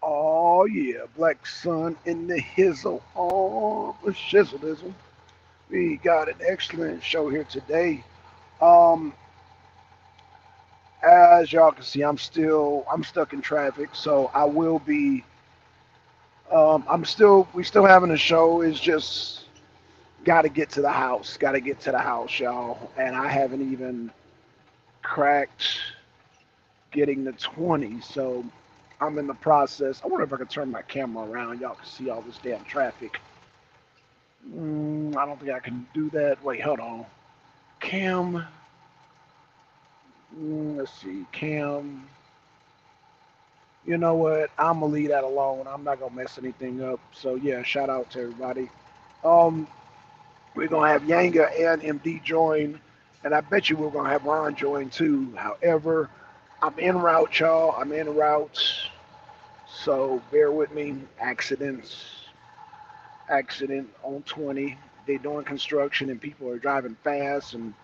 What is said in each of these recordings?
Oh yeah, Black Sun in the hizzle. Oh, the shizzleism. We got an excellent show here today. Um, as y'all can see, I'm stuck in traffic, so I will be. We still having a show. It's just got to get to the house. Got to get to the house, y'all. And I haven't even cracked getting the 20, so I'm in the process. I wonder if I can turn my camera around. Y'all can see all this damn traffic. I don't think I can do that. Wait, hold on. Cam. Let's see. Cam. You know what? I'm gonna leave that alone. I'm not gonna mess anything up. So yeah, shout out to everybody. Um, we're gonna have Yanga and MD join, and I bet you we're gonna have Ron join too. However, I'm en route, y'all. I'm en route. So bear with me. Accident on 20. They doing construction and people are driving fast, and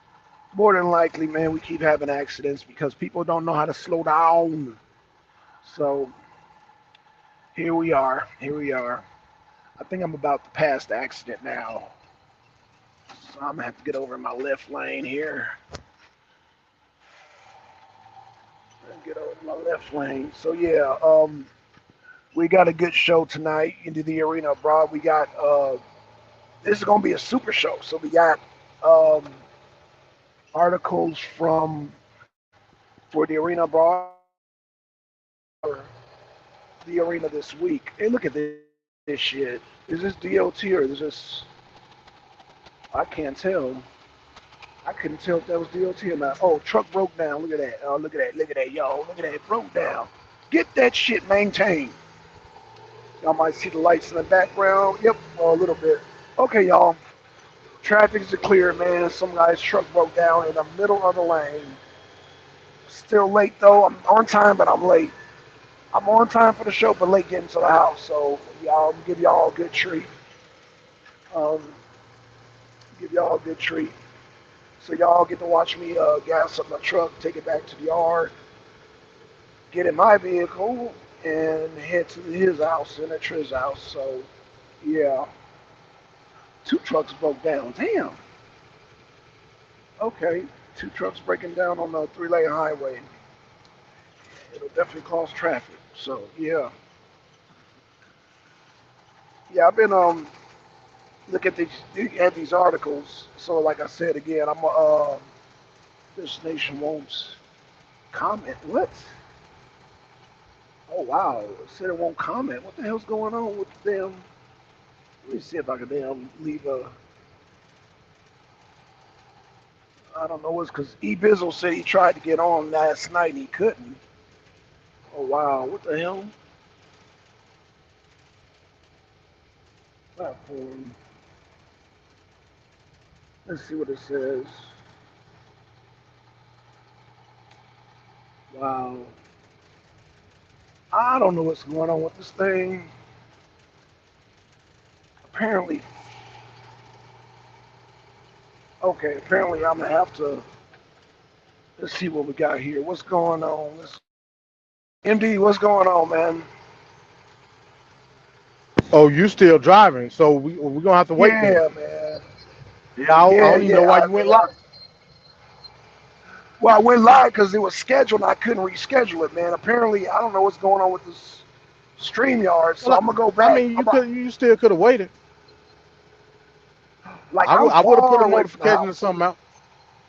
more than likely, man, we keep having accidents because people don't know how to slow down. So here we are. Here we are. I think I'm about to pass the accident now. So I'm gonna have to get over in my left lane here. Get over in my left lane. So yeah, we got a good show tonight into the arena abroad. We got this is gonna be a super show. So we got um, articles from for the arena abroad for the arena this week. Hey, look at this shit. Is this DOT or is this? I can't tell. I couldn't tell if that was DOT or not. Oh, truck broke down. Look at that. Oh, look at that. Look at that, y'all. Look at that. It broke down. Get that shit maintained. Y'all might see the lights in the background. Yep, well, a little bit. Okay, y'all. Traffic's clear, man. Some guy's truck broke down in the middle of the lane. Still late though. I'm on time, but I'm late. I'm on time for the show, but late getting to the house. So y'all give y'all a good treat. Um, give y'all a good treat. So y'all get to watch me gas up my truck, take it back to the yard, get in my vehicle, and head to his house and at Trish's house. So yeah, two trucks broke down. Damn. Okay, two trucks breaking down on the three-lane highway. It'll definitely cause traffic. So yeah. I've been look at these articles. So like I said again, I'm this nation won't comment. What? Oh wow, it said it won't comment. What the hell's going on with the damn? Let me see if I can damn leave a. I don't know. It's because E Bizzle said he tried to get on last night and he couldn't. Oh wow, what the hell? Platform. Let's see what it says. Wow. I don't know what's going on with this thing. Apparently, okay. Apparently, I'm gonna have to. Let's see what we got here. What's going on? MD, what's going on, man? Oh, you still driving? So we're gonna have to wait then. Yeah, man. Yeah, I Yeah, don't even know yeah. why you went live. Well, I went live because it was scheduled and I couldn't reschedule it, man. Apparently, I don't know what's going on with this StreamYard, so Well, I'm gonna go I back. mean, you still could have waited. Like I'm I would have put far a away from the notification or house. something out.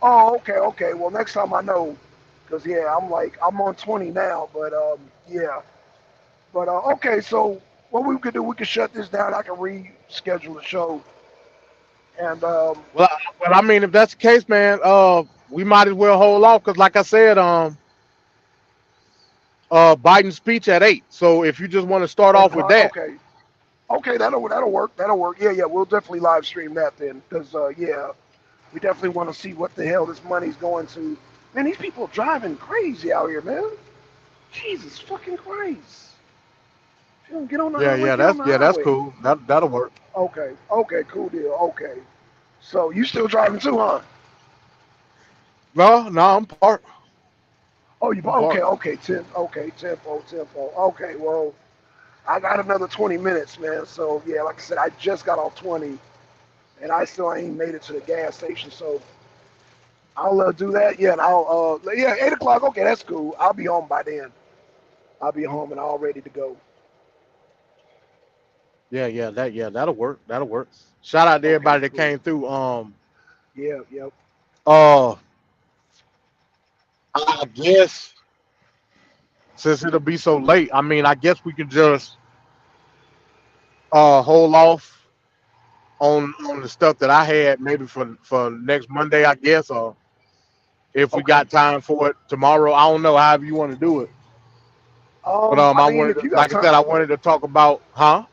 Oh, okay, okay. Well, next time I know, cause yeah, I'm on 20 now, but yeah, but okay. So what we could do, we could shut this down. I can reschedule the show, and Well, I mean, if that's the case, man, we might as well hold off because, like I said, Biden's speech at 8. So if you just want to start off with that, okay, okay, that'll work. That'll work. Yeah, yeah. We'll definitely live stream that then, cause yeah, we definitely want to see what the hell this money's going to. Man, these people driving crazy out here, man. Jesus fucking Christ. If you don't get on the highway, get on the that's highway. cool. That'll work. Okay, okay, cool deal. Okay. So you still driving too, huh? No, I'm parked. Oh, you I'm okay? parked. Okay, tempo. Okay, well, I got another 20 minutes, man. So yeah, like I said, I just got off 20, and I still ain't made it to the gas station. So I'll do that. Yeah, and I'll yeah, 8 o'clock. Okay, that's cool. I'll be home by then. I'll be home and all ready to go. That'll work. That'll work. Shout out to Okay, everybody that cool. came through. Yeah, yep. Uh, I guess since it'll be so late, I mean, I guess we can just hold off on the stuff that I had maybe for next Monday, I guess, or if we Okay. got time for it tomorrow. I don't know. However you want to do it. But I I mean, wanted if to, you got like I time, said, I wanted to talk about, huh?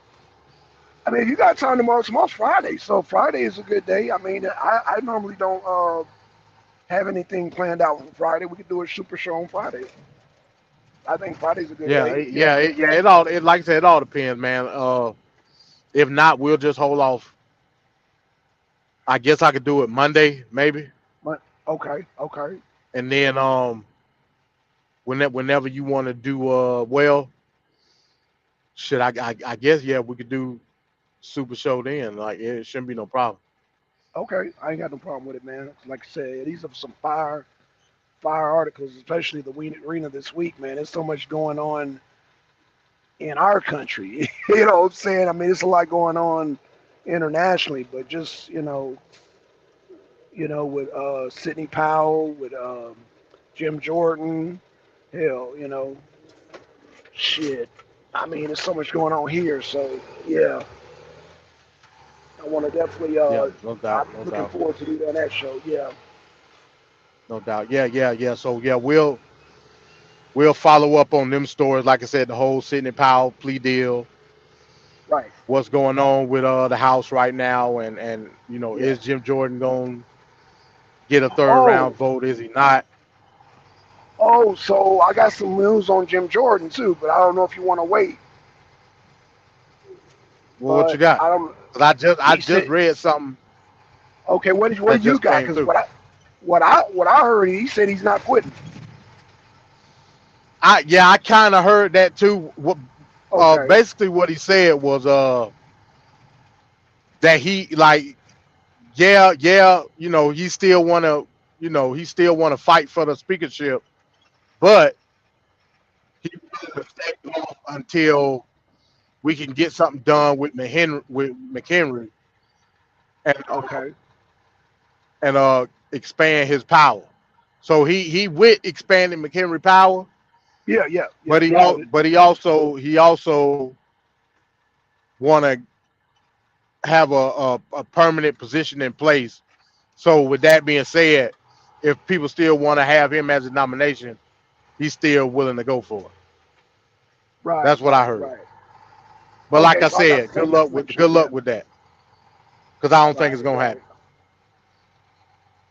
I mean, if you got time tomorrow, tomorrow's Friday, so Friday is a good day. I mean, I normally don't have anything planned out for Friday. We could do a super show on Friday. I think Friday's a good Yeah, day. Yeah. It like I said, it all depends, man. If not, we'll just hold off. I guess I could do it Monday, maybe, But, okay. Okay. and then whenever you want to do well, shit, I guess yeah, we could do super show then. Like it shouldn't be no problem. Okay. I ain't got no problem with it, man. Like I said, these are some fire articles, especially the arena this week, man. There's so much going on in our country. You know what I'm saying? I mean, it's a lot going on internationally, but just with Sidney Powell, with Jim Jordan, hell, shit. I mean, there's so much going on here. So yeah, I want to definitely. Yeah, no doubt, I'm no looking doubt, forward to do that show. Yeah. no doubt. Yeah. So yeah, we'll follow up on them stories. Like I said, the whole Sidney Powell plea deal, Right. what's going on with the House right now, and Yeah. is Jim Jordan going to get a third Oh. round vote? Is he not? Oh. So I got some news on Jim Jordan too, but I don't know if you want to wait. Well, what you But got? I don't. 'Cause I He just said, read something okay. What that do you just got? came Because through. what I heard, he said he's not quitting. I kind of heard that too. What Okay. basically what he said was that he like he still he still want to fight for the speakership, but he wanted to stay off until we can get something done with McHenry and Okay. expand his power. So he with expanding McHenry power, Yeah. Yeah. Yeah. but he He with it. also want to have a permanent position in place. So with that being said, if people still want to have him as a nomination, he's still willing to go for it. Right. That's what I Right. heard. Right. But like Okay. I So I got said, the same information. good Yeah. luck with that, because I don't think it's Right. gonna Right. happen.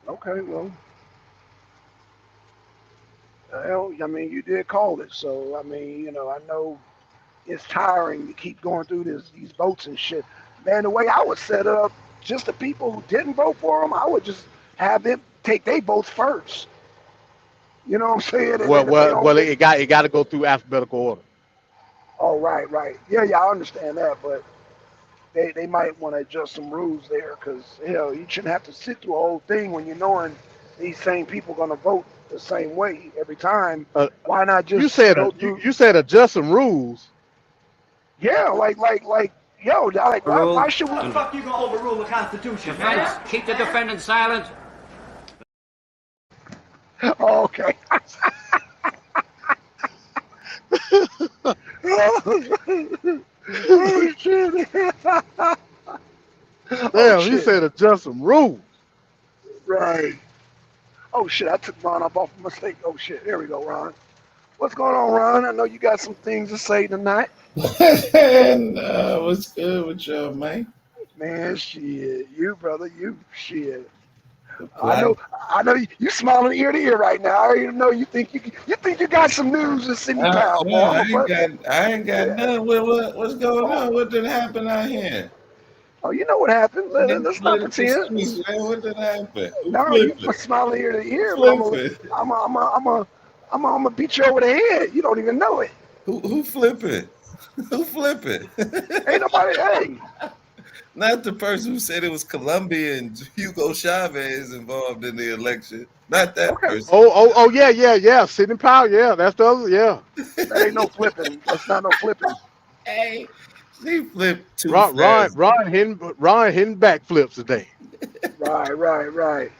Okay. Well, hell, I mean, you did call it. So I mean, I know it's tiring to keep going through these votes and shit. Man, the way I would set up, just the people who didn't vote for him, I would just have them take their votes first. You know what I'm saying? And then if they don't get, It got to go through alphabetical order. oh right, right, yeah, yeah, I understand that, but they might want to adjust some rules there because hell, you shouldn't have to sit through a whole thing when you're knowing these same people are gonna vote the same way every time. Uh, Why not just go through? you said adjust some rules. Yeah, like, yo, like, why Rule. should we? How the fuck you gonna overrule the Constitution, Defense, man? Keep the defendant silent. Oh, okay. Oh shit. Oh Damn, he shit. said adjust some rules. Right. Oh shit. I took Ron up off a mistake. Oh shit. There we go, Ron. What's going on, Ron? I know you got some things to say tonight. What's good with y'all, man? Man, shit. You, brother, you shit. I Glad. know you smiling ear to ear right now. I already know you think you got some news in Sidney Powell, Yeah, boy. But I ain't got yeah. none. What's going Oh, on? What did happen out here? Oh, you know what happened? Nigga Let's not flip. pretend. Excuse me, man. What did happen? Who No, you flipping? can smile ear to Who ear, but flipping? I'm gonna beat you over the head. You don't even know it. Who flipping? Who flipping? Ain't nobody. Hey, Not the person who said it was Colombia and Hugo Chavez involved in the election. Not that okay, person. Oh, yeah. Sidney Powell, yeah, that's the other, yeah. that ain't no flipping. That's not no flipping. Hey, she flipped too Ron, Ron, fast. Ron hitting, Ron hitting backflips today. Right.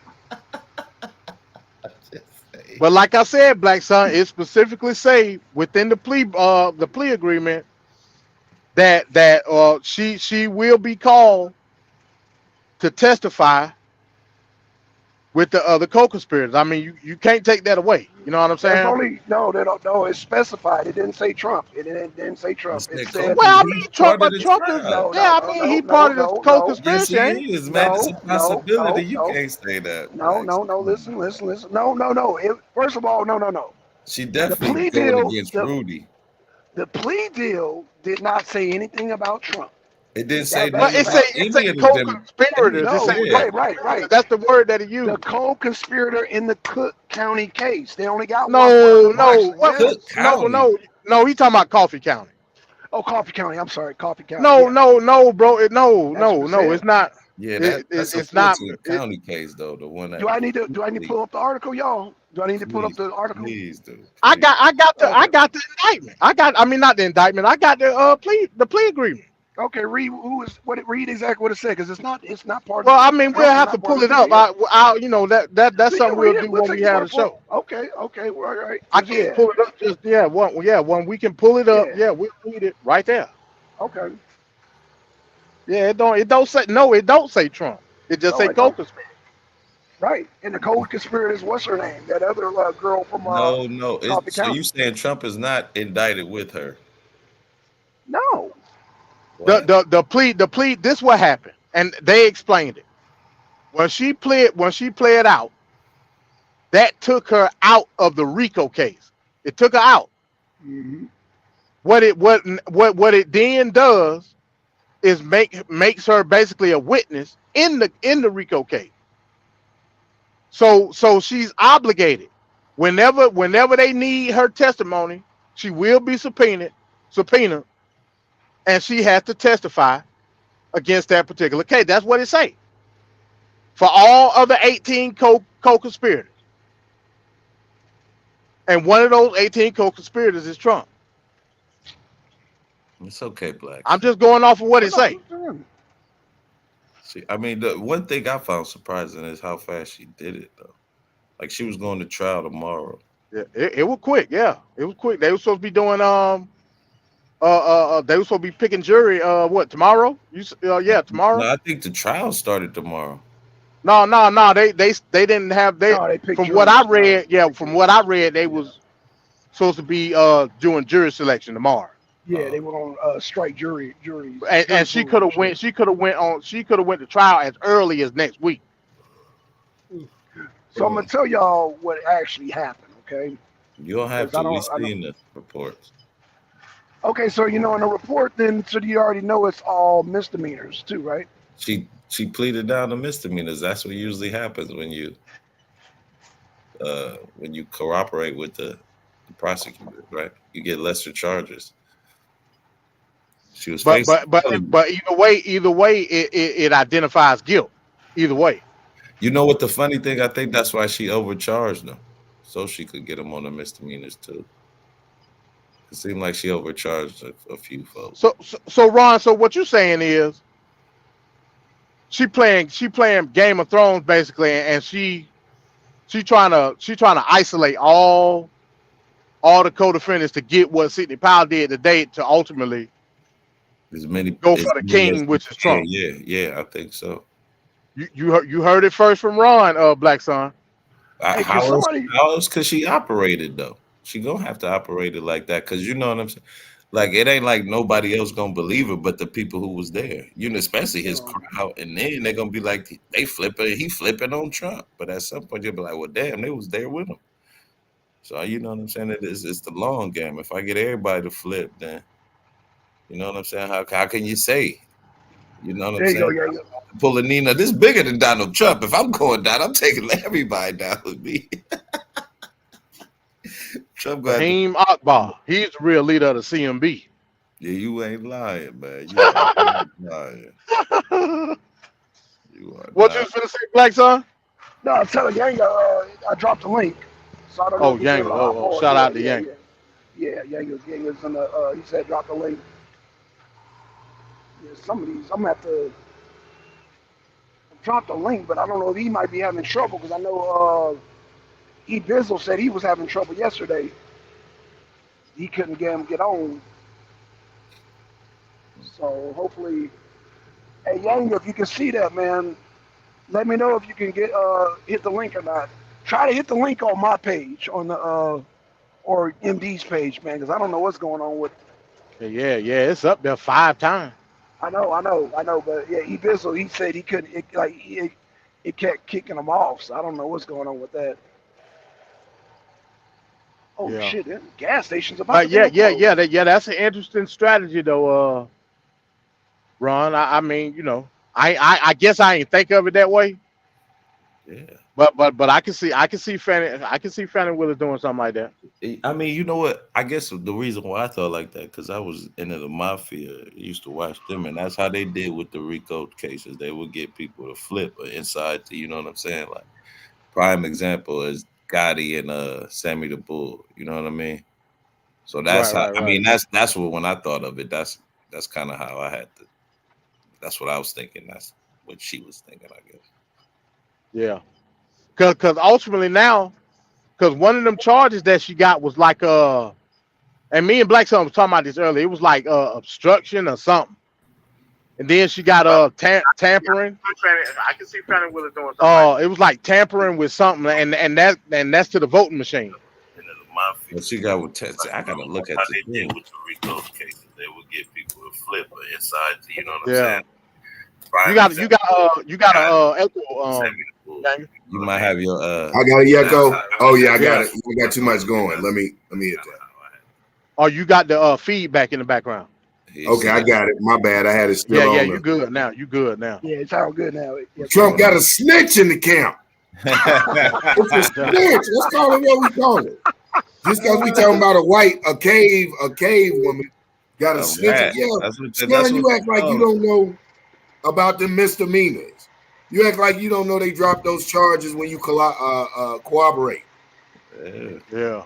Just say. But like I said, Black Son, it specifically say within the plea agreement that she will be called to testify with the other co-conspirators. I mean, you can't take that away. You know what I'm That's saying? only no. They don't. No, it's specified. It didn't say Trump. Didn't say You Trump. It said said Well, Copeland, I he's mean, part of the Trump is, trial. yeah. I mean, he part of this Yes, co-conspiracy, he ain't he? is, man. It's a possibility. You no, can't say that, Blacks. no. Come on, man. Listen. No. First of all, no. She The definitely plea going deal. against Rudy. The plea deal did not say anything about Trump. It didn't say That's But a nothing it's a about fact. it's any a of the co-conspirators. It's a No, Yeah. that's the word that he The used. co-conspirator in the Cook County case. They only got one No, person. What? no, what? Cook Yes. County. No. He talking about Coffee County. Oh, Coffee County. I'm sorry, Coffee County. No, Yeah, no, bro. that's what it No. said. It's not. Yeah, It, that's a it's not. 14 county case though. The one that Do I need to pull up the article, y'all? Do I need to pull up please, the article? please do. I Please. got I Okay. got the indictment. I mean not the indictment. I got the plea agreement. Okay. Read read exactly what it said because it's not part of Well, I mean we'll Trump is have to not part pull of it the up. deal. I you know that's We can something read we'll it. do We'll when take we your have word the for it. show. Okay. Well, all right. I Cause can't yeah, pull it up just when we can pull it up. yeah. Yeah, we'll read it right there. Okay. Yeah, it don't say no. It don't say Trump. It just No, say I don't. co-conspirator. Right. And the co-conspirator is what's her name? That other girl from No. Coffee So you County. saying Trump is not indicted with her? No. What? The plea. This what happened, and they explained it when she played out. That took her out of the RICO case. It took her out. Hmm. What it then does is makes her basically a witness in the RICO case. So she's obligated. Whenever they need her testimony, she will be subpoenaed, and she has to testify against that particular case. That's what it say for all other 18 co-conspirators, and one of those 18 co-conspirators is Trump. It's okay, I'm Blacks. just going off of what Oh, it no. say. See, I mean, the one thing I found surprising is how fast she did it, though. Like she was going to trial tomorrow. Yeah, it was quick. Yeah, it was quick. They were supposed to be doing they were supposed to be picking jury what tomorrow? Yeah, No, tomorrow. I think the trial started tomorrow. No. They didn't have they No, they picked from what juries I tomorrow. read. Yeah, They from picked, what I read, they yeah. was supposed to be doing jury selection tomorrow. Yeah, they Oh, were on strike jury And she pool could and have shit. went to trial as early as next week. So I'm gonna tell y'all what actually happened, okay? you don't have Because to. We seen the reports. Okay, so in the report, then so you already know it's all misdemeanors too, right? She pleaded down to misdemeanors. That's what usually happens when you cooperate with the prosecutors, right? You get lesser charges. She was But facing but but felony. but either way, it identifies guilt. Either way. You know what the funny thing? I think that's why she overcharged them, so she could get them on the misdemeanors too. It seemed like she overcharged a few folks. So Ron, so what you're saying is she playing Game of Thrones basically, and she trying to isolate all the co-defendants to get what Sidney Powell did today to ultimately go As for the many as king, she which is can. Trump. Yeah, I think so. You heard it first from Ron, Black Son. Hey, can How else? somebody? How else could she operate it though? She gonna have to operate it like that because you know what I'm saying. Like it ain't like nobody else gonna believe her, but the people who was there. You know, especially his Um, crowd, and then they're gonna be like, they flipping, he flipping on Trump. But at some point, you'll be like, well, damn, they was there with him. So you know what I'm saying. It's the long game. If I get everybody to flip, then you know what I'm saying. How can you say? You know what I'm There you go, saying? Yang. Pull a Nina. This bigger than Donald Trump. If I'm going down, I'm taking everybody down with me. Trump got to. Raheem Akbar. He's the real leader of the CMB. Yeah, you ain't lying, man. You are not lying. You are What you not. was finna say, Black Son? No, I'm telling Yang, I dropped the link, so I don't know Oh, if he's able Yang. to hop Oh, on. shout Yeah, out to yeah, Yang. yeah. Yeah, Yang is in the. He said drop the link. Yeah, some of these, I'm gonna have to drop the link, but I don't know if he might be having trouble because I know E Bizzle said he was having trouble yesterday. He couldn't get him get on. So hopefully, hey Yang, if you can see that, man, let me know if you can get hit the link or not. Try to hit the link on my page on the or MD's page, man, because I don't know what's going on with. Yeah, it's up there 5 times. I know, but yeah, E Bizzle, he said he couldn't. It kept kicking him off, so I don't know what's going on with that. Oh Yeah. shit, gas station's about to But damn close. that's an interesting strategy though, Ron. I mean, I guess I ain't think of it that way. Yeah. But I can see Fannie Willis doing something like that. I mean, you know what? I guess the reason why I thought like that because I was into the mafia, used to watch them, and that's how they did with the Rico cases. They would get people to flip inside. You know what I'm saying? Like prime example is Gotti and Sammy the Bull. You know what I mean? So that's how. I Right. mean, that's what when I thought of it, that's kind of how I had to. That's what I was thinking. That's what she was thinking, I guess. Yeah. Cause ultimately now, cause one of them charges that she got was like and me and Black Son was talking about this earlier. It was like obstruction or something. And then she got tampering. I can see Fannie Willis doing something It was like tampering with something, and that's to the voting machine. But she got with Texas. I gotta look at the thing. with the Rico cases. They would get people to flip inside. You know what I'm Yeah. saying? You got a echo. Daniel. You might have your I got a Yeko. Oh yeah, I got it. I got too much going. Let me hit that. Oh, you got the feedback in the background. Okay, I got it. My bad. I had it still Yeah, on. you good now. You good now. Yeah, it's all good now. Yeah, Trump got a snitch in the camp. It's a snitch. Let's call it what we call it. Just because we talking about a cave woman got a snitch. rat. Yeah, That's what Stan, you act like you don't know about the misdemeanors. You act like you don't know they dropped those charges when you cooperate. Yeah.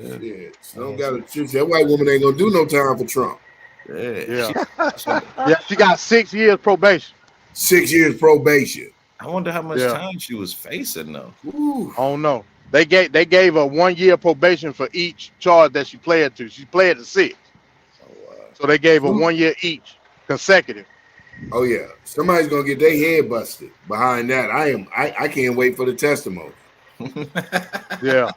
Shit, don't got a shoot. That white woman ain't gonna do no time for Trump. Yeah. She got 6 years probation. 6 years probation. I wonder how much time she was facing though. Ooh. I don't know. They gave her 1 year probation for each charge that she pled to. She pled to 6. Oh, wow. So they gave her 1 year each, consecutive. Oh yeah, somebody's gonna get their head busted behind that. I can't wait for the testimony. Yeah.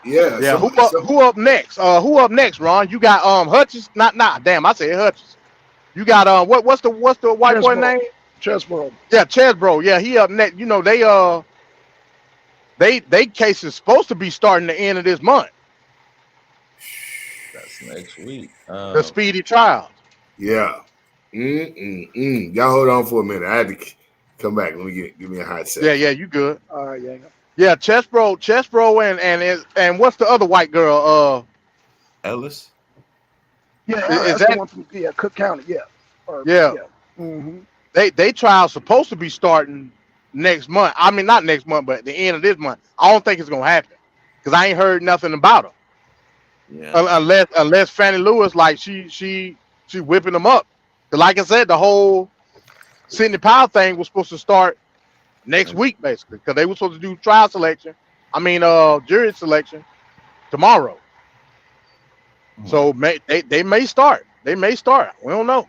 Yeah. Who up next? Who up next, Ron? You got Hutchins. Damn, I said Hutchins. You got what's the white boy name? Chesbro. Yeah, Chesbro. Yeah, he up next. You know, they case is supposed to be starting the end of this month. That's next week. The speedy trial. Yeah. Y'all hold on for a minute. I had to come back. Let me give me a hot second. Yeah, you good. All right, yeah. Yeah, Chesbro, and what's the other white girl? Ellis. Yeah, Is that's that the one from Cook County? Yeah. Yeah. Mm-hmm. They trial supposed to be starting next month. I mean, not next month, but at the end of this month. I don't think it's gonna happen because I ain't heard nothing about her. Yeah. Unless Fannie Lewis like she whipping them up. 'Cause like I said, the whole Sidney Powell thing was supposed to start next week basically because they were supposed to do trial selection. I mean, jury selection tomorrow. So they may start. They may start. We don't know.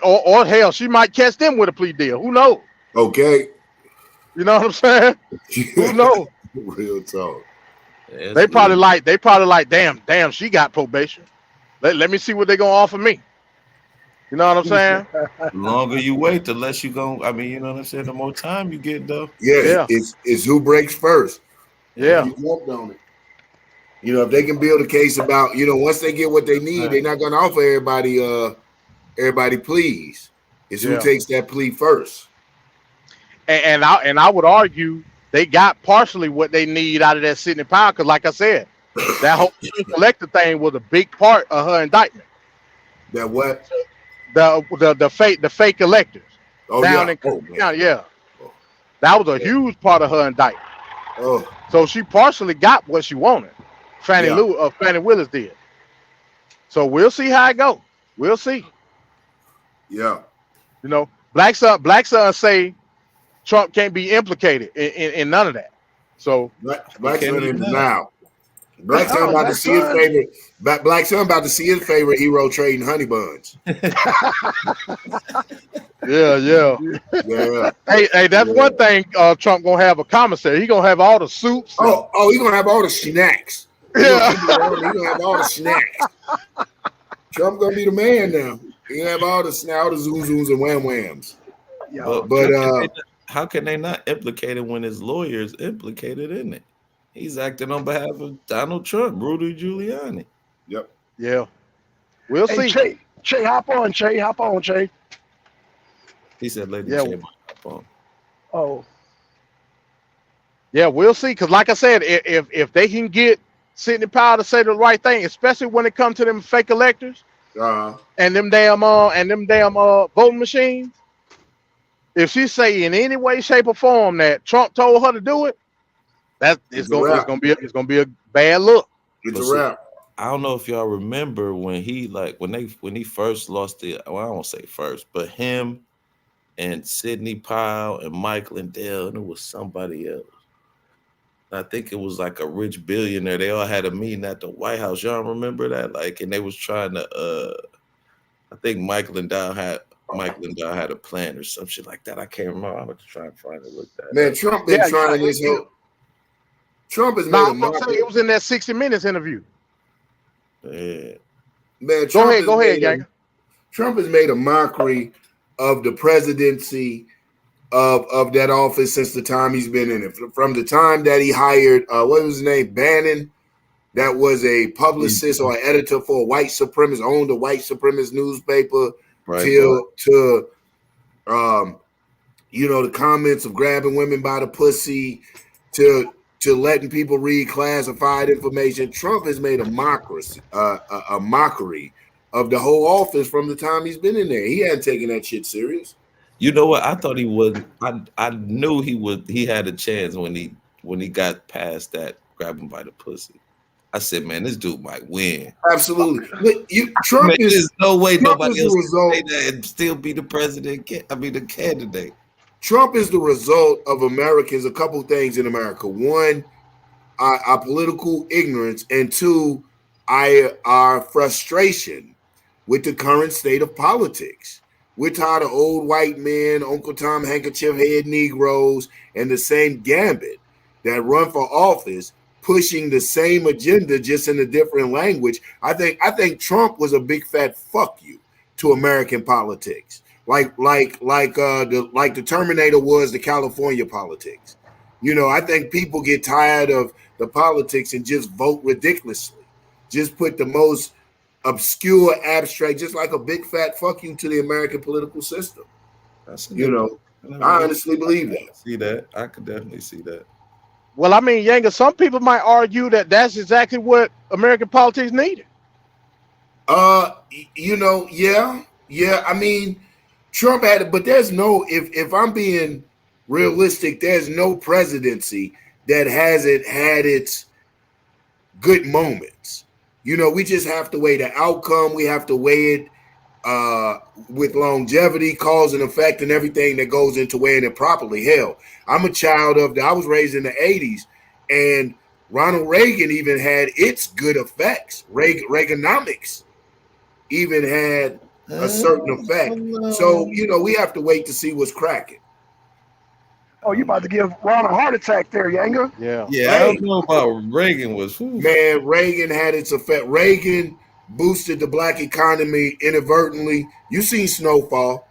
Or hell, she might catch them with a plea deal. Who knows? Okay. You know what I'm saying? Who knows? Real talk. They probably like, damn, she got probation. Let me see what they're gonna offer me. You know what I'm saying? The longer you wait, the less you go. I mean, you know what I'm saying. The more time you get, though. Yeah. It's who breaks first. Yeah. You jumped on it. You know, if they can build a case about, once they get what they need, they're not gonna offer everybody everybody pleads. It's who Yeah. takes that plea first. And I would argue they got partially what they need out of that Sidney Powell, because like I said, that whole collector thing was a big part of her indictment. That what? The fake electors Oh down yeah. in Oh man. County, yeah, Oh, that was a huge part of her indictment. oh So she partially got what she wanted. yeah. Fannie Willis did. So we'll see how it goes. We'll see. Yeah. You know, Black Son say Trump can't be implicated in none of that. So Black Can son he in not? denial. Black son Oh, about to Black see his Son. favorite. Black son about to see his favorite hero trading honey buns. yeah. Yeah. Hey, that's Yeah. one thing. Trump gonna have a commissary. He gonna have all the suits. Oh, he's gonna have all the snacks. He gonna Yeah. keep it on. He gonna have all the snacks. Trump gonna be the man now. He gonna have all the zooms and wham whams. Yo, But how can they not implicate him when his lawyer is implicated in it? He's acting on behalf of Donald Trump, Rudy Giuliani. yep. Yeah. We'll hey, see. Che, hop on, Che. He said, "Lady Yeah. Chamber up on." Oh, Yeah, we'll see. Because like I said, if they can get Sidney Powell to say the right thing, especially when it comes to them fake electors and them damn voting machines, if she say in any way, shape, or form that Trump told her to do it, it's gonna be a bad look. It's But a see, wrap. I don't know if y'all remember when he when he first lost the. Well, I won't say first, but him and Sidney Powell and Mike Lindell, and it was somebody else. I think it was like a rich billionaire. They all had a meeting at the White House. Y'all remember that? Like, and they was trying to. I think Mike Lindell had a plan or some shit like that. I can't remember. I'm gonna try and find it. Look that. Man, Trump been trying this whole. Trump has made No, a I'm gonna say mockery. it was in that 60 Minutes interview. Yeah. Man, Go ahead, gang. Trump has made a mockery of the presidency of that office since the time he's been in it. From the time that he hired, what was his name, Bannon, that was a publicist or an editor for a white supremacist, owned a white supremacist newspaper, Right. to the comments of grabbing women by the pussy, to letting people read classified information. Trump has made a mockery of the whole office from the time he's been in there. He hadn't taken that shit serious. You know what? I thought he wasn't. I knew he would. He had a chance when he got past that, grab him by the pussy. I said, man, this dude might win. Absolutely. Trump Man, there's no way Trump nobody is else the can say result. that and still be the president. The candidate. Trump is the result of Americans. A couple things in America. One, our political ignorance, and two, our frustration with the current state of politics. We're tired of old white men, Uncle Tom handkerchief head Negroes, and the same gambit that run for office, pushing the same agenda just in a different language. I think Trump was a big fat fuck you to American politics, like the Terminator was the California politics. I think people get tired of the politics and just vote ridiculously. Just put the most obscure, abstract, just like a big fat fuck you to the American political system. I honestly believe that. See that? I could definitely see that. Well, I mean, Yanga, some people might argue that that's exactly what American politics needed. Yeah. I mean, Trump had it, but there's no. If I'm being realistic, there's no presidency that hasn't had its good moments. We just have to weigh the outcome. We have to weigh it with longevity, cause and effect, and everything that goes into weighing it properly. Hell, I'm a child I was raised in the 80s, and Ronald Reagan even had its good effects. Reaganomics even had a certain effect. So, we have to wait to see what's cracking. Oh, you about to give Ron a heart attack there, Yanga? Yeah. Yeah, I don't know about Reagan was. Man, Reagan had its effect. Reagan boosted the black economy inadvertently. You seen Snowfall.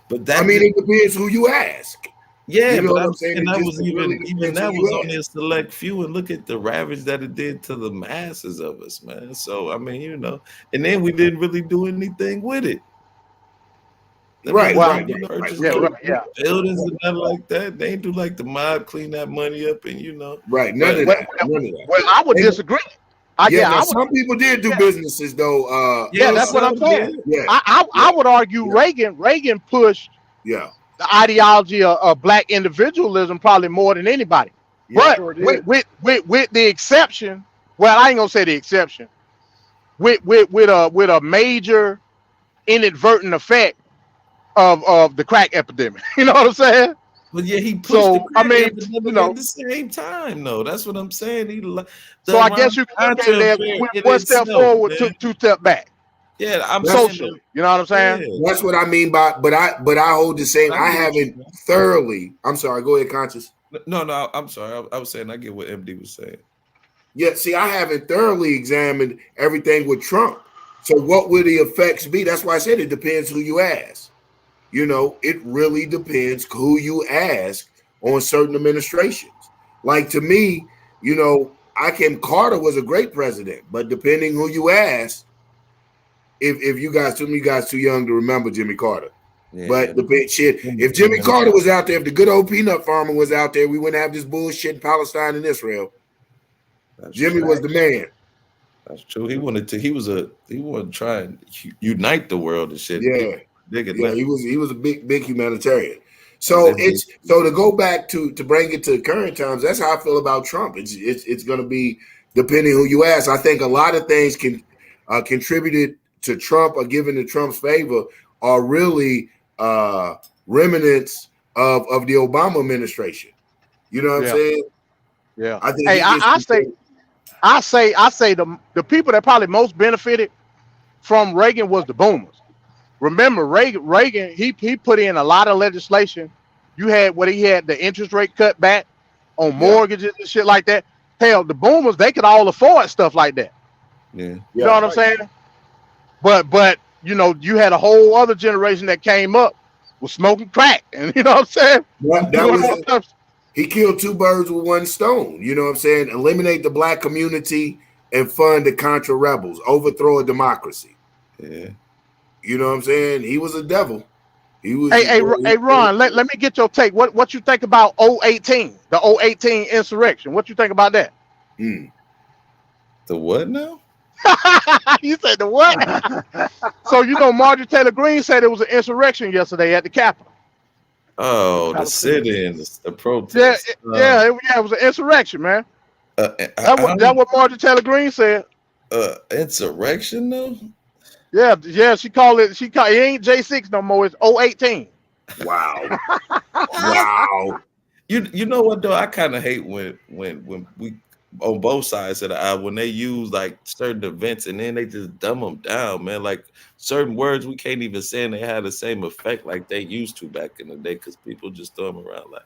But it depends who you ask. Yeah, what but I'm saying? and It that just was really even depends that who was you only a ask. select few, and look at the ravage that it did to the masses of us, man. So and then we didn't really do anything with it. Right, Well, right, right, right. yeah, right, yeah. buildings and nothing like that. They ain't do like the mob clean that money up and Right, none of Well, that. None of that. well, I would And, disagree. yeah, now I would. some people did do Yeah, businesses though. yeah, yeah, that's what I'm some saying. did. Yeah, I yeah, would argue yeah, Reagan pushed yeah, the ideology of black individualism probably more than anybody. yeah. But Sure did. with the exception, well, I ain't gonna say the exception. With a major inadvertent effect of the crack epidemic. You know what I'm saying? But yeah, he pushed the So I crack mean, you epidemic at know, the same time, though. That's what I'm saying. so The I Iran guess you can look at Contra it as affair went in one step itself, forward, man. two step back. Yeah, I'm That's saying Socially, you know what I'm saying? yeah. that's what I mean by. But I hold the same. I I get what you haven't mean. thoroughly. I'm sorry. Go ahead, conscious. No, I'm sorry. I was saying I get what MD was saying. Yeah, see, I haven't thoroughly examined everything with Trump. So what will the effects be? That's why I said it depends who you ask. It really depends who you ask on certain administrations. Like to me, Carter was a great president, but depending who you ask, if you guys, some of you guys too young to remember Jimmy Carter. Yeah. But if Jimmy Carter was out there, if the good old peanut farmer was out there, we wouldn't have this bullshit in Palestine and Israel. That's Jimmy true. was the man. That's true. He wanted to try and unite the world and shit. Yeah. Digging Yeah, that. he was a big humanitarian. And So then to go back to bring it to current times. That's how I feel about Trump. It's going to be depending who you ask. I think a lot of things can contributed to Trump or given to Trump's favor are really remnants of the Obama administration. You know what I'm Yeah, saying? yeah. I think Hey, he gets I say the people that probably most benefited from Reagan was the boomers. Remember, Reagan he put in a lot of legislation. You had what he had the interest rate cut back on yeah, mortgages and shit like that. Hell, the boomers they could all afford stuff like that. yeah. You know yeah, what I'm saying? But you had a whole other generation that came up with smoking crack, and you know what I'm saying? that Doing was all stuff. he killed two birds with one stone. You know what I'm saying? Eliminate the black community and fund the Contra rebels, overthrow a democracy. Yeah. You know what I'm saying? He was a devil. He was. Hey, Ron, let me get your take. What you think about 018, the 018 insurrection? What you think about that? Mm. The what now? You said the what? So Marjorie Taylor Greene said it was an insurrection yesterday at the Capitol. Oh, the Palestinians. sit-ins, the Yeah, protests. it was an insurrection, man. I That what Marjorie Taylor Greene said. insurrection though. Yeah. She called it. It ain't J6 no more. It's 018. Wow. Wow. You know what though? I kind of hate when we on both sides of the aisle when they use like certain events and then they just dumb them down, man. Like certain words we can't even say and they had the same effect like they used to back in the day because people just throw them around. Like,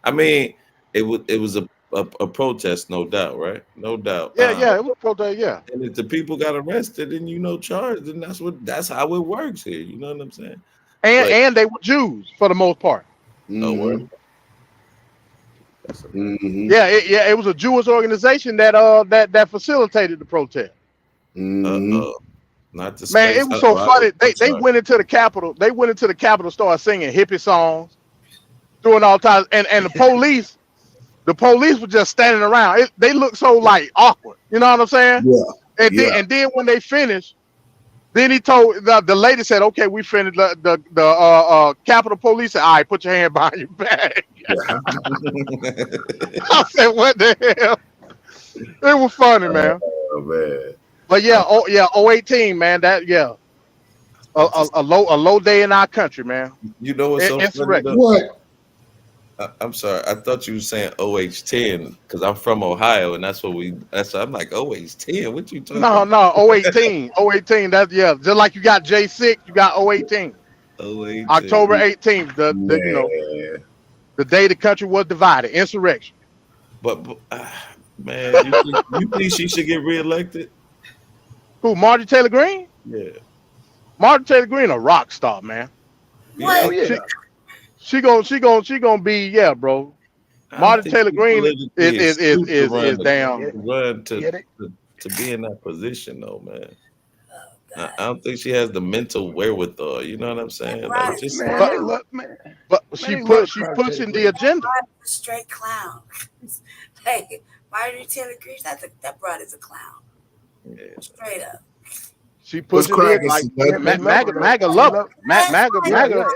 I mean, it was a protest, no doubt, right? No doubt. Yeah, it was protest. Yeah, And if the people got arrested and charged, then that's how it works here. You know what I'm saying? But and they were Jews for the most part. oh, Mm-hmm. word. Mm-hmm. It was a Jewish organization that facilitated the protest. Mm-hmm. Not the Man, space. it was so funny. I'm They sorry. went into the Capitol. They went into the Capitol, started singing hippie songs, doing all types, and the police were just standing around. They looked so like awkward. You know what I'm saying? Yeah. And then when they finished, then he told the lady said, "Okay, we finished." The Capitol Police said, "All right, put your hand behind your back." Yeah. I said, "What the hell?" It was funny, man. Oh man. But yeah, 018, man. That a low day in our country, man. You know what's so funny Insurrection. though? What? I'm sorry. I thought you were saying OH10 because I'm from Ohio and I'm like OH10. What you talking No, about? 018. 018, that's just like you got J6, you got 018. OH10. October 18th, Man. the day the country was divided. Insurrection. But man, you think she should get reelected? Who, Marjorie Taylor Greene? Yeah. Marjorie Taylor Greene a rock star, man. Oh yeah. She gonna be, yeah, bro. I don't Marjorie think Taylor she Greene politically astute to is damn. run Get it? to be in that position though, man. I don't think she has the mental wherewithal. You know what I'm saying? Like, just Man, But they love man. but Man, they love she Marjorie Taylor pushing the Greene. agenda. A straight clown. Hey, Marjorie Taylor Greene, that broad is a clown. yeah. Straight up. She What's pushing the cracking, like Yeah, they love her MAGA though. MAGA They love her. love. That's Yeah, MAGA.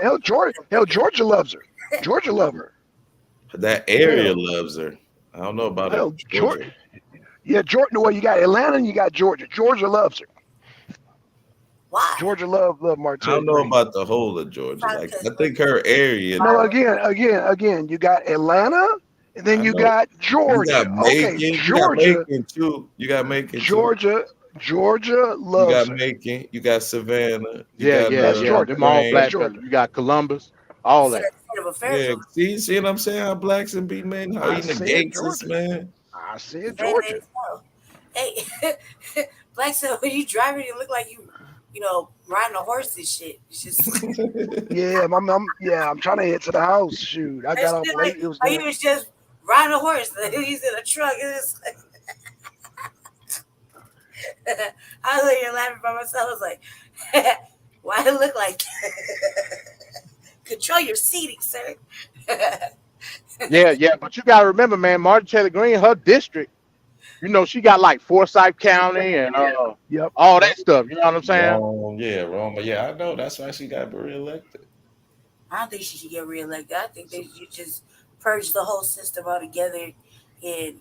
yeah. Georgia loves her. Georgia love her. That area Yeah. loves her. I don't know about it. Hell, Georgia. Georgia. Yeah, Georgia. Well, you got Atlanta and you got Georgia. Georgia loves her. why? Georgia love I Martell don't know Green. about the whole of Georgia. Probably Like, because I think her area. No, again. You got Atlanta, and then I you know. got You got Georgia. Okay, Macon. You got Georgia, Macon too. You got Macon too. Georgia, Georgia You loves got her. Macon. You got Savannah. You Yeah, got yeah, That's yeah. Georgia. Them all That's Crane. black fellas. Georgia. You got Columbus, all that. state of affairs Yeah. over See what I'm saying? How blacks and be man, how I eating the said gangsters, Georgia. man. I said there. They Georgia. know. Hey, Black said when you driving, you look like you know, riding a horse and shit. It's just Yeah, I'm trying to head to the house. Shoot, I that got off shit late. It was like there. you was just riding a horse. He's in a truck. It's like, I was like laughing by myself. I was like, why it look like control your seating, sir. Yeah, yeah. But you gotta remember, man, Martin Taylor Greene, her district, she got like Forsyth County and Yep, all yep. that stuff. You know what I'm saying? Wrong. Yeah, wrong. But yeah, I know. That's why she got reelected. I don't think she should get reelected. I think they should just purge the whole system altogether. And,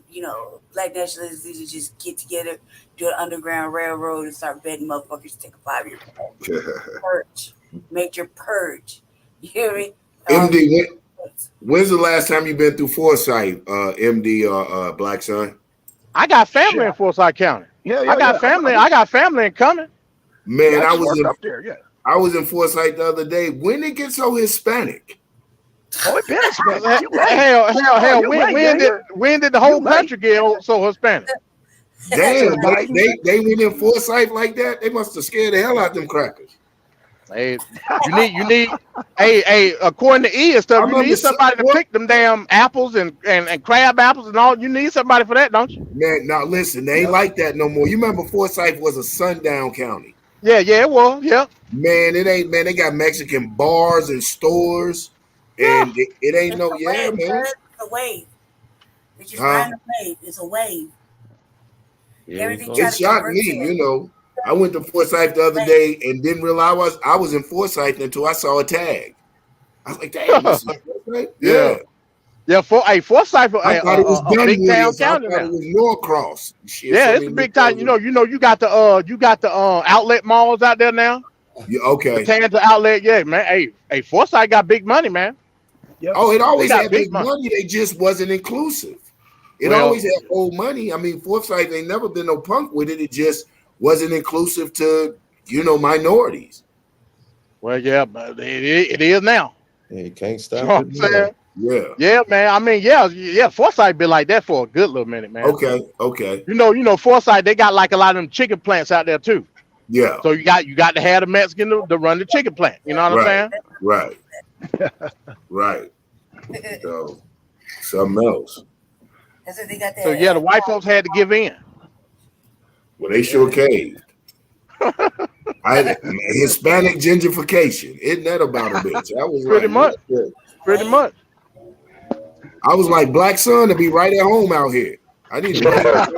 black nationalists need to just get together, do an underground railroad, and start betting motherfuckers to take a 5-year purge. Major purge. You hear me? MD, when's the last time you been through Forsyth, MD or Black Son? I got family in Shit. Forsyth County. Yeah, I got family. I got family in coming. Man, I I just was worked in up there. Yeah. I was in Forsyth the other day. When it gets so Hispanic? Oh, it been Hispanic. Hell, You late? hell. You When late, when did nigga. when did the You whole late. country get so Hispanic? Damn, Since Biden. they went in Forsyth like that. They must have scared the hell out them crackers. Hey, you need. Hey. According to E and I stuff, you remember need somebody to what? pick them damn apples and crab apples and all. You need somebody for that, don't you? Man, now listen, they ain't like that no more. You remember Forsyth was a sundown county. Yeah, it was. Yeah. Man, it ain't, man. They got Mexican bars and stores, Yeah. and it ain't It's no, a yeah, wave, man. It's a wave. It's just Huh? riding a wave. It's a wave. Here we Everything go. trying It to shocked convert me, to it. I went to Forsyth the other day and didn't realize I was in Forsyth until I saw a tag. I was like, damn, this is Forsyth? Yeah. Yeah. Forsyth, I thought it was a big Dunwoody. town So I county thought it now. was Norcross. Shit, Yeah, so it's a many big town. Norcross. You got the outlet malls out there now. Yeah, The okay. Tangent outlet, yeah, man. Hey, Forsyth got big money, man. Yep. Oh, it They always got had big big money. money. They just wasn't inclusive. It Well, always had old money. I mean, Forsyth ain't never been no punk with it. It just wasn't inclusive to, minorities. well, yeah, but it is now. Yeah, you can't You know stop what it I'm now. saying? Yeah. Yeah, man. I mean, yeah. Forsyth been like that for a good little minute, man. Okay. Forsyth, they got like a lot of them chicken plants out there too. Yeah. So you got to have the Mexican to run the chicken plant. You know what I'm Right. saying? Right. So something else. That's what they got So yeah, the white folks had to give in. Well, they sure caved. Hispanic gentrification. Isn't that about a bitch? I was Pretty like, much. what? Pretty much. I was like, Black Son to be right at home out here. I need to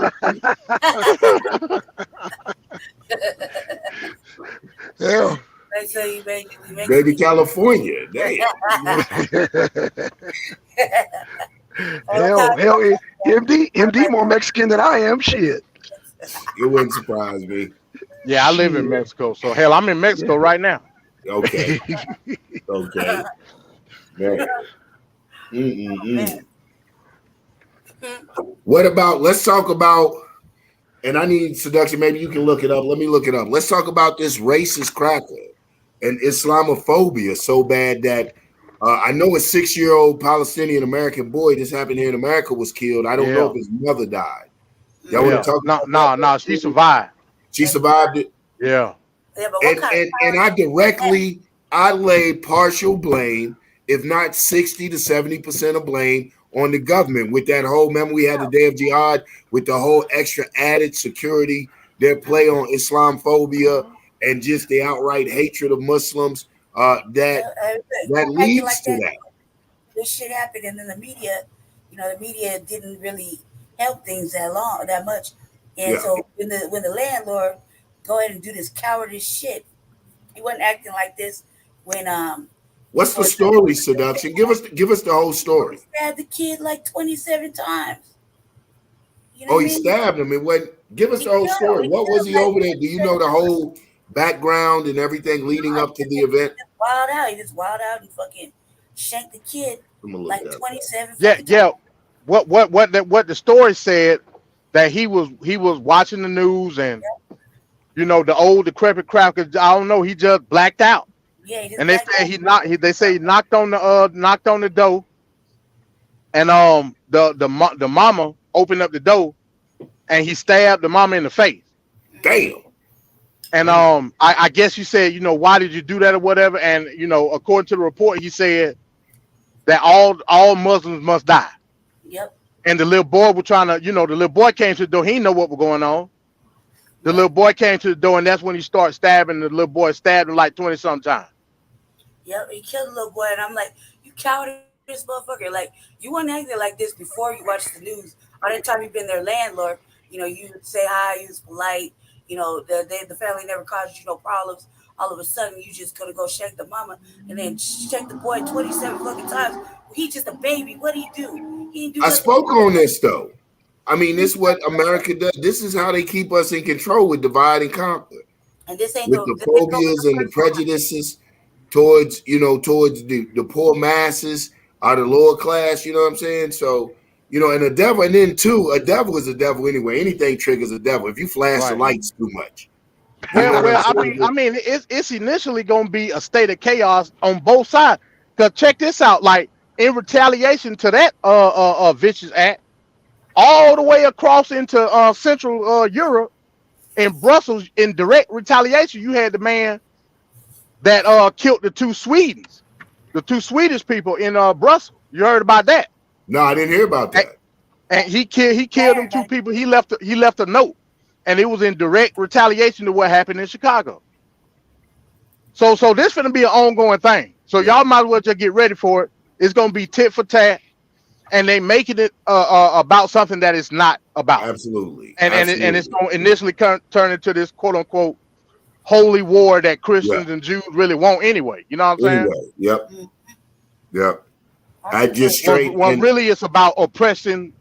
Yeah. They say you make baby California. Damn. Hell, MD more Mexican than I am. Shit. It wouldn't surprise me. Yeah, I live in Mexico. So hell, I'm in Mexico right now. Okay. Man. What about, let's talk about, and I need seduction, maybe you can look it up. Let me look it up. Let's talk about this racist cracker and Islamophobia so bad that I know a 6-year-old Palestinian American boy, this happened here in America, was killed. I don't know if his mother died. Y'all want to talk about that? No, she survived. She survived it? Yeah. And I lay partial blame, if not 60 to 70% of blame, on the government with that whole, remember we had the day of jihad with the whole extra added security, their play on Islamophobia and just the outright hatred of Muslims that Acting leads like to that that. this shit happened, and then the media, the media didn't really help things that much, and Yeah. so when the landlord go ahead and do this cowardice shit, he wasn't acting like this when What's the before story, Seduction? Give us the whole story. he stabbed the kid like 27 times. You know Oh, what I he mean? stabbed him. And when give us He the whole killed story. him. He What killed was him he like over there? Do you know the whole background and everything leading no, up to the event? just wild out. He just wild out and fucking shanked the kid I'm gonna look like it up. 27 Yeah, fucking times. yeah. What the story said that he was watching the news and the old decrepit crowd. Cause I don't know, he just blacked out. Yeah, he just And they blacked said out. they say he knocked on the door, and the mama opened up the door and he stabbed the mama in the face. Damn. And I guess you said, why did you do that or whatever? And according to the report, he said that all Muslims must die. Yep, And the little boy was trying to, the little boy came to the door. He didn't know what was going on. The yep, little boy came to the door, and that's when he started stabbing. The little boy stabbed him like 20 some times. yep. He killed the little boy, and I'm like, you cowardice motherfucker. Like, you weren't acting like this before you watched the news. All that time you've been their landlord, you say hi, you was polite. The family never caused you no problems. All of a sudden, you just gonna go shake the mama and then shake the boy 27 fucking times. He just a baby. What do? He didn't do I nothing spoke wrong. on this though. I mean, He this didn't is do what nothing wrong. America does. This is how they keep us in control with divide and conquer, And with the this ain't gonna be the phobias and the first time. prejudices towards the poor masses or the lower class. You know what I'm saying? So and a devil, and then too, a devil is a devil anyway. Anything triggers a devil. If you flash the Right. lights too much, you know Well, what I'm well, I saying? mean, I mean, it's initially going to be a state of chaos on both sides. Cause check this out, like in retaliation to that vicious act, all the way across into Central Europe in Brussels, in direct retaliation, you had the man that killed the two Swedish people in Brussels. You heard about that? No, I didn't hear about And, that. and he killed them two Everybody. people. He left a note, and it was in direct retaliation to what happened in Chicago. So this gonna be an ongoing thing. So Yeah, y'all might as well just get ready for it. It's gonna be tit for tat, and they making it about something that it's not about, absolutely, and it's absolutely. gonna initially turn into this quote unquote holy war that Yeah. Christians and Jews really want anyway. You know what I'm saying? Anyway, yep, Mm, yep. I hundred just percent. straight Well, and really, it's about oppression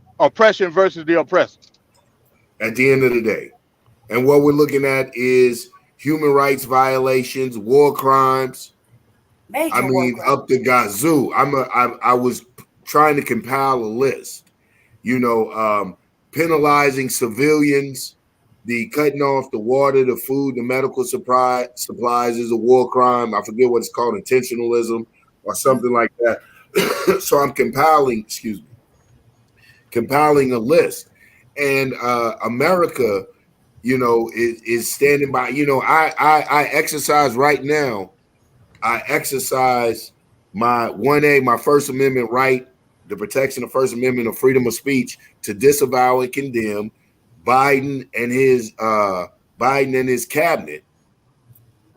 versus the oppressor. at the end of the day. And what we're looking at is human rights violations, war crimes. I Major war mean, crime. up the gazoo. I was trying to compile a list. You know, penalizing civilians, the cutting off the water, the food, the medical supplies is a war crime. I forget what it's called, intentionalism or Mm, something like that. So I'm compiling a list, and America is standing by. I exercise right now. I exercise my 1A, my First Amendment right, the protection of First Amendment of freedom of speech, to disavow and condemn Biden and his cabinet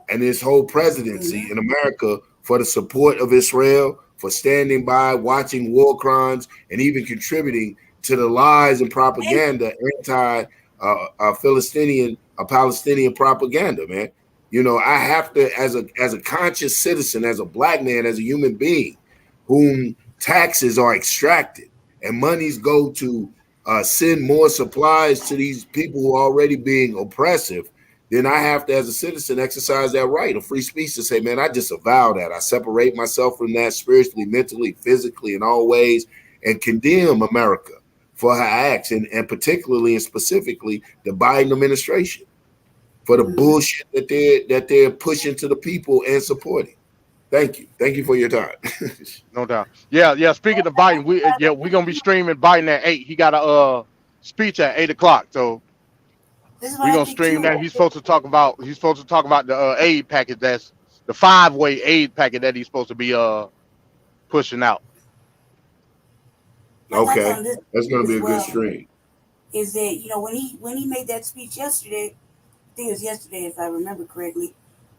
and his whole presidency mm-hmm. in America for the support of Israel, for standing by, watching war crimes, and even contributing to the lies and propaganda, Palestinian propaganda, man. I have to, as a conscious citizen, as a black man, as a human being, whom taxes are extracted and monies go to send more supplies to these people who are already being oppressive, then I have to, as a citizen, exercise that right of free speech to say, man, I disavow that. I separate myself from that spiritually, mentally, physically, in all ways, and condemn America for her acts, and particularly and specifically the Biden administration for the Mm-hmm. bullshit that they're pushing to the people and supporting. Thank you for your time. No doubt. Yeah, yeah. Speaking of Biden, we're gonna be streaming Biden at 8. He got a speech at 8 o'clock. So This is what we're I gonna think stream too. that. He's supposed to talk about the aid package, that's the 5-way aid package that he's supposed to be pushing out. My thoughts Okay, on this that's going to be as a good well stream. is that when he made that speech yesterday, think it was yesterday, if I remember correctly.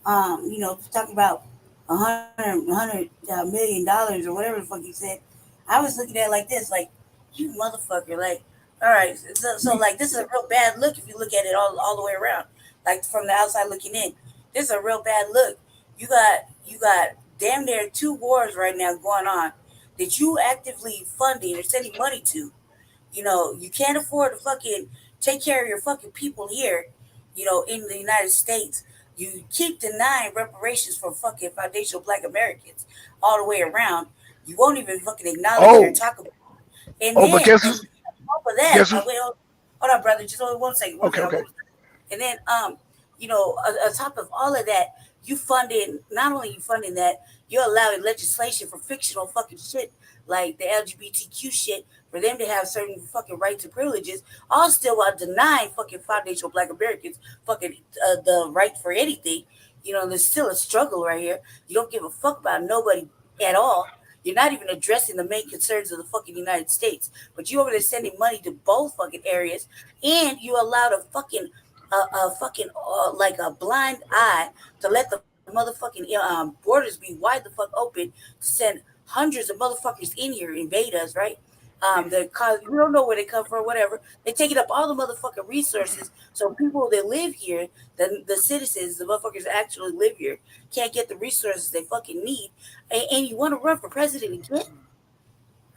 Talking about $100 million or whatever the fuck he said. I was looking at it like this, like, you motherfucker, like, all right, so like this is a real bad look if you look at it all the way around, like from the outside looking in. This is a real bad look. You got damn near two wars right now going on that you actively funding or sending money to. You can't afford to fucking take care of your fucking people here, in the United States. You keep denying reparations for fucking foundational black Americans all the way around. You won't even fucking acknowledge it or Oh, talk about it. And oh, but then, guess and who? on top of that, Guess who? hold on, brother, just hold one second, one Okay, second. okay. And then, on top of all of that, you funding not only you funding that, you're allowing legislation for fictional fucking shit like the LGBTQ shit for them to have certain fucking rights and privileges, all still while denying fucking foundational Black Americans fucking the right for anything. There's still a struggle right here. You don't give a fuck about nobody at all. You're not even addressing the main concerns of the fucking United States, but you over there sending money to both fucking areas, and you allowed a fucking like a blind eye to let the motherfucking borders be wide the fuck open to send hundreds of motherfuckers in here invade us, right? The cause we don't know where they come from, whatever. They taking up all the motherfucking resources, so people that live here, the citizens, the motherfuckers that actually live here, can't get the resources they fucking need. And you want to run for president again?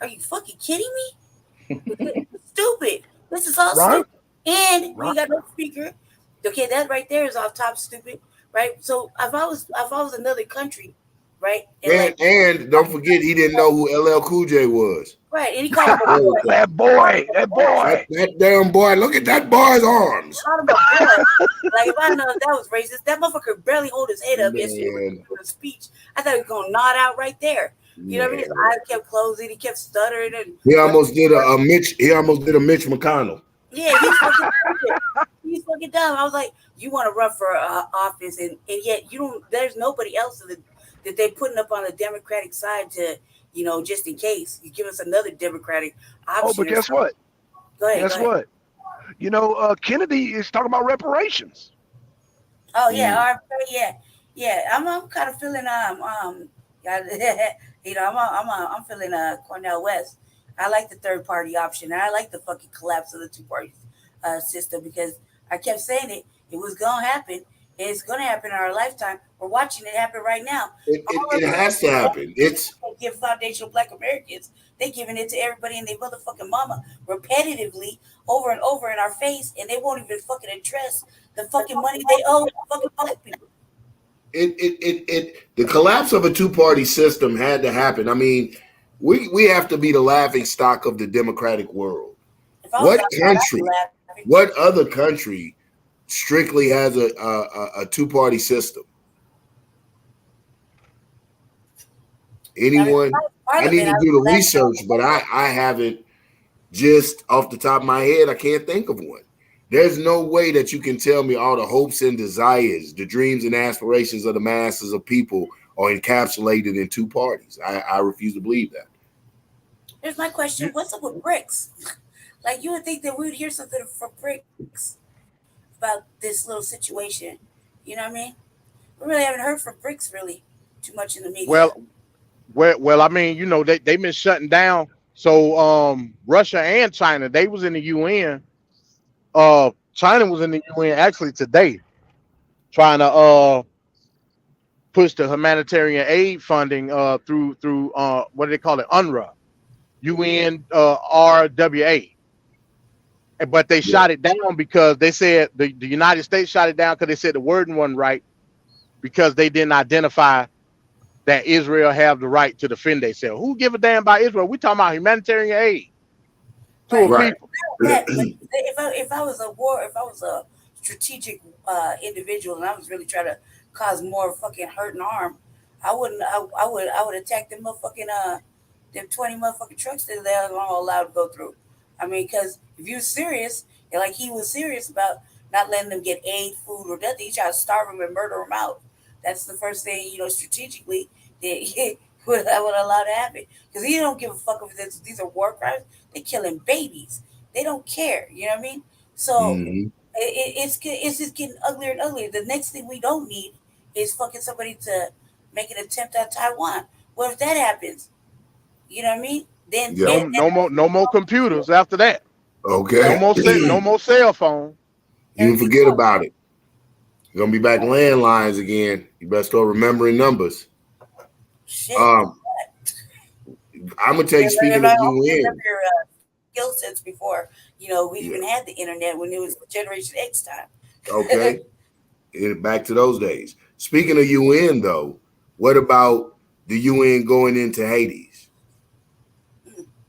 Are you fucking kidding me? Stupid. This is all Ron, stupid. And we Ron. ain't got no speaker. Okay, that right there is off top stupid, right? So if I was another country, right, and like And don't forget, he didn't know who LL Cool J was. right, and he called him a boy. Oh, That He called him boy, a that boy. boy. that damn boy! Look at that boy's arms, Called him a boy. Like if I know that was racist, that motherfucker could barely hold his head up yesterday when he man. was doing a speech. I thought he was gonna nod out right there. You know what I mean? His Man, eyes kept closing, he kept stuttering and he wasn't almost did sure. a Mitch. He almost did a Mitch McConnell. Yeah, he's fucking stupid. He's fucking dumb. I was like, you want to run for office, and yet you don't. There's nobody else that they putting up on the Democratic side to, just in case you give us another Democratic Oh, option but or guess something. what? Go ahead, go Guess ahead. what? Kennedy is talking about reparations. Oh yeah, Mm. yeah, yeah. I'm kind of feeling yeah, I'm feeling Cornell West. I like the third party option, and I like the fucking collapse of the two party system because I kept saying it was gonna happen. And it's gonna happen in our lifetime. We're watching it happen right now. All of It the has to happen. It's give foundational Black Americans, they giving it to everybody and their motherfucking mama repetitively over and over in our face, and they won't even fucking address the fucking money they owe fucking Black people. the collapse of a two party system had to happen. I mean, we have to be the laughing stock of the democratic world. If I was What outside, I'd be country? laughing. What other country strictly has a two party system? I mean, if Anyone? I was I need Parliament, to I would do be the laughing all research, the but way. I haven't just off the top of my head. I can't think of one. There's no way that you can tell me all the hopes and desires, the dreams and aspirations of the masses of people are encapsulated in two parties. I refuse to believe that. Here's my question: You, what's up with bricks? Like you would think that we would hear something from bricks about this little situation. You know what I mean? We really haven't heard from bricks really too much in the media. Well, well, I mean, they've been shutting down. So Russia and China, they was in the UN. China was in the UN actually today, trying to push the humanitarian aid funding through what do they call it, UNRWA, UNRWA. But they Yeah. shot it down because they said the United States shot it down because they said the wording wasn't right because they didn't identify that Israel have the right to defend themselves. Who give a damn about Israel? We talking about humanitarian aid to a Right. Right. people. That, but if I was a war, if I was a strategic individual and I was really trying to cause more fucking hurt and harm, I wouldn't. I would attack them motherfucking them 20 motherfucking trucks that they're not allowed to go through. I mean, because if you was serious, and like he was serious about not letting them get aid, food, or nothing, he tried to starve them and murder them out. That's the first thing strategically that I would allow to happen because he don't give a fuck if these are war crimes. They're killing babies. They don't care. You know what I mean? So Mhm. it's just getting uglier and uglier. The next thing we don't need is fucking somebody to make an attempt on Taiwan. What if that happens? You know what I mean? Then Yeah. No more computers after that. Okay. No more cell phone. You forget about it. You're gonna be back landlines again. You better start remembering numbers. Shit. I'm gonna tell you. Speaking of UN, your skill sets before. We even had the internet when it was Generation X time. okay, back to those days. Speaking of UN, though, what about the UN going into Hades?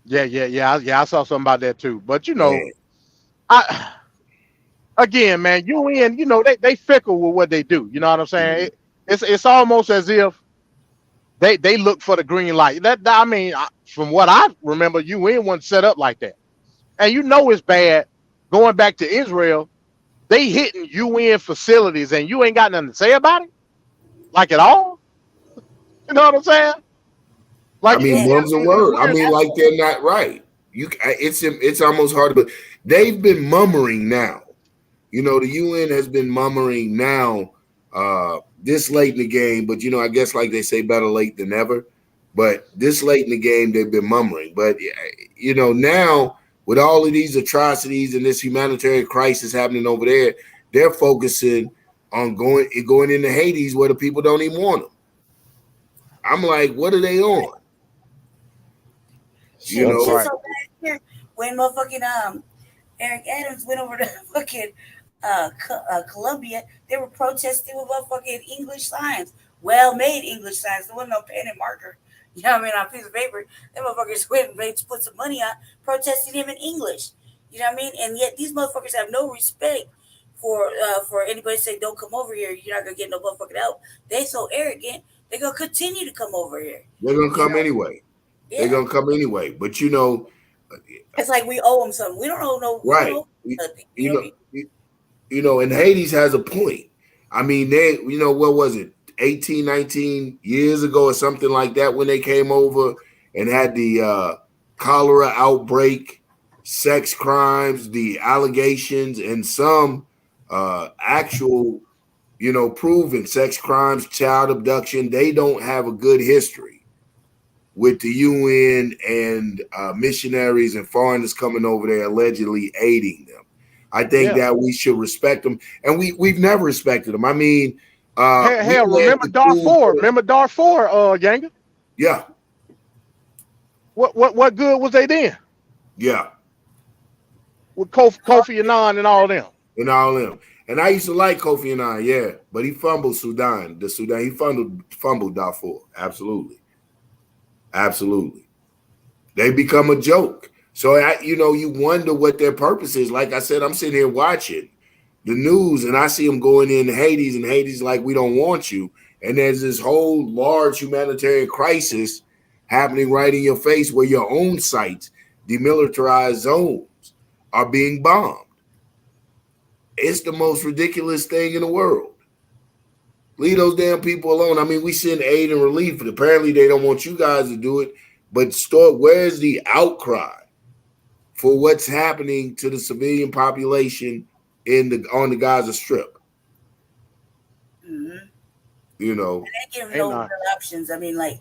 Yeah. I saw something about that too. But Man, I again, man, UN, they fickle with what they do. You know what I'm saying? It's almost as if they look for the green light. From what I remember, UN wasn't set up like that. And it's bad. Going back to Israel, they hitting UN facilities, and you ain't got nothing to say about it, like at all. You know what I'm saying? I Like mean, mum's a it's word. I weird. mean, like they're not right. It's almost hard to. But they've been murmuring now. The UN has been murmuring now this late in the game, but I guess like they say, better late than never. But this late in the game, they've been murmuring. But now with all of these atrocities and this humanitarian crisis happening over there, they're focusing on going into Hades where the people don't even want them. I'm like, what are they on? Shit, so last year when motherfucking Eric Adams went over to fucking Colombia, they were protesting with motherfucking English signs, well-made English signs. There wasn't no pen and marker. You know what I mean? On a piece of paper, them motherfuckers went and put some money on protesting him in English. You know what I mean? And yet these motherfuckers have no respect for anybody to say don't come over here. You're not gonna get no motherfucking help. They so arrogant. They're gonna continue to come over here. They're gonna come anyway. Yeah. They're gonna come anyway. But it's like we owe them something. We don't owe no right. And Hades has a point. I mean, they, what was it, 18, 19 years ago or something like that when they came over and had the cholera outbreak, sex crimes, the allegations, and some actual, proven sex crimes, child abduction. They don't have a good history with the UN and missionaries and foreigners coming over there allegedly aiding them. I think that we should respect them, and we've never respected them. I mean, remember Darfur? Remember Darfur, Yanga? Yeah. What good was they then? Yeah. With Kofi Annan and all them. And I used to like Kofi Annan, yeah, but he fumbled Sudan. He fumbled Darfur. Absolutely. They become a joke. So, you wonder what their purpose is. Like I said, I'm sitting here watching the news, and I see them going in Hades, and Hades like, we don't want you. And there's this whole large humanitarian crisis happening right in your face where your own sites, demilitarized zones, are being bombed. It's the most ridiculous thing in the world. Leave those damn people alone. I mean, we send aid and relief, but apparently they don't want you guys to do it. But where's the outcry for what's happening to the civilian population on the Gaza Strip? Mm-hmm. And they give no real options. I mean, like,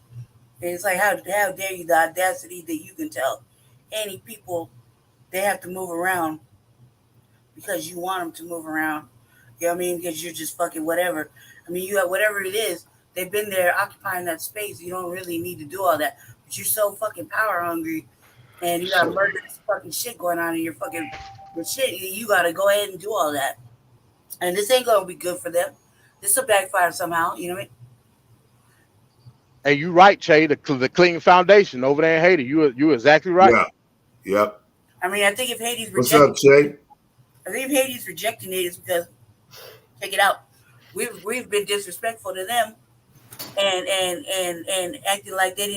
it's like how dare you, the audacity that you can tell any people they have to move around because you want them to move around. You know what I mean? Because you're just fucking whatever. I mean, you have whatever it is. They've been there occupying that space. You don't really need to do all that. But you're so fucking power hungry, and you got murderous fucking shit going on in your fucking shit. You got to go ahead and do all that. And this ain't going to be good for them. This will backfire somehow. You know what I mean? And you're right, Che. The clean foundation over there in Haiti. You exactly right. Yeah. Yep. I mean, I think if Hades what's up, Che? I think if Hades rejecting it is because, check it out, we've been disrespectful to them, and acting like they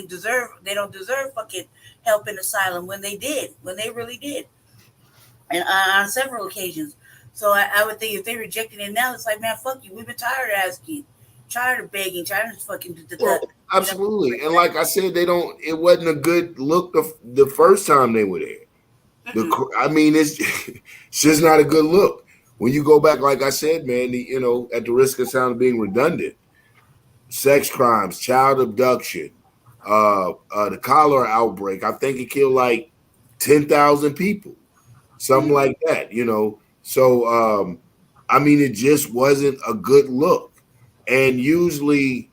don't deserve fucking help and asylum when they really did, and on several occasions. So I would think if they're rejecting it now, it's like, man, fuck you. We've been tired of asking, tired of begging, tired of fucking do the absolutely. And like I said, it wasn't a good look the first time they were there. I mean, it's just not a good look. when you go back, like I said, man, at the risk of sounding being redundant, sex crimes, child abduction, the cholera outbreak. I think it killed like 10,000 people, something like that. So I mean, it just wasn't a good look, and usually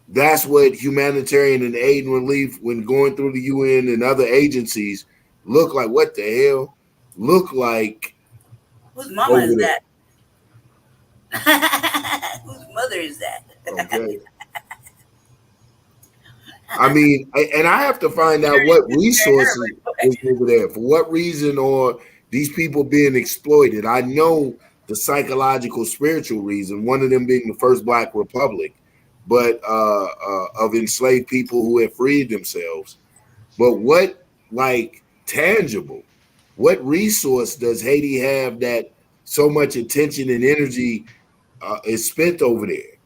that's what humanitarian and aid and relief, when going through the UN and other agencies, look like. What the hell? Look like Whose mama over is there. that? Whose mother is that? Okay. I mean, and I have to find out what resources is over there, for what reason, or these people being exploited. I know the psychological, spiritual reason, one of them being the first Black Republic, but of enslaved people who have freed themselves. But what, like, tangible, what resource does Haiti have that so much attention and energy is spent over there?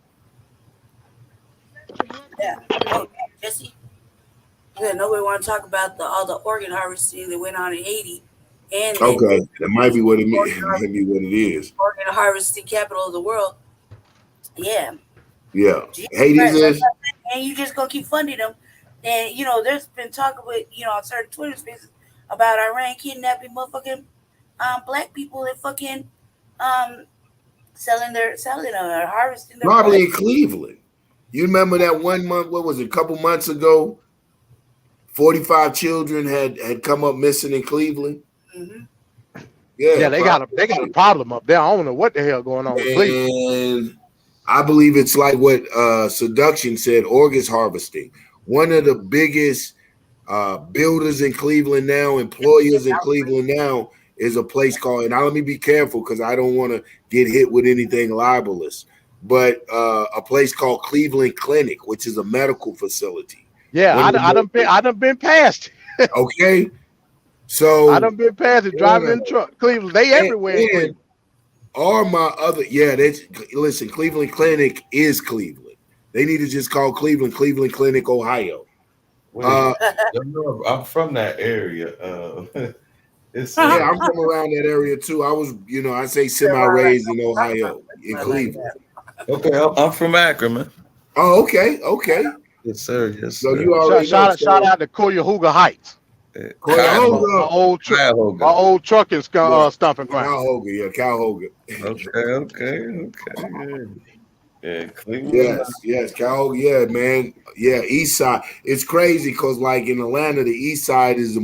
Yeah. Oh, Jesse. Yeah, nobody want to talk about all the organ harvesting that went on in Haiti, and Okay, that might be what it means. Might be what it is. organ harvesting capital of the world. Yeah. Yeah, Jesus Hades Christ, is. and you just gonna keep funding them. And there's been talk with on certain Twitter spaces about Iran kidnapping motherfucking black people and fucking um selling or harvesting their Probably blood. in Cleveland. You remember that 1 month? What was it? A couple months ago, 45 children had come up missing in Cleveland. Mm-hmm. Yeah, Yeah, they got a problem up there. I don't know what the hell going on with Cleveland. and I believe it's like what Seduction said, organ harvesting. One of the biggest builders in Cleveland now, employers in Cleveland now, is a place called, and now let me be careful because I don't want to get hit with anything libelous, but a place called Cleveland Clinic, which is a medical facility. Yeah, I done been past. Okay, so I done been past it driving in the truck. Cleveland, they everywhere in Cleveland. All my other, listen, Cleveland Clinic is Cleveland. They need to just call Cleveland Clinic, Ohio. I'm from that area. Yeah, I'm from around that area too. I was, I say semi-raised in Ohio, in Cleveland. Okay, I'm from Akron, man. Oh, okay. Yes, sir. Yes, So sir. you already shout out to Cuyahoga Heights. Cuyahoga. My old trucking stomping ground. Cuyahoga. Okay. Yeah, Cleveland. Yes, Cuyahoga. Yeah, man. Yeah, East Side. It's crazy because, like, in Atlanta, the East Side is a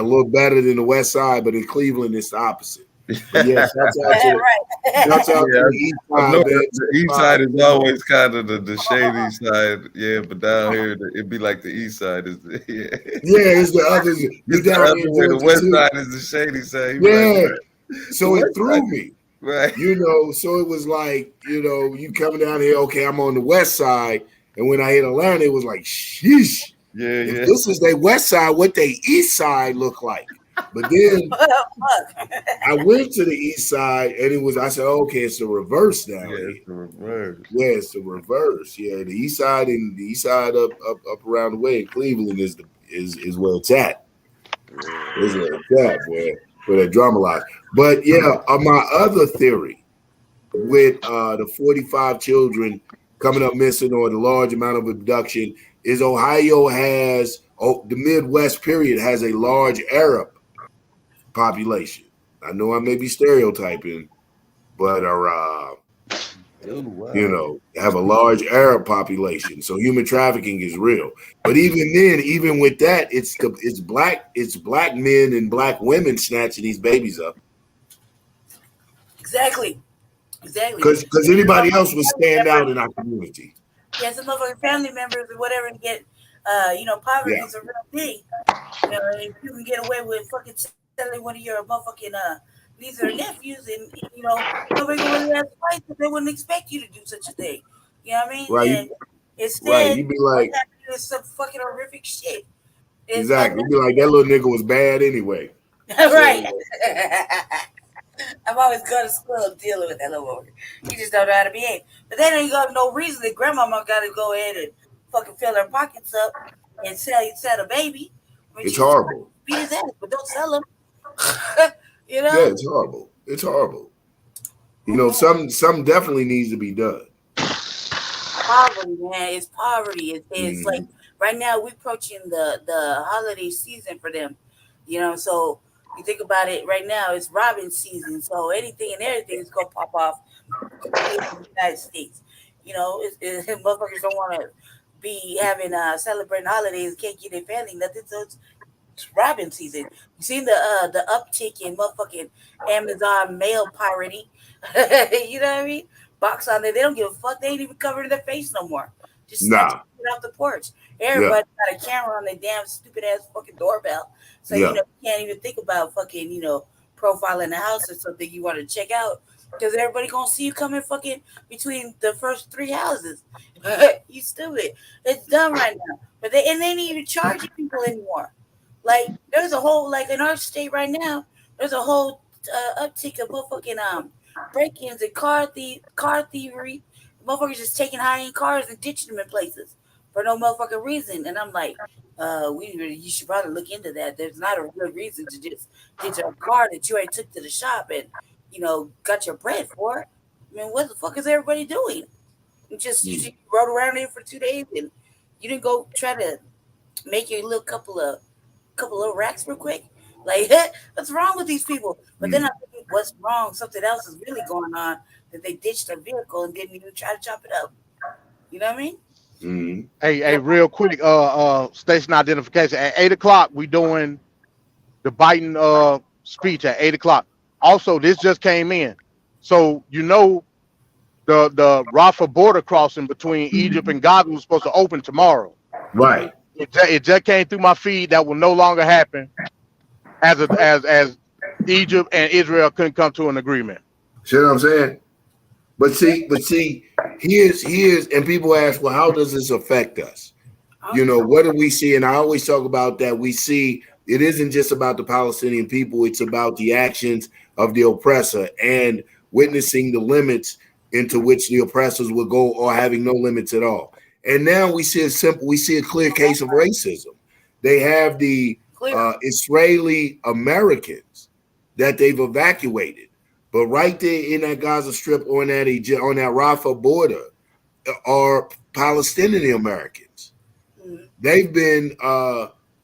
little better than the West Side, but in Cleveland, it's the opposite. But yes, that's out to the East Side. The East Side is always kind of the shady side, yeah. But down here, it'd be like the East Side is, yeah. It's the others. You down here, the West Side is the shady side. Yeah. So it threw me, right? So it was like, you coming down here. Okay, I'm on the West Side, and when I hit Atlanta, it was like, sheesh. Yeah. If this is their West Side, what they East Side look like? But then I went to the East Side, and I said, okay, it's the reverse now. Yeah, it's the reverse. Yeah, it's the reverse. Yeah, the East Side up around the way in Cleveland is where it's at. Is where it's at, where they dramatize. But yeah, my other theory with the 45 children coming up missing, or the large amount of abduction, is Ohio has the Midwest period has a large Arab population. I know I may be stereotyping, but have a large Arab population. So human trafficking is real. But even with that, it's black men and black women snatching these babies up. Exactly. Because anybody else would stand out in our community. Yeah, some motherfucking family members or whatever to get, poverty is a real thing. If you can get away with fucking telling one of your motherfucking nieces or nephews, and nobody gonna really ask twice because they wouldn't expect you to do such a thing. You know what I mean? Right. And instead, you'd be like, what's happening is some fucking horrific shit. Exactly. You'd be like, that little nigga was bad anyway. Right. I've always gone to school dealing with that little boy. He just don't know how to behave. But then ain't got no reason that grandmama got to go ahead and fucking fill her pockets up and sell a baby. It's horrible. Beat his ass, but don't sell him. Yeah, it's horrible. You know, some definitely needs to be done. Poverty, man. It's poverty. It's like Mm, right now we're approaching the holiday season for them. So you think about it right now, it's robbing season. So anything and everything is gonna pop off here in the United States. Motherfuckers don't want to be having celebrating holidays, can't get their family nothing. So it's robbing season. You seen the uptick in motherfucking Amazon mail piracy? You know what I mean? Box on there, they don't give a fuck. They ain't even covering their face no more. Just snatch nah, it off the porch. yeah, Everybody got a camera on their damn stupid ass fucking doorbell. So yeah. you can't even think about fucking profiling the house or something you want to check out because everybody gonna see you coming fucking between the first three houses. You stupid. It's done right now. They ain't even charging people anymore. Like there's a whole like in our state right now, there's a whole uptick of motherfucking break-ins and car thievery. Motherfuckers just taking high-end cars and ditching them in places for no motherfucking reason. And I'm like, you should probably look into that. There's not a good reason to just ditch a car that you already took to the shop and got your bread for. I mean, what the fuck is everybody doing? You just Mm, rode around here for 2 days and you didn't go try to make your little couple of racks real quick. Like, what's wrong with these people? But then mm, I'm thinking, what's wrong? Something else is really going on that they ditched their vehicle and didn't even try to chop it up. You know what I mean? mm. Hey, Yeah. real quick, station identification at 8 o'clock. We doing the Biden speech at 8 o'clock. Also, this just came in, so the Rafah border crossing between Egypt and Gaza was supposed to open tomorrow. Mhm. Right. It just came through my feed that will no longer happen as Egypt and Israel couldn't come to an agreement. See what I'm saying? But see, here's and people ask, well, how does this affect us? Huh? You know, what do we see? And I always talk about that. We see it isn't just about the Palestinian people, it's about the actions of the oppressor and witnessing the limits into which the oppressors will go or having no limits at all. And now we see a clear case of racism. They have the Clear. Israeli Americans that they've evacuated, but right there in that Gaza Strip or on that Rafah border are Palestinian Americans. Mhm. They've been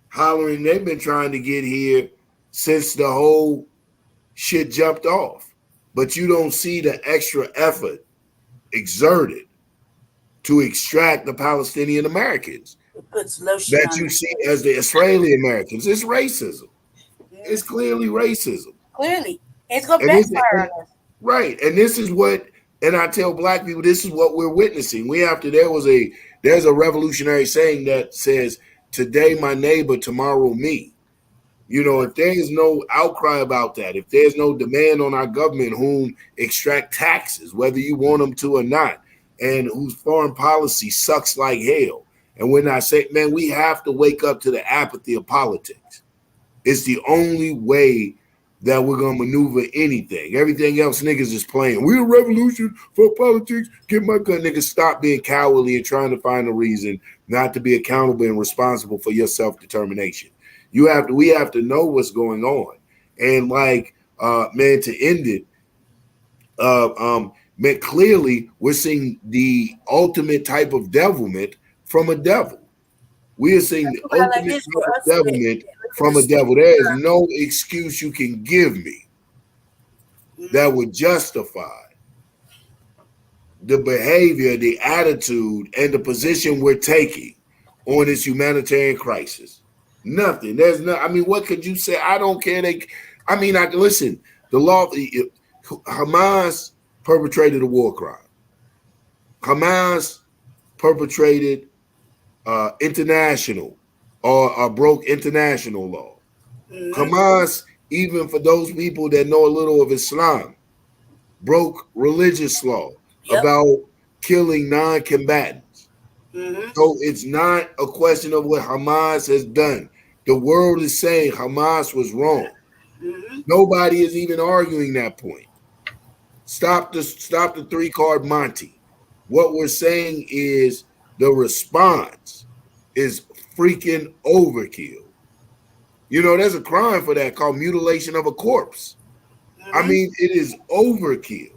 hollering, they've been trying to get here since the whole shit jumped off. But you don't see the extra effort exerted to extract the Palestinian Americans It puts lotion that on you their see face. as the Israeli Americans. It's racism. It's Mhm. clearly racism. Clearly. It's going to And this backfire and, on us. right. And this is what and I tell black people this is what we're witnessing. There's a revolutionary saying that says, today my neighbor, tomorrow me. You know, if there is no outcry about that, if there's no demand on our government whom extract taxes, whether you want them to or not, and whose foreign policy sucks like hell. And when I say, man, we have to wake up to the apathy of politics. It's the only way that we're gonna maneuver anything. Everything else, niggas is playing. We're a revolution for politics. Get my gun, niggas. Stop being cowardly and trying to find a reason not to be accountable and responsible for your self-determination. We have to know what's going on. And like man, to end it, man, clearly we're seeing the ultimate type of devilment from a devil. We are seeing the Think about it like ultimate this for type of us devilment living in the from a state. devil. There is no excuse you can give me Mhm. that would justify the behavior, the attitude, and the position we're taking on this humanitarian crisis. Nothing. There's no. I mean, what could you say? I don't care. I mean, I listen. The law. Hamas perpetrated a war crime. Hamas perpetrated international or broke international law. Mhm. Hamas, even for those people that know a little of Islam, broke religious law Yep. about killing non-combatants. Mhm. So it's not a question of what Hamas has done. The world is saying Hamas was wrong. Mhm. Nobody is even arguing that point. Stop the three card Monty. What we're saying is the response is freaking overkill. You know, there's a crime for that called mutilation of a corpse. I Mhm. mean, it is overkill.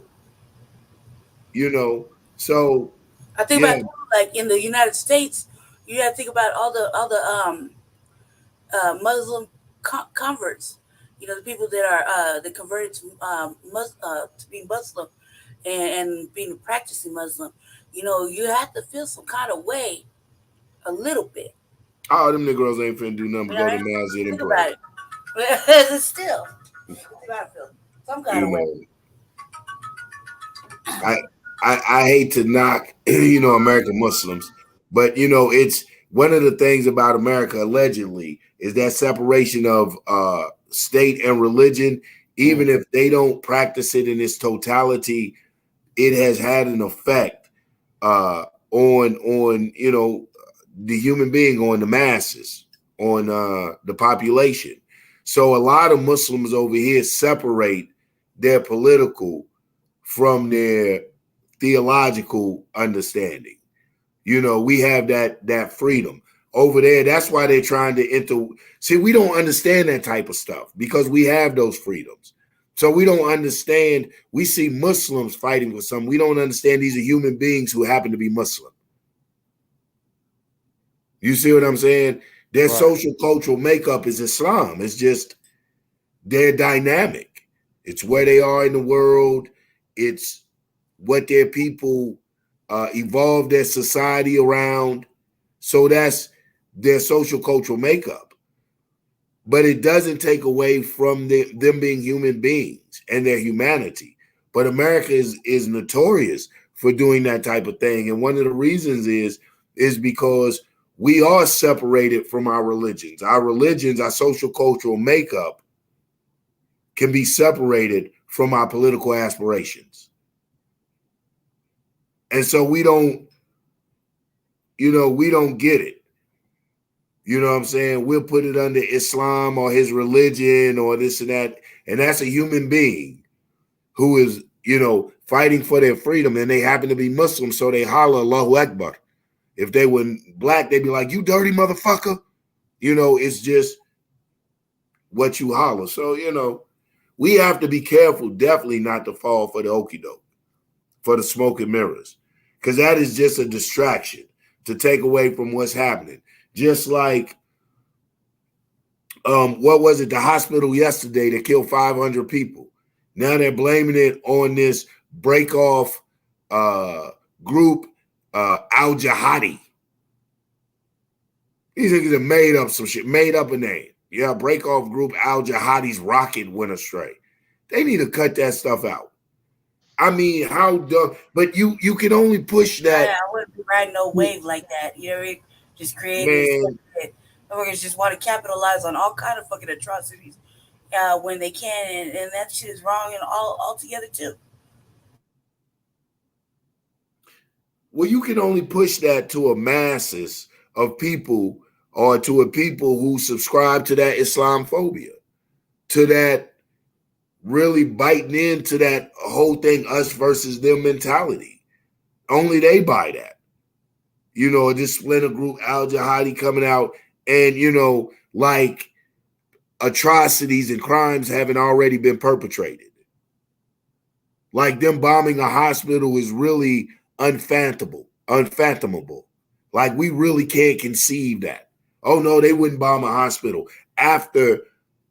You know, so I think yeah. about like in the United States, you got to think about all the Muslim converts. You know, the people that are that converted to be Muslim and being a practicing Muslim. You know, you have to feel some kind of way a little bit. All them Negroes ain't finna do nothing You but know, go to masjid and think pray. about it. But still, you gotta feel some kind You of way. know, I I hate to knock American Muslims, but it's one of the things about America allegedly is that separation of state and religion. Even Mm, if they don't practice it in its totality, it has had an effect on the human being, on the masses, on the population. So a lot of Muslims over here separate their political from their theological understanding. We have that freedom over there. That's why they're trying to enter. See, we don't understand that type of stuff because we have those freedoms. So we don't understand. We see Muslims fighting for something. We don't understand these are human beings who happen to be Muslim. You see what I'm saying? Their right. social cultural makeup is Islam. It's just they're dynamic. It's where they are in the world. It's what their people evolve their society around. So that's their social cultural makeup. But it doesn't take away from them being human beings and their humanity. But America is notorious for doing that type of thing. And one of the reasons is because we are separated from our religions. Our religions, our social cultural makeup can be separated from our political aspirations. And so we don't get it. You know what I'm saying? We'll put it under Islam or his religion or this and that. And that's a human being who is, fighting for their freedom. And they happen to be Muslim, so they holler Allahu Akbar. If they were black, they'd be like, you dirty motherfucker. It's just what you holler. So, we have to be careful, definitely not to fall for the okie doke, for the smoke and mirrors. Because that is just a distraction to take away from what's happening. Just like what was it? The hospital yesterday that killed 500 people. Now they're blaming it on this break off group, Al Jihadi. These niggas have made up some shit, made up a name. Yeah, break off group Al Jihadi's rocket went astray. They need to cut that stuff out. I mean, how dumb? But you can only push that, I wouldn't be riding no wave like that. You know what I mean? Just creating this stuff man. that motherfuckers just want to capitalize on all kind of fucking atrocities when they can, and that shit is wrong and all altogether too. Well, you can only push that to a masses of people or to a people who subscribe to that Islamophobia, to that really biting into that whole thing, us versus them mentality. Only they buy that. This splinter group, Al Jihadi coming out and, like atrocities and crimes haven't already been perpetrated. Like them bombing a hospital is really unfathomable. Like we really can't conceive that. Oh no, they wouldn't bomb a hospital after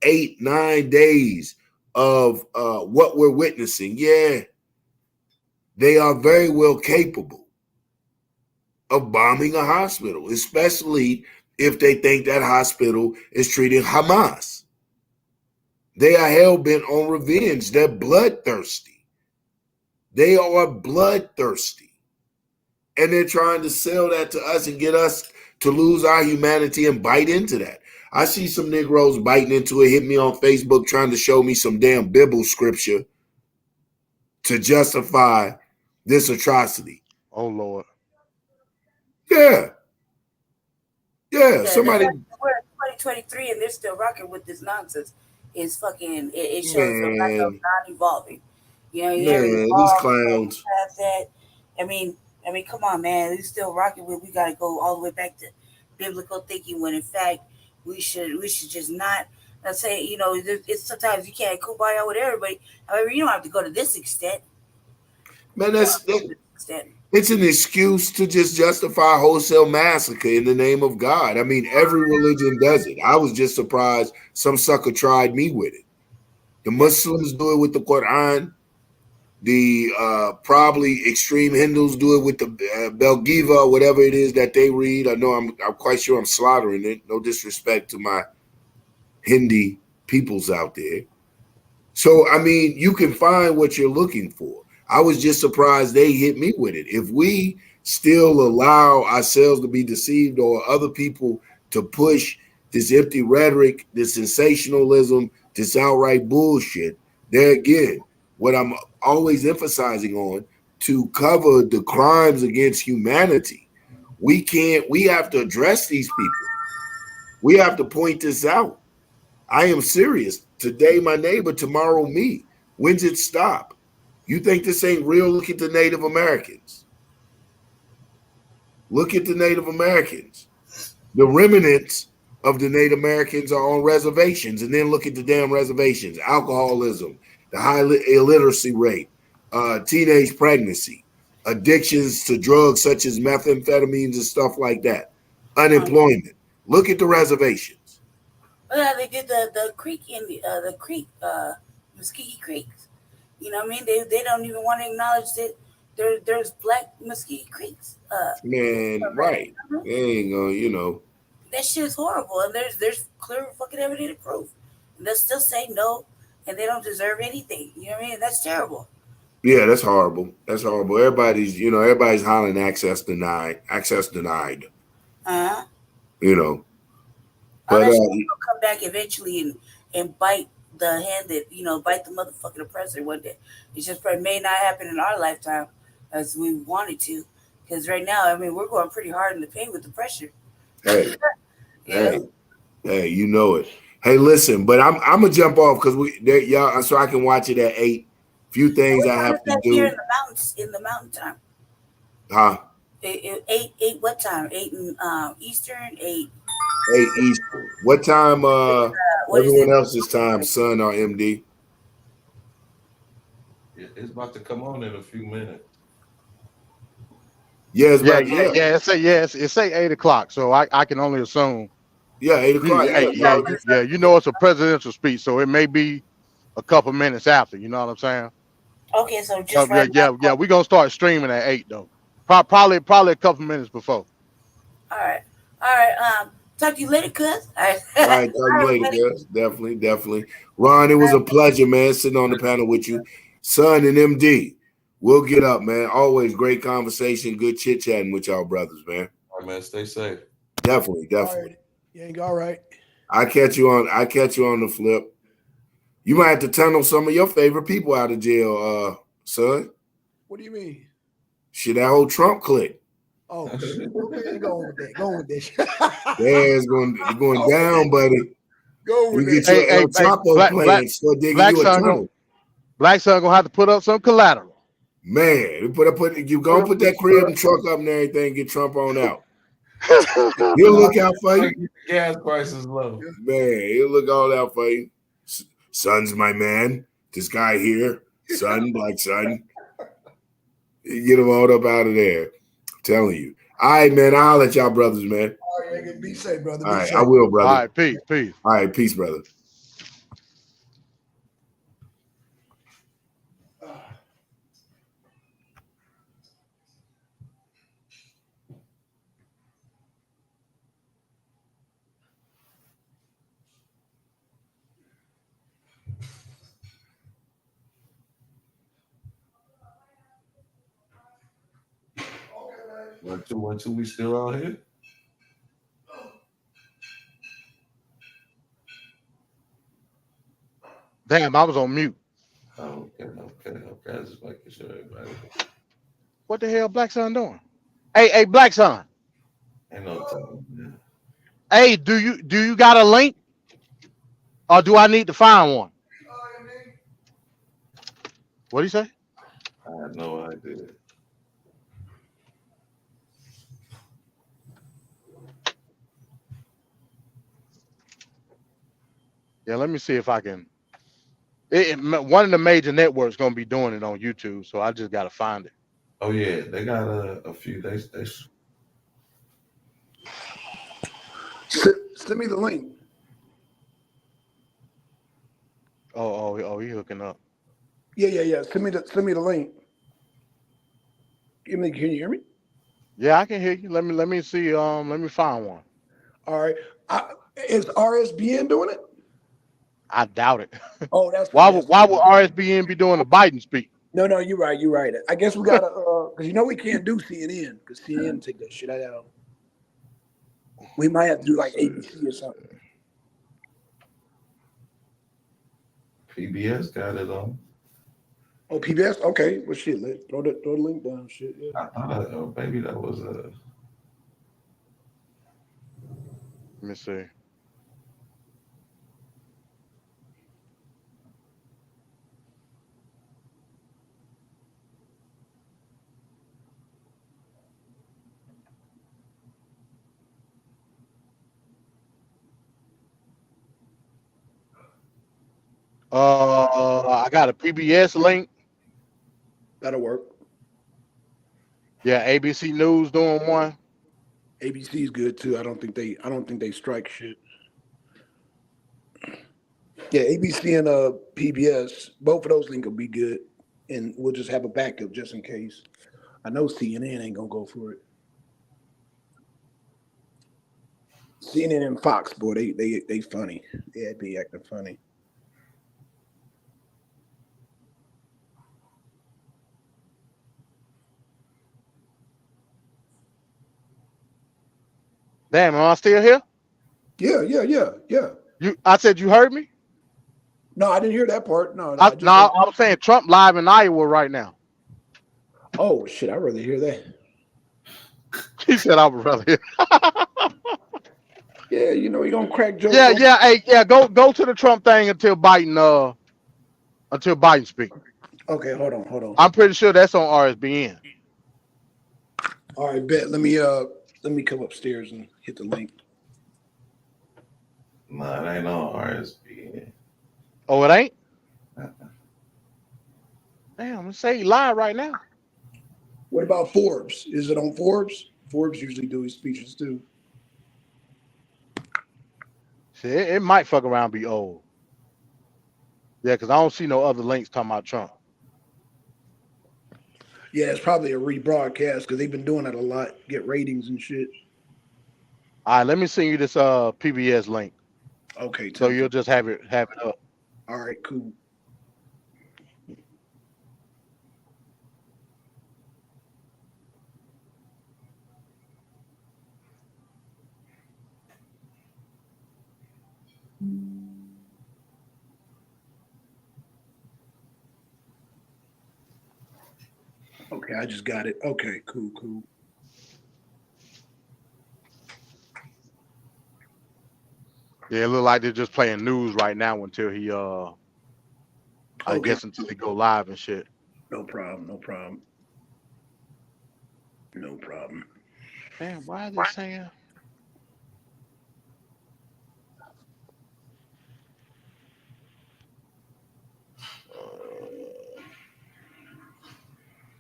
8-9 days of what we're witnessing. Yeah, they are very well capable of bombing a hospital, especially if they think that hospital is treating Hamas. They are hell bent on revenge. They're bloodthirsty. They are bloodthirsty. And they're trying to sell that to us and get us to lose our humanity and bite into that. I see some Negroes biting into it, hit me on Facebook trying to show me some damn Bible scripture to justify this atrocity. Oh Lord. Yeah, yeah. Yeah, the Somebody, fact that we're in 2023 and they're still rocking with this nonsense is fucking. It shows a lack of man, non-evolving. You know, you haven't man, these evolved clowns. past that. I mean, come on, man. We still rocking with. We got to go all the way back to biblical thinking. When in fact, we should just not. Let's say, it's sometimes you can't kumbaya with everybody. However, you don't have to go to this extent. Man, To extent. it's an excuse to just justify wholesale massacre in the name of God. I mean, every religion does it. I was just surprised some sucker tried me with it. The Muslims do it with the Quran. The probably extreme Hindus do it with the Belgiva, whatever it is that they read. I know I'm quite sure I'm slaughtering it. No disrespect to my Hindi peoples out there. So, I mean, you can find what you're looking for. I was just surprised they hit me with it. If we still allow ourselves to be deceived or other people to push this empty rhetoric, this sensationalism, this outright bullshit, there again, what I'm always emphasizing on to cover the crimes against humanity, we have to address these people. We have to point this out. I am serious. Today, my neighbor, tomorrow, me. When's it stop? You think this ain't real? Look at the Native Americans. Look at the Native Americans. The remnants of the Native Americans are on reservations, and then look at the damn reservations. Alcoholism, the high illiteracy rate, teenage pregnancy, addictions to drugs such as methamphetamines and stuff like that, unemployment. Look at the reservations. Well, they did the creek in the creek, Muskegon Creeks. You know what I mean? They don't even want to acknowledge that there's black Muskegon Creeks. Man, right. They ain't gonna. That shit is horrible, and there's clear fucking evidence to prove. And they'll still say no, and they don't deserve anything. You know what I mean? That's terrible. Yeah, that's horrible. That's horrible. Everybody's hollering access denied. Uh-huh. You know, but Unless you will come back eventually and bite the hand that bite the motherfucking oppressor one day. It just probably may not happen in our lifetime as we wanted to, because right now, I mean, we're going pretty hard in the paint with the pressure. hey, You hey, know? hey, you know it. Hey, listen, but I'm gonna jump off because y'all so I can watch it at 8. Few things What I time have is to that here do. in the mountains? In the mountain time, Huh? eight. What time? Eight in Eastern. 8. 8 Eastern. What time? What is it? Everyone else's time, son or MD. It's about to come on in a few minutes. Yeah, it's Yeah, about yeah, yeah. It's say 8 o'clock, so I can only assume. 8 o'clock. Yeah, Yeah, no, yeah. You know it's a presidential speech, so it may be a couple minutes after. You know what I'm saying? Okay, so just Yeah, right yeah, now. yeah. We're gonna start streaming at 8 though. Probably a couple minutes before. All right, all right. Talk to you later, cuz. All right, all right, talk to all you right, later, buddy. guys. Definitely, definitely. Ron, it was a pleasure, man, sitting on the panel with you. Son and MD. We'll get up, man. Always great conversation, good chit chatting with y'all brothers, man. All right, man. Stay safe. Definitely, All definitely. right. You ain't all right. I catch you on the flip. You might have to tunnel some of your favorite people out of jail, son. What do you mean? Shit, that whole Trump clique. Oh shit. Okay, go on with that. Go on with that. Yeah, it's going down, buddy. Go You with get that your Hey, shit. hey, El hey, Chapo plan, start digging black you a son gonna tunnel. have to put up some collateral. Man, you gonna put that crib and truck up and everything, get Trump on out. He'll look out for you. Gas prices low. Man, he'll look all out for you. Son's my man. This guy here, son, black son. Get him all up out of there. I'm telling you. All right, man. I'll let y'all brothers, man. All right, nigga, be safe, brother. All Be right, safe. I will, All brother. right, peace, peace. All right, peace, brother. One, two. We still out here. Damn, I was on mute. Oh, okay. I just making sure everybody. What the hell, black son doing? Hey, black son. Ain't no time, man. Hey, do you got a link, or do I need to find one? What do you say? I had no idea. Yeah, let me see if I can. One of the major networks gonna be doing it on YouTube, so I just gotta find it. Oh yeah, they got a few. They Send me the link. Oh, he hooking up. Yeah. Send me the link. Can you hear me? Yeah, I can hear you. Let me see. Let me find one. All right. Is RSBN doing it? I doubt it. Oh, that's Why funny. would That's why funny. would RSBN be doing the Biden speak? No, you're right. You're right. I guess we gotta because we can't do CNN because CNN take that shit out. We might have to do Let's like see. ABC or something. PBS got it on. Oh, PBS. Okay. Well, shit. Throw the link down. Shit. Yeah. I thought, maybe that was Let me see. I got a PBS link. That'll work. Yeah, ABC News doing one. ABC is good too. I don't think they strike shit. Yeah, ABC and PBS. Both of those links will be good, and we'll just have a backup just in case. I know CNN ain't gonna go for it. CNN and Fox, boy, they funny. They be acting funny. Damn, am I still here? Yeah. I said you heard me. No, I didn't hear that part. No, I, I no, just heard. I was saying Trump live in Iowa right now. Oh shit, I'd rather hear that. He said I would rather hear. Yeah, you gonna crack jokes Yeah, on. yeah, hey, yeah. Go to the Trump thing until Biden speak. Okay, hold on. I'm pretty sure that's on RSBN. All right, bet. Let me come upstairs and hit the link. nah, it ain't on RSP. Oh, it ain't. Damn, let's say he live right now. What about Forbes? Is it on Forbes? Forbes usually do his speeches too. Shit, it might fuck around and be old. Yeah, because I don't see no other links talking about Trump. Yeah, it's probably a rebroadcast because they've been doing that a lot, get ratings and shit. All right, let me send you this PBS link Okay, so 10 you'll just have it up. All right, cool. Okay, I just got it. Okay, cool. Yeah, it look like they're just playing news right now until he I Okay, guess until they go live and shit. No problem. Damn, why is it saying?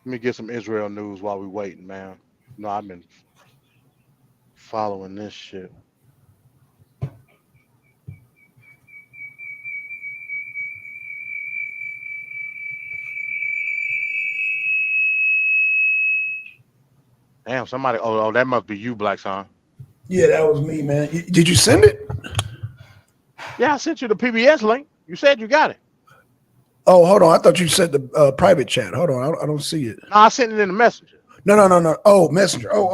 Let me get some Israel news while we waiting, man. No, I've been following this shit. Damn, somebody. Oh, that must be you, Black Son. Yeah, that was me, man. Did you send it? Yeah, I sent you the PBS link. You said you got it. Oh, hold on. I thought you said the private chat. Hold on. I don't see it. No, I sent it in the messenger. No. Oh, Messenger. Oh.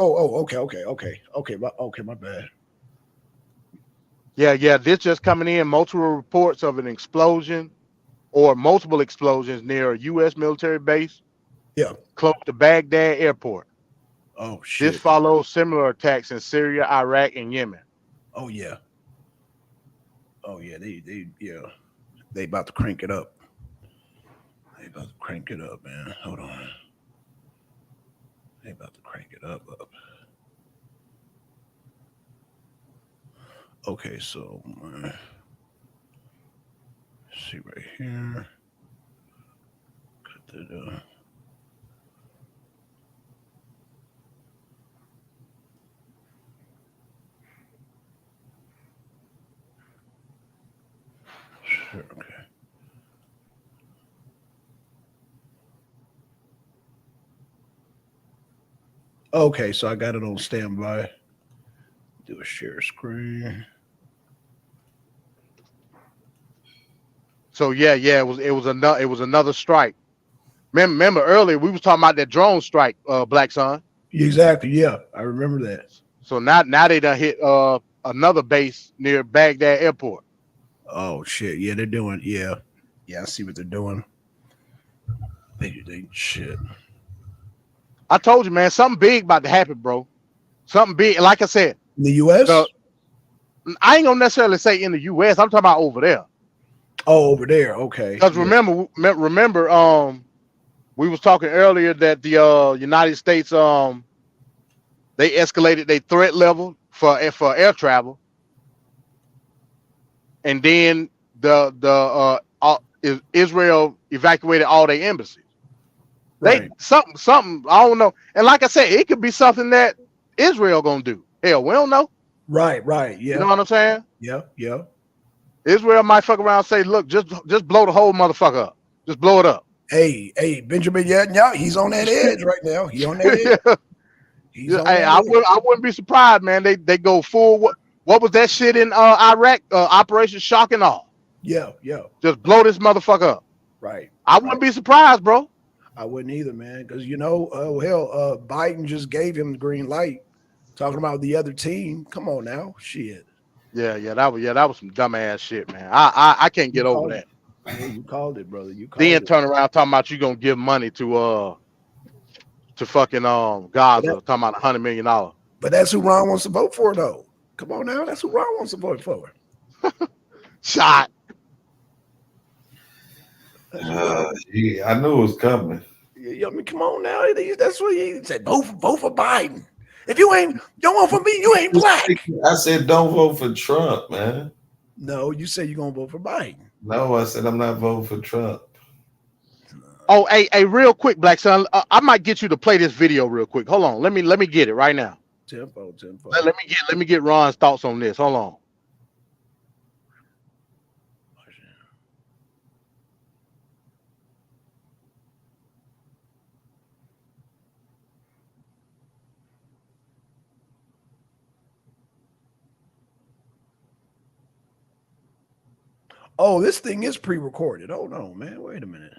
Okay. My bad. Yeah. This just coming in. Multiple reports of an explosion or multiple explosions near a U.S. military base Yeah. close to Baghdad airport. Oh This shit. follows similar attacks in Syria, Iraq, and Yemen. Oh yeah. Yeah. They about to crank it up. They about to crank it up, man. Hold on. They about to crank it up. Okay, so see right here. Cut that. Sure, okay. Okay, so I got it on standby. Do a share screen. So yeah, it was another strike. Remember earlier we was talking about that drone strike, Black Son. Exactly. Yeah, I remember that. So now they done hit another base near Baghdad Airport. Oh shit. Yeah, they're doing. Yeah, yeah. I see what they're doing. They shit. I told you, man, something big about to happen, bro. Something big. Like I said, In the U.S. the I ain't gonna necessarily say in the U.S. I'm talking about over there. Oh, over there. Okay. Because Yeah. remember, we was talking earlier that the United States they escalated their threat level for air travel, and then Israel evacuated all their embassies. They Right. something I don't know. And like I said, it could be something that Israel gonna do. Hell, we don't know. Right. Right. You know Yeah. what I'm saying? Yeah. Yeah. Israel might fuck around and say, look, just blow the whole motherfucker up. Just blow it up. Hey, Benjamin Netanyahu, he's on that edge right now. He on that edge. Yeah. He's Yeah, on hey, that edge. I wouldn't be surprised, man. They go full. What was that shit in Iraq? Operation Shock and Awe. Yeah. Yeah. Just blow this motherfucker up. Right. I Right. wouldn't be surprised, bro. I wouldn't either, man, because Biden just gave him the green light. Talking about the other team. Come on now, shit. Yeah, that was some dumbass shit, man. I can't You get over called that. it. Yeah, you called it, brother. You Then called it. turn around talking about you gonna give money to fucking But, Gaza, talking about $100 million. but that's who Ron wants to vote for, though. Come on now, that's who Ron wants to vote for. Shot. That's who Ron. I knew it was coming. I mean, come on now. That's what he said. Vote for Biden. If you ain't don't vote for me, you ain't black. I said don't vote for Trump, man. No, you say you're gonna vote for Biden. No, I said I'm not voting for Trump. Oh, hey, real quick, Black Son. I might get you to play this video real quick. Hold on. Let me get it right now. Tempo. Let me get Ron's thoughts on this. Hold on. Oh, this thing is pre-recorded. Hold on, man. Wait a minute.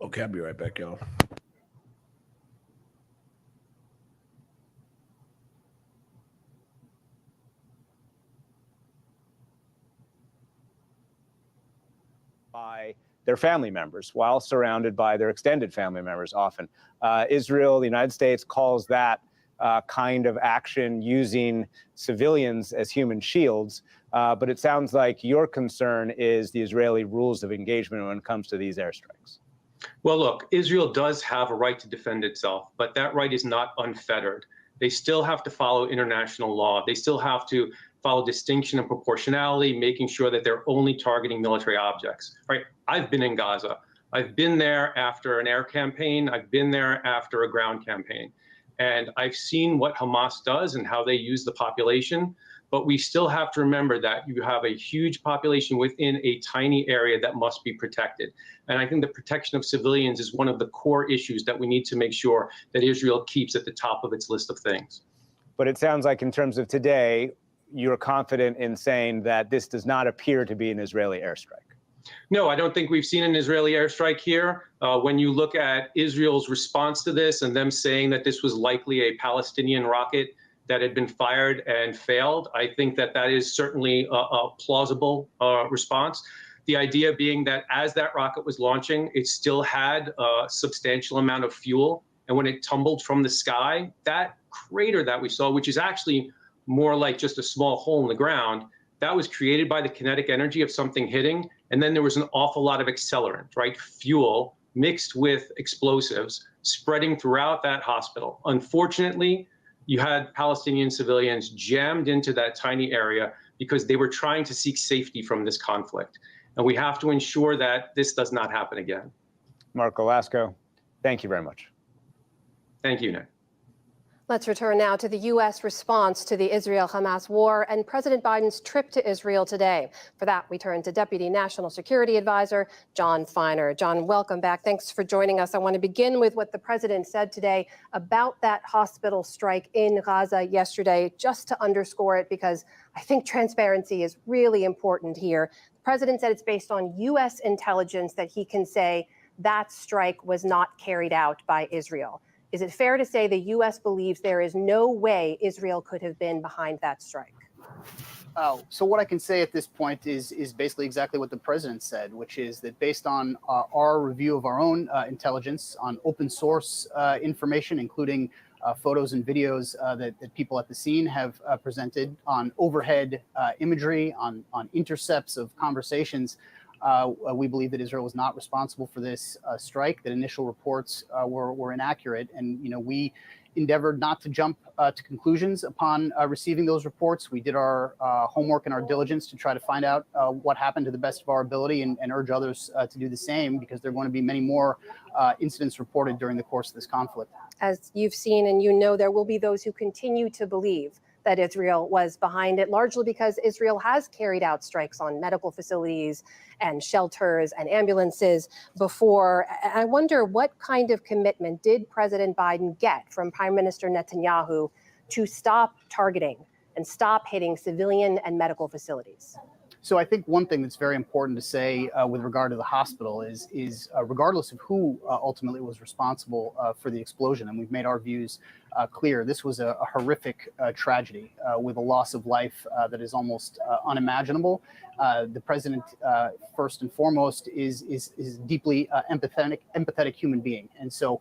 Okay, I'll be right back, y'all. By their family members while surrounded by their extended family members often. Israel, the United States calls that kind of action using civilians as human shields. But it sounds like your concern is the Israeli rules of engagement when it comes to these airstrikes. Well, look, Israel does have a right to defend itself, but that right is not unfettered. They still have to follow international law. They still have to follow distinction and proportionality, making sure that they're only targeting military objects. Right? I've been in Gaza. I've been there after an air campaign. I've been there after a ground campaign. And I've seen what Hamas does and how they use the population. But we still have to remember that you have a huge population within a tiny area that must be protected. And I think the protection of civilians is one of the core issues that we need to make sure that Israel keeps at the top of its list of things. But it sounds like in terms of today, you're confident in saying that this does not appear to be an Israeli airstrike. No, I don't think we've seen an Israeli airstrike here. When you look at Israel's response to this and them saying that this was likely a Palestinian rocket that had been fired and failed, I think that that is certainly a plausible response. The idea being that as that rocket was launching, it still had a substantial amount of fuel. And when it tumbled from the sky, that crater that we saw, which is actually more like just a small hole in the ground, that was created by the kinetic energy of something hitting. And then there was an awful lot of accelerant, right? Fuel mixed with explosives spreading throughout that hospital. Unfortunately, you had Palestinian civilians jammed into that tiny area because they were trying to seek safety from this conflict. And we have to ensure that this does not happen again. Mark Olasco, thank you very much. Thank you, Nick. Let's return now to the U.S. response to the Israel-Hamas war and President Biden's trip to Israel today. For that, we turn to Deputy National Security Advisor John Feiner. John, welcome back. Thanks for joining us. I want to begin with what the president said today about that hospital strike in Gaza yesterday, just to underscore it, because I think transparency is really important here. The president said it's based on U.S. intelligence that he can say that strike was not carried out by Israel. Is it fair to say the U.S. believes there is no way Israel could have been behind that strike? So what I can say at this point is basically exactly what the president said, which is that based on our review of our own intelligence on open source information, including photos and videos that people at the scene have presented on overhead imagery, on intercepts of conversations, we believe that Israel was not responsible for this strike, that initial reports were inaccurate. And, we endeavored not to jump to conclusions upon receiving those reports. We did our homework and our diligence to try to find out what happened to the best of our ability and urge others to do the same, because there are going to be many more incidents reported during the course of this conflict. As you've seen and there will be those who continue to believe that Israel was behind it, largely because Israel has carried out strikes on medical facilities and shelters and ambulances before. I wonder, what kind of commitment did President Biden get from Prime Minister Netanyahu to stop targeting and stop hitting civilian and medical facilities? So I think one thing that's very important to say with regard to the hospital is regardless of who ultimately was responsible for the explosion, and we've made our views clear, this was a horrific tragedy with a loss of life that is almost unimaginable. The president, first and foremost, is deeply empathetic human being. And so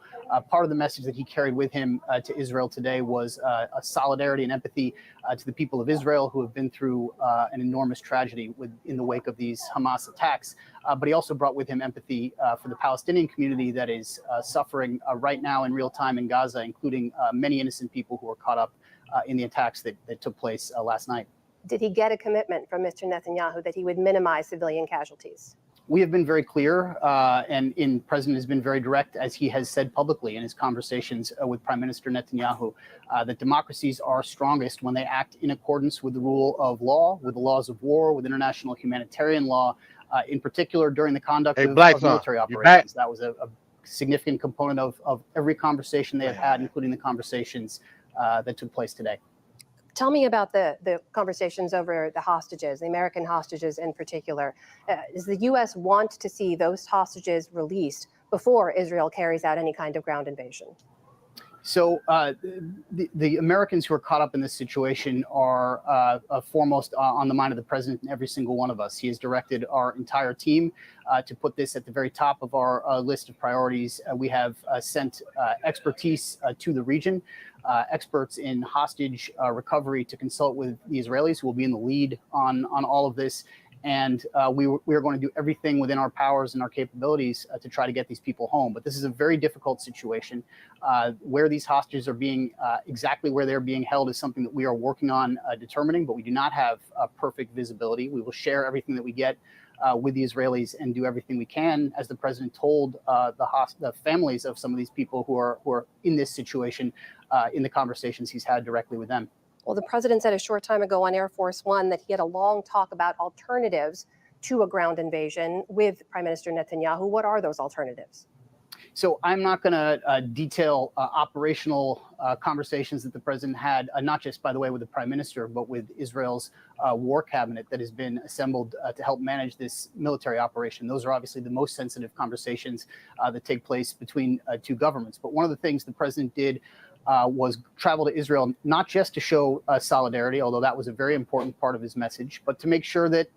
part of the message that he carried with him to Israel today was a solidarity and empathy to the people of Israel who have been through an enormous tragedy in the wake of these Hamas attacks. But he also brought with him empathy for the Palestinian community that is suffering right now in real time in Gaza, including many innocent people who were caught up in the attacks that took place last night. Did he get a commitment from Mr. Netanyahu that he would minimize civilian casualties? We have been very clear, and the president has been very direct, as he has said publicly in his conversations with Prime Minister Netanyahu, that democracies are strongest when they act in accordance with the rule of law, with the laws of war, with international humanitarian law, in particular during the conduct of military operations. That was a significant component of every conversation they have had, including the conversations that took place today. Tell me about the conversations over the hostages, the American hostages in particular. Does the U.S. want to see those hostages released before Israel carries out any kind of ground invasion? So the Americans who are caught up in this situation are foremost on the mind of the president and every single one of us. He has directed our entire team to put this at the very top of our list of priorities. We have sent expertise to the region, experts in hostage recovery, to consult with the Israelis, who will be in the lead on all of this. And we are going to do everything within our powers and our capabilities to try to get these people home. But this is a very difficult situation. Where these hostages are being, exactly where they're being held, is something that we are working on determining, but we do not have perfect visibility. We will share everything that we get with the Israelis and do everything we can, as the president told the families of some of these people who are in this situation in the conversations he's had directly with them. Well, the president said a short time ago on Air Force One that he had a long talk about alternatives to a ground invasion with Prime Minister Netanyahu. What are those alternatives? So I'm not going to detail operational conversations that the president had, not just, by the way, with the prime minister, but with Israel's war cabinet that has been assembled to help manage this military operation. Those are obviously the most sensitive conversations that take place between two governments. But one of the things the president did was travel to Israel, not just to show solidarity, although that was a very important part of his message, but to make sure that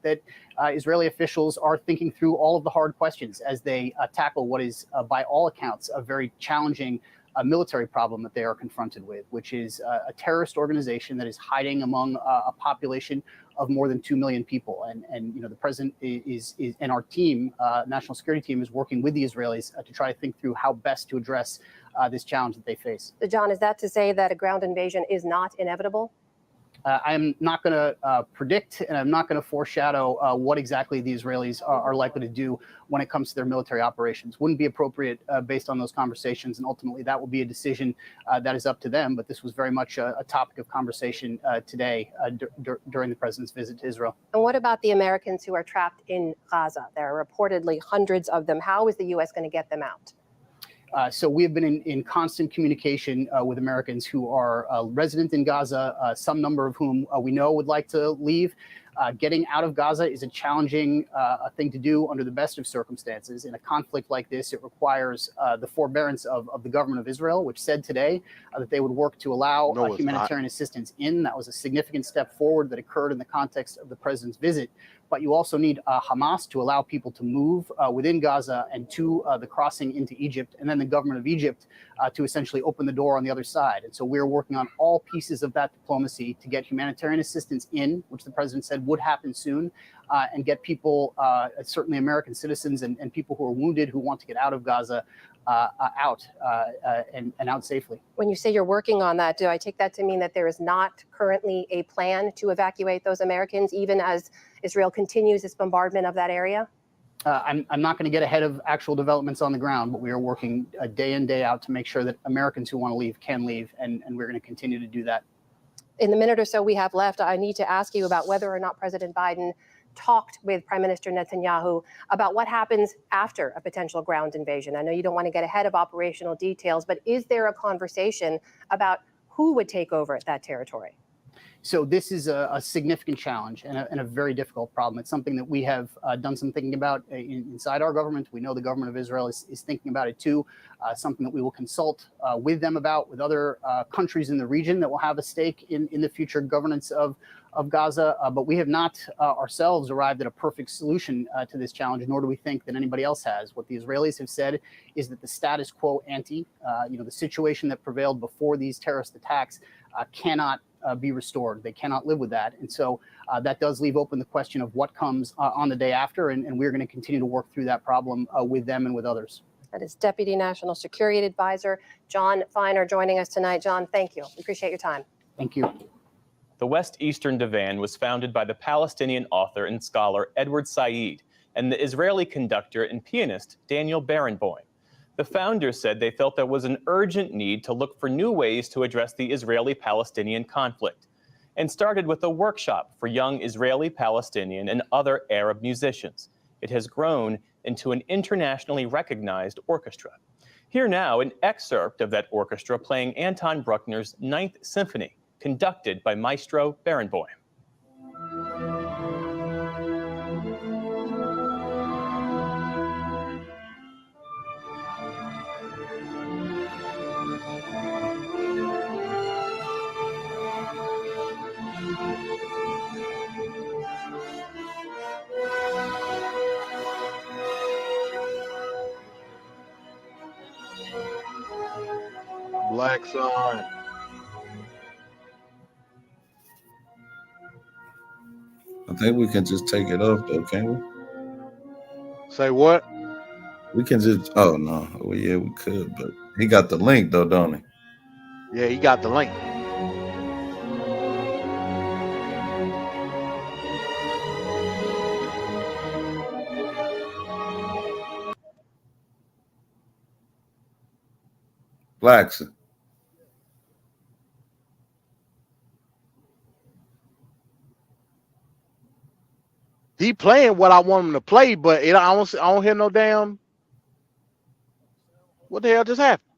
Israeli officials are thinking through all of the hard questions as they tackle what is, by all accounts, a very challenging military problem that they are confronted with, which is a terrorist organization that is hiding among a population of more than 2 million people. And the president is and our team, national security team, is working with the Israelis to try to think through how best to address this challenge that they face. So John, is that to say that a ground invasion is not inevitable? I'm not going to predict, and I'm not going to foreshadow what exactly the Israelis are likely to do when it comes to their military operations. Wouldn't be appropriate based on those conversations, and ultimately that will be a decision that is up to them. But this was very much a topic of conversation today during the president's visit to Israel. And what about the Americans who are trapped in Gaza? There are reportedly hundreds of them. How is the U.S. going to get them out? So we have been in constant communication with Americans who are resident in Gaza, some number of whom we know would like to leave. Getting out of Gaza is a challenging thing to do under the best of circumstances. In a conflict like this, it requires the forbearance of the government of Israel, which said today that they would work to allow humanitarian assistance in. That was a significant step forward that occurred in the context of the president's visit. But you also need Hamas to allow people to move within Gaza and to the crossing into Egypt, and then the government of Egypt to essentially open the door on the other side. And so we're working on all pieces of that diplomacy to get humanitarian assistance in, which the president said would happen soon, and get people, certainly American citizens and people who are wounded who want to get out of Gaza, out and out safely. When you say you're working on that, do I take that to mean that there is not currently a plan to evacuate those Americans, even as Israel continues its bombardment of that area? I'm not going to get ahead of actual developments on the ground, but we are working day in, day out to make sure that Americans who want to leave can leave, and we're going to continue to do that. In the minute or so we have left, I need to ask you about whether or not President Biden talked with Prime Minister Netanyahu about what happens after a potential ground invasion. I know you don't want to get ahead of operational details, but is there a conversation about who would take over that territory? So this is a significant challenge and a very difficult problem. It's something that we have done some thinking about inside our government. We know the government of Israel is thinking about it too, something that we will consult with them about, with other countries in the region that will have a stake in the future governance of Gaza. But we have not ourselves arrived at a perfect solution to this challenge, nor do we think that anybody else has. What the Israelis have said is that the status quo ante, the situation that prevailed before these terrorist attacks cannot be restored. They cannot live with that. And so that does leave open the question of what comes on the day after. And we're going to continue to work through that problem with them and with others. That is Deputy National Security Advisor John Feiner joining us tonight. John, thank you. We appreciate your time. Thank you. The West Eastern Divan was founded by the Palestinian author and scholar Edward Said and the Israeli conductor and pianist Daniel Barenboim. The founders said they felt there was an urgent need to look for new ways to address the Israeli-Palestinian conflict, and started with a workshop for young Israeli, Palestinian, and other Arab musicians. It has grown into an internationally recognized orchestra. Here now, an excerpt of that orchestra playing Anton Bruckner's Ninth Symphony, conducted by Maestro Barenboim. Black Sun. I think we can just take it off though, can't we? Say what? We can just, oh no. Well, yeah, we could, but he got the link though, don't he? Yeah, he got the link. Blackson. He playing what I want him to play, but I don't hear no damn. What the hell just happened?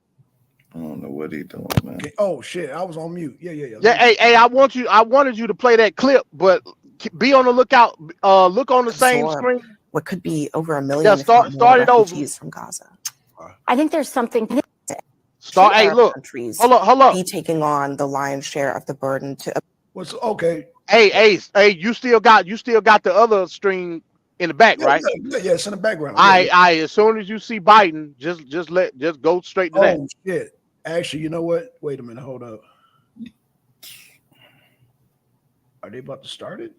I don't know what he doing, man. Okay. Oh shit, I was on mute. Yeah. Yeah, hey, I wanted you to play that clip, but be on the lookout. Look on the same screen. What could be over 1 million? Yeah, start it over. Refugees from Gaza. I think there's something. Start. Hey, look. Hold up. Be taking on the lion's share of the burden to. What's okay? Hey, you still got the other string in the back, right? Yeah, it's in the background. I as soon as you see Biden, just go straight to that. Oh shit. Actually, you know what? Wait a minute. Hold up. Are they about to start it?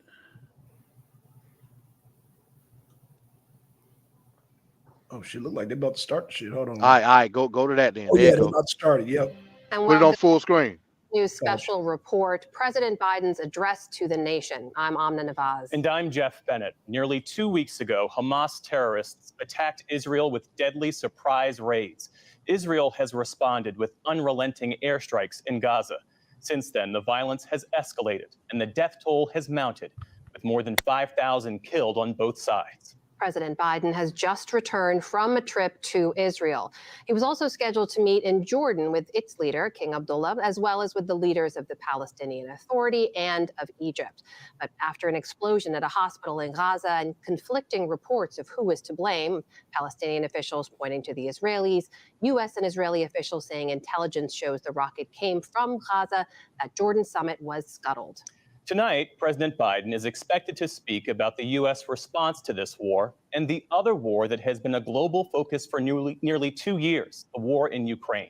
Oh shit! Look like they're about to start the shit. Hold on. All right, go to that then. Oh There yeah, you they're go. about to start it. Yep. And Put it on full screen. News special report, President Biden's address to the nation. I'm Amna Nawaz. And I'm Jeff Bennett. Nearly 2 weeks ago, Hamas terrorists attacked Israel with deadly surprise raids. Israel has responded with unrelenting airstrikes in Gaza. Since then, the violence has escalated and the death toll has mounted, with more than 5,000 killed on both sides. President Biden has just returned from a trip to Israel. He was also scheduled to meet in Jordan with its leader, King Abdullah, as well as with the leaders of the Palestinian Authority and of Egypt. But after an explosion at a hospital in Gaza and conflicting reports of who was to blame, Palestinian officials pointing to the Israelis, U.S. and Israeli officials saying intelligence shows the rocket came from Gaza, that Jordan summit was scuttled. Tonight, President Biden is expected to speak about the U.S. response to this war and the other war that has been a global focus for nearly 2 years, the war in Ukraine.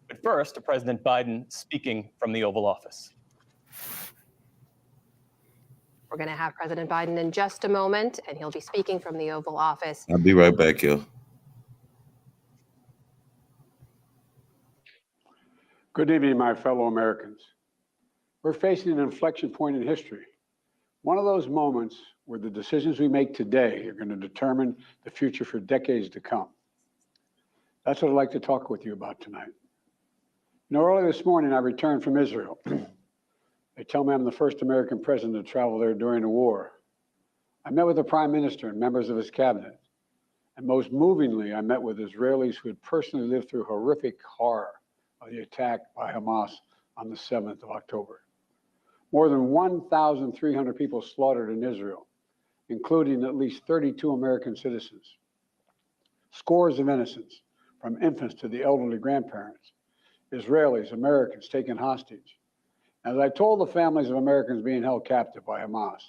But first, President Biden speaking from the Oval Office. We're going to have President Biden in just a moment, and he'll be speaking from the Oval Office. I'll be right back, yo. Good evening, my fellow Americans. We're facing an inflection point in history. One of those moments where the decisions we make today are going to determine the future for decades to come. That's what I'd like to talk with you about tonight. You know, early this morning, I returned from Israel. They tell me I'm the first American president to travel there during the war. I met with the Prime Minister and members of his cabinet. And most movingly, I met with Israelis who had personally lived through horrific horror of the attack by Hamas on the 7th of October. More than 1,300 people slaughtered in Israel, including at least 32 American citizens. Scores of innocents, from infants to the elderly grandparents, Israelis, Americans taken hostage. As I told the families of Americans being held captive by Hamas,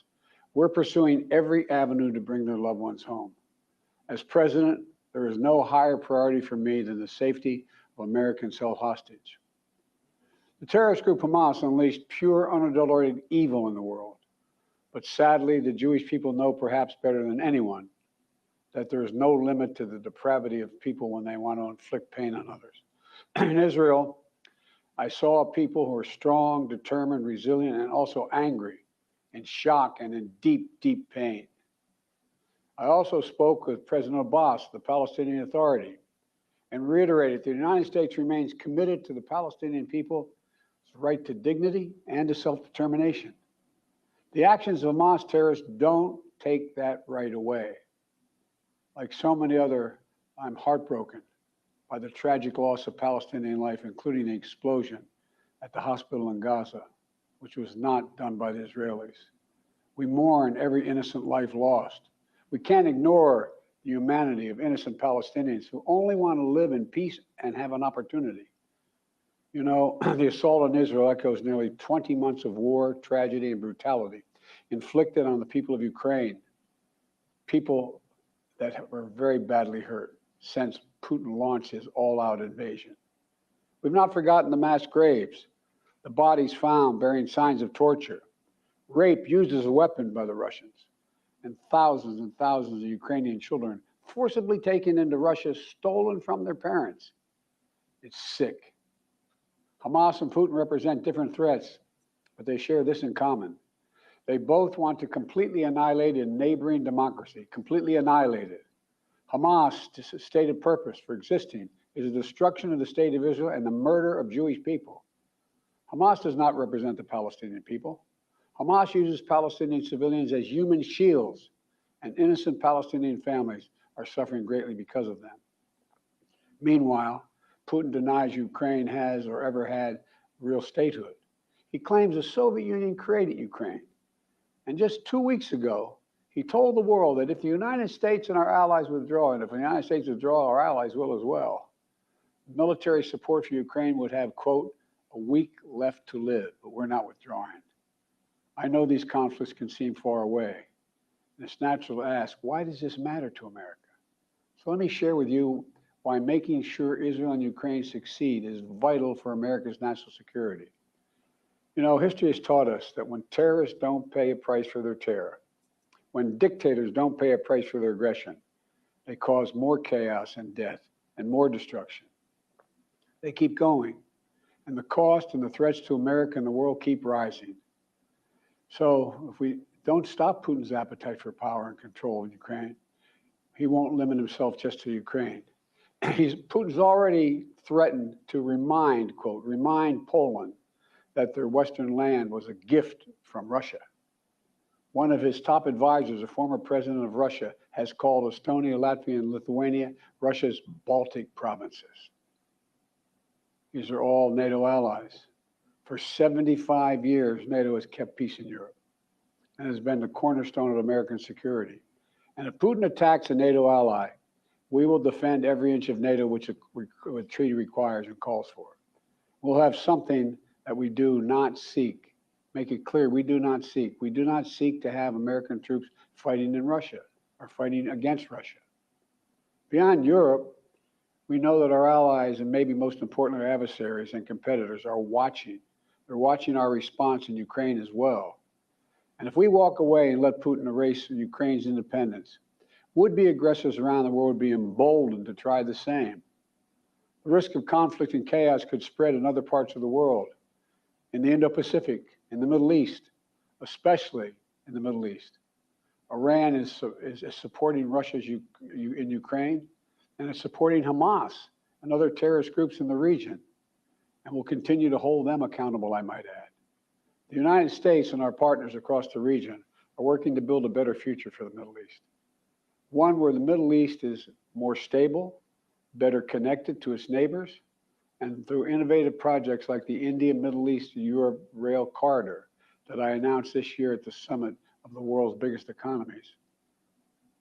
we're pursuing every avenue to bring their loved ones home. As president, there is no higher priority for me than the safety of Americans held hostage. The terrorist group Hamas unleashed pure, unadulterated evil in the world. But sadly, the Jewish people know perhaps better than anyone that there is no limit to the depravity of people when they want to inflict pain on others. In Israel, I saw people who are strong, determined, resilient, and also angry, in shock and in deep, deep pain. I also spoke with President Abbas, the Palestinian Authority, and reiterated that the United States remains committed to the Palestinian people's right to dignity and to self-determination. The actions of Hamas terrorists don't take that right away. Like so many other, I'm heartbroken by the tragic loss of Palestinian life, including the explosion at the hospital in Gaza, which was not done by the Israelis. We mourn every innocent life lost. We can't ignore the humanity of innocent Palestinians who only want to live in peace and have an opportunity. You know, the assault on Israel echoes nearly 20 months of war, tragedy, and brutality inflicted on the people of Ukraine, people that were very badly hurt since Putin launched his all-out invasion. We've not forgotten the mass graves, the bodies found bearing signs of torture, rape used as a weapon by the Russians, and thousands of Ukrainian children forcibly taken into Russia, stolen from their parents. It's sick. Hamas and Putin represent different threats, but they share this in common. They both want to completely annihilate a neighboring democracy, completely annihilate it. Hamas' stated purpose for existing is the destruction of the state of Israel and the murder of Jewish people. Hamas does not represent the Palestinian people. Hamas uses Palestinian civilians as human shields, and innocent Palestinian families are suffering greatly because of them. Meanwhile, Putin denies Ukraine has or ever had real statehood. He claims the Soviet Union created Ukraine. And just 2 weeks ago, he told the world that if the United States and our allies withdraw, and if the United States withdraw, our allies will as well, military support for Ukraine would have, quote, a week left to live, but we're not withdrawing. I know these conflicts can seem far away. And it's natural to ask, why does this matter to America? So let me share with you why making sure Israel and Ukraine succeed is vital for America's national security. You know, history has taught us that when terrorists don't pay a price for their terror, when dictators don't pay a price for their aggression, they cause more chaos and death and more destruction. They keep going, and the cost and the threats to America and the world keep rising. So if we don't stop Putin's appetite for power and control in Ukraine, he won't limit himself just to Ukraine. Putin's already threatened to remind Poland that their Western land was a gift from Russia. One of his top advisors, a former president of Russia, has called Estonia, Latvia, and Lithuania Russia's Baltic provinces. These are all NATO allies. For 75 years, NATO has kept peace in Europe and has been the cornerstone of American security. And if Putin attacks a NATO ally, we will defend every inch of NATO which the treaty requires and calls for. We'll have something that we do not seek. Make it clear, we do not seek. We do not seek to have American troops fighting in Russia or fighting against Russia. Beyond Europe, we know that our allies, and maybe most importantly, our adversaries and competitors, are watching. They're watching our response in Ukraine as well. And if we walk away and let Putin erase Ukraine's independence, would-be aggressors around the world would be emboldened to try the same. The risk of conflict and chaos could spread in other parts of the world, in the Indo-Pacific, in the Middle East, especially in the Middle East. Iran is supporting Russia in Ukraine, and it's supporting Hamas and other terrorist groups in the region, and will continue to hold them accountable, I might add. The United States and our partners across the region are working to build a better future for the Middle East. One where the Middle East is more stable, better connected to its neighbors, and through innovative projects like the India-Middle East-Europe Rail Corridor that I announced this year at the summit of the world's biggest economies.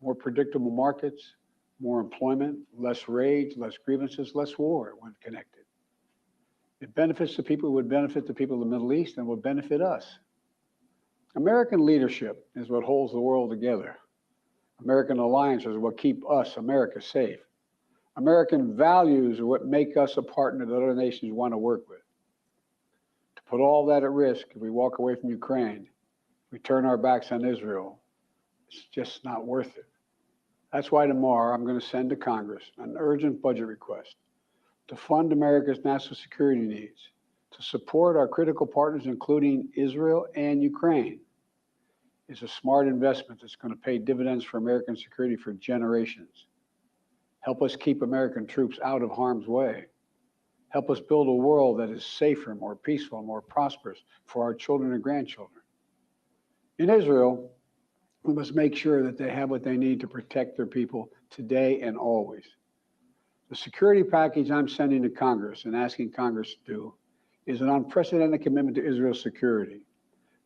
More predictable markets, more employment, less rage, less grievances, less war when connected. It benefits the people, it would benefit the people of the Middle East, and would benefit us. American leadership is what holds the world together. American alliances are what keep us, America, safe. American values are what make us a partner that other nations want to work with. To put all that at risk, if we walk away from Ukraine, we turn our backs on Israel, it's just not worth it. That's why tomorrow I'm going to send to Congress an urgent budget request to fund America's national security needs, to support our critical partners, including Israel and Ukraine. It's a smart investment that's going to pay dividends for American security for generations. Help us keep American troops out of harm's way. Help us build a world that is safer, more peaceful, more prosperous for our children and grandchildren. In Israel, we must make sure that they have what they need to protect their people today and always. The security package I'm sending to Congress and asking Congress to do is an unprecedented commitment to Israel's security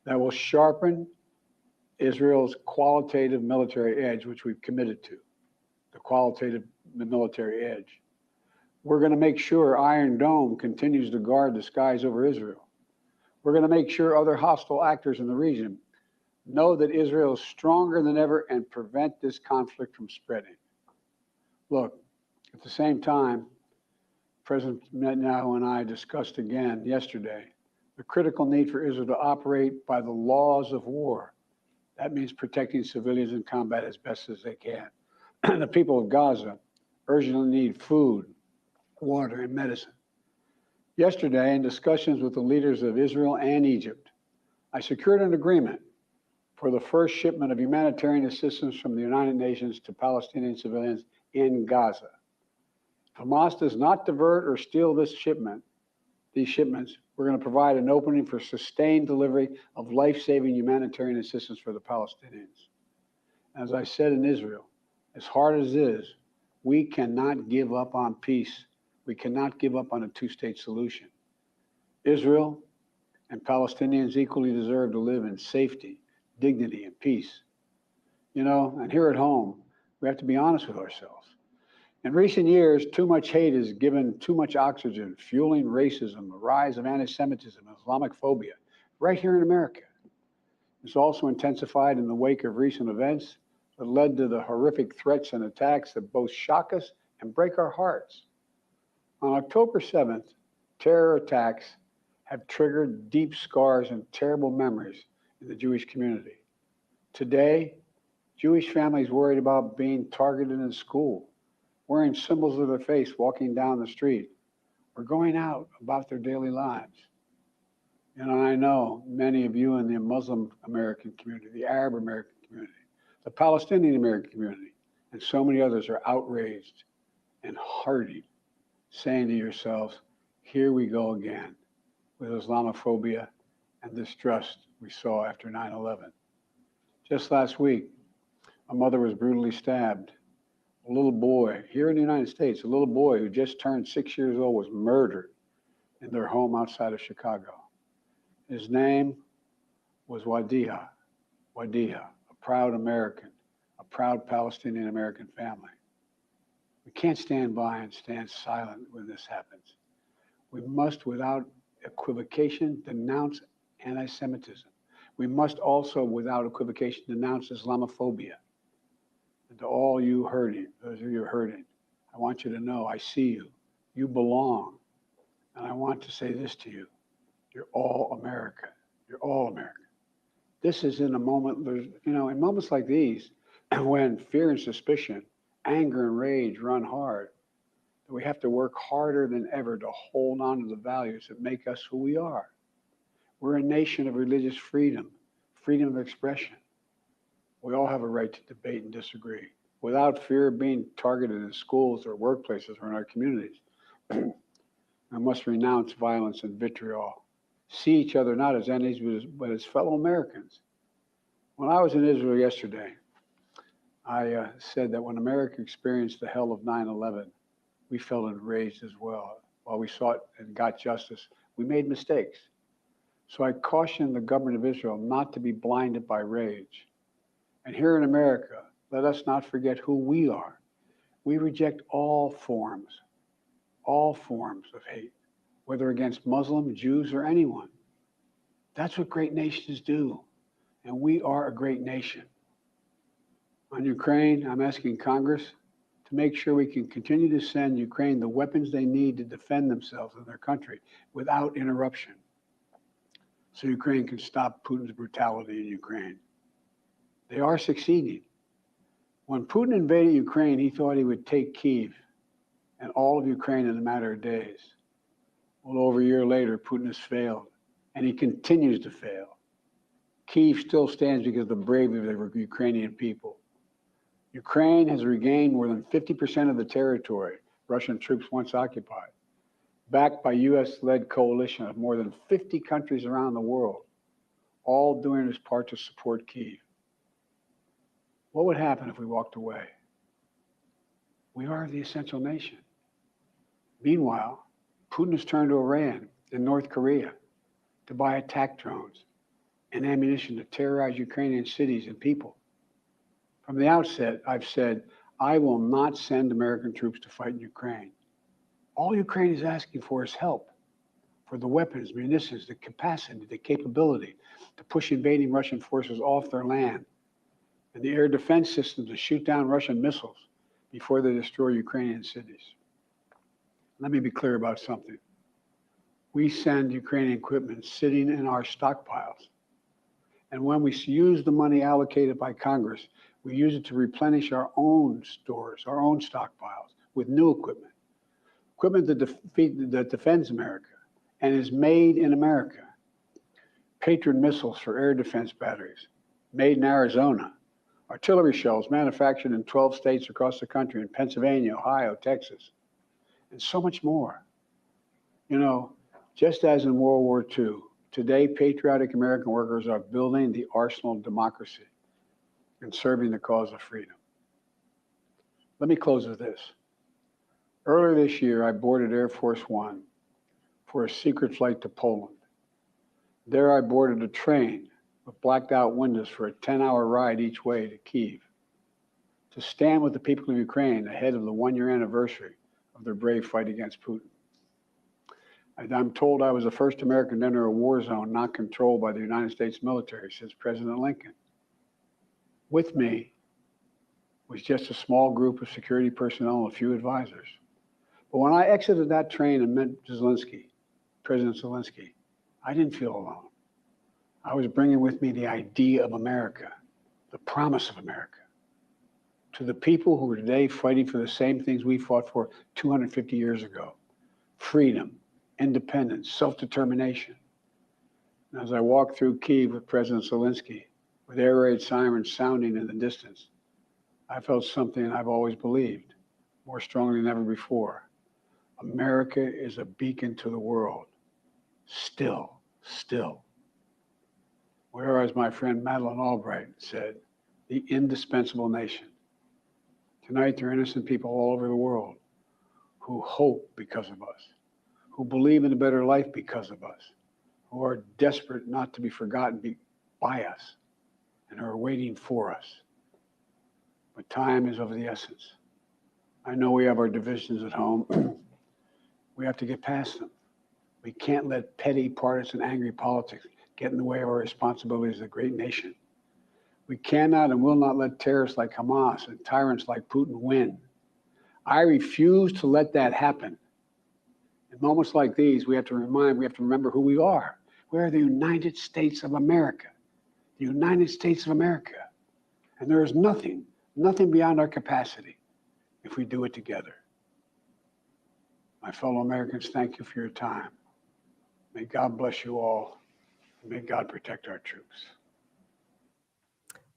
that will sharpen Israel's qualitative military edge, which we've committed to, the qualitative military edge. We're going to make sure Iron Dome continues to guard the skies over Israel. We're going to make sure other hostile actors in the region know that Israel is stronger than ever and prevent this conflict from spreading. Look, at the same time, President Netanyahu and I discussed again yesterday the critical need for Israel to operate by the laws of war. That means protecting civilians in combat as best as they can. The people of Gaza urgently need food, water, and medicine. Yesterday, in discussions with the leaders of Israel and Egypt, I secured an agreement for the first shipment of humanitarian assistance from the United Nations to Palestinian civilians in Gaza. If Hamas does not divert or steal these shipments, we're going to provide an opening for sustained delivery of life-saving humanitarian assistance for the Palestinians. As I said in Israel, as hard as it is, we cannot give up on peace. We cannot give up on a two-state solution. Israel and Palestinians equally deserve to live in safety, dignity, and peace. You know, and here at home, we have to be honest with ourselves. In recent years, too much hate has given too much oxygen, fueling racism, the rise of anti-Semitism, Islamic phobia, right here in America. It's also intensified in the wake of recent events that led to the horrific threats and attacks that both shock us and break our hearts. On October 7th, terror attacks have triggered deep scars and terrible memories in the Jewish community. Today, Jewish families worried about being targeted in school, wearing symbols of their faith, walking down the street, or going out about their daily lives. And I know many of you in the Muslim American community, the Arab American community, the Palestinian American community, and so many others are outraged and hearty, saying to yourselves, here we go again with Islamophobia and distrust we saw after 9/11. Just last week, a mother was brutally stabbed. A little boy here in the United States, a little boy who just turned 6 years old was murdered in their home outside of Chicago. His name was Wadiha, a proud American, a proud Palestinian American family. We can't stand by and stand silent when this happens. We must, without equivocation, denounce anti-Semitism. We must also, without equivocation, denounce Islamophobia. And to all you hurting, those of you hurting, I want you to know I see you. You belong. And I want to say this to you. You're all America. You're all America. This is in a moment, in moments like these, when fear and suspicion, anger and rage run hard, we have to work harder than ever to hold on to the values that make us who we are. We're a nation of religious freedom, freedom of expression. We all have a right to debate and disagree without fear of being targeted in schools or workplaces or in our communities. I must renounce violence and vitriol. See each other not as enemies, but as fellow Americans. When I was in Israel yesterday, I said that when America experienced the hell of 9/11, we felt enraged as well. While we sought and got justice, we made mistakes. So I cautioned the government of Israel not to be blinded by rage. And here in America, let us not forget who we are. We reject all forms of hate, whether against Muslims, Jews, or anyone. That's what great nations do. And we are a great nation. On Ukraine, I'm asking Congress to make sure we can continue to send Ukraine the weapons they need to defend themselves and their country without interruption, so Ukraine can stop Putin's brutality in Ukraine. They are succeeding. When Putin invaded Ukraine, he thought he would take Kyiv and all of Ukraine in a matter of days. Well, over a year later, Putin has failed, and he continues to fail. Kyiv still stands because of the bravery of the Ukrainian people. Ukraine has regained more than 50% of the territory Russian troops once occupied, backed by US-led coalition of more than 50 countries around the world, all doing its part to support Kyiv. What would happen if we walked away? We are the essential nation. Meanwhile, Putin has turned to Iran and North Korea to buy attack drones and ammunition to terrorize Ukrainian cities and people. From the outset, I've said, I will not send American troops to fight in Ukraine. All Ukraine is asking for is help, for the weapons, munitions, the capacity, the capability to push invading Russian forces off their land, and the air defense systems to shoot down Russian missiles before they destroy Ukrainian cities. Let me be clear about something. We send Ukrainian equipment sitting in our stockpiles. And when we use the money allocated by Congress, we use it to replenish our own stores, our own stockpiles with new equipment. Equipment that defends America and is made in America. Patriot missiles for air defense batteries, made in Arizona. Artillery shells manufactured in 12 states across the country, in Pennsylvania, Ohio, Texas, and so much more. You know, just as in World War II, today patriotic American workers are building the arsenal of democracy and serving the cause of freedom. Let me close with this. Earlier this year, I boarded Air Force One for a secret flight to Poland. There I boarded a train with blacked out windows for a 10-hour ride each way to Kyiv, to stand with the people of Ukraine ahead of the one-year anniversary of their brave fight against Putin. I'm told I was the first American to enter a war zone not controlled by the United States military since President Lincoln. With me was just a small group of security personnel and a few advisors. But when I exited that train and met President Zelensky, I didn't feel alone. I was bringing with me the idea of America, the promise of America, to the people who are today fighting for the same things we fought for 250 years ago: freedom, independence, self-determination. And as I walked through Kyiv with President Zelensky, with air raid sirens sounding in the distance, I felt something I've always believed, more strongly than ever before. America is a beacon to the world. Still. Whereas my friend Madeleine Albright said, the indispensable nation. Tonight, there are innocent people all over the world who hope because of us, who believe in a better life because of us, who are desperate not to be forgotten by us, and are waiting for us. But time is of the essence. I know we have our divisions at home. We have to get past them. We can't let petty, partisan, angry politics get in the way of our responsibilities as a great nation. We cannot and will not let terrorists like Hamas and tyrants like Putin win. I refuse to let that happen. In moments like these, we have to remember who we are. We are the United States of America. The United States of America. And there is nothing beyond our capacity if we do it together. My fellow Americans, thank you for your time. May God bless you all. And may God protect our troops.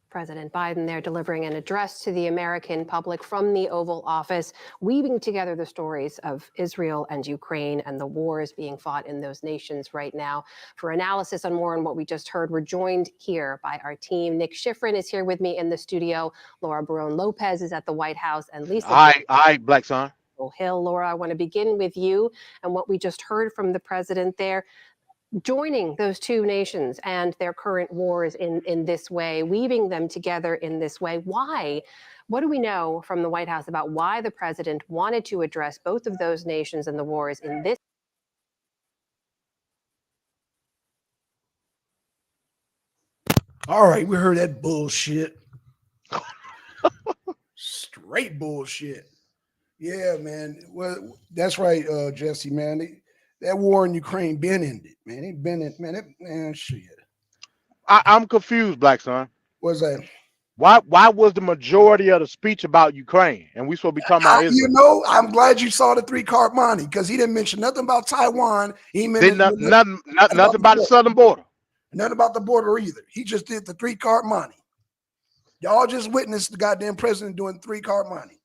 President Biden there delivering an address to the American public from the Oval Office, weaving together the stories of Israel and Ukraine and the wars being fought in those nations right now. For analysis on more on what we just heard, we're joined here by our team. Nick Schifrin is here with me in the studio. Laura Barone Lopez is at the White House, and Lisa. Aye, Black Son. Hill. Laura, I want to begin with you and what we just heard from the president there. Joining those two nations and their current wars in this way, weaving them together in this way. Why? What do we know from the White House about why the president wanted to address both of those nations and the wars in this? All right, we heard that bullshit. Straight bullshit. Yeah, man. Well, that's right, Jesse, man. That war in Ukraine been ended, man. It been in, man, shit. I'm confused, Black Son. What's that? Why was the majority of the speech about Ukraine? And we supposed to be talking about Israel? You know, I'm glad you saw the 3-card money because he didn't mention nothing about Taiwan. He mentioned nothing about the southern border. Nothing about the border either. He just did the 3-card money. Y'all just witnessed the goddamn president doing 3-card money.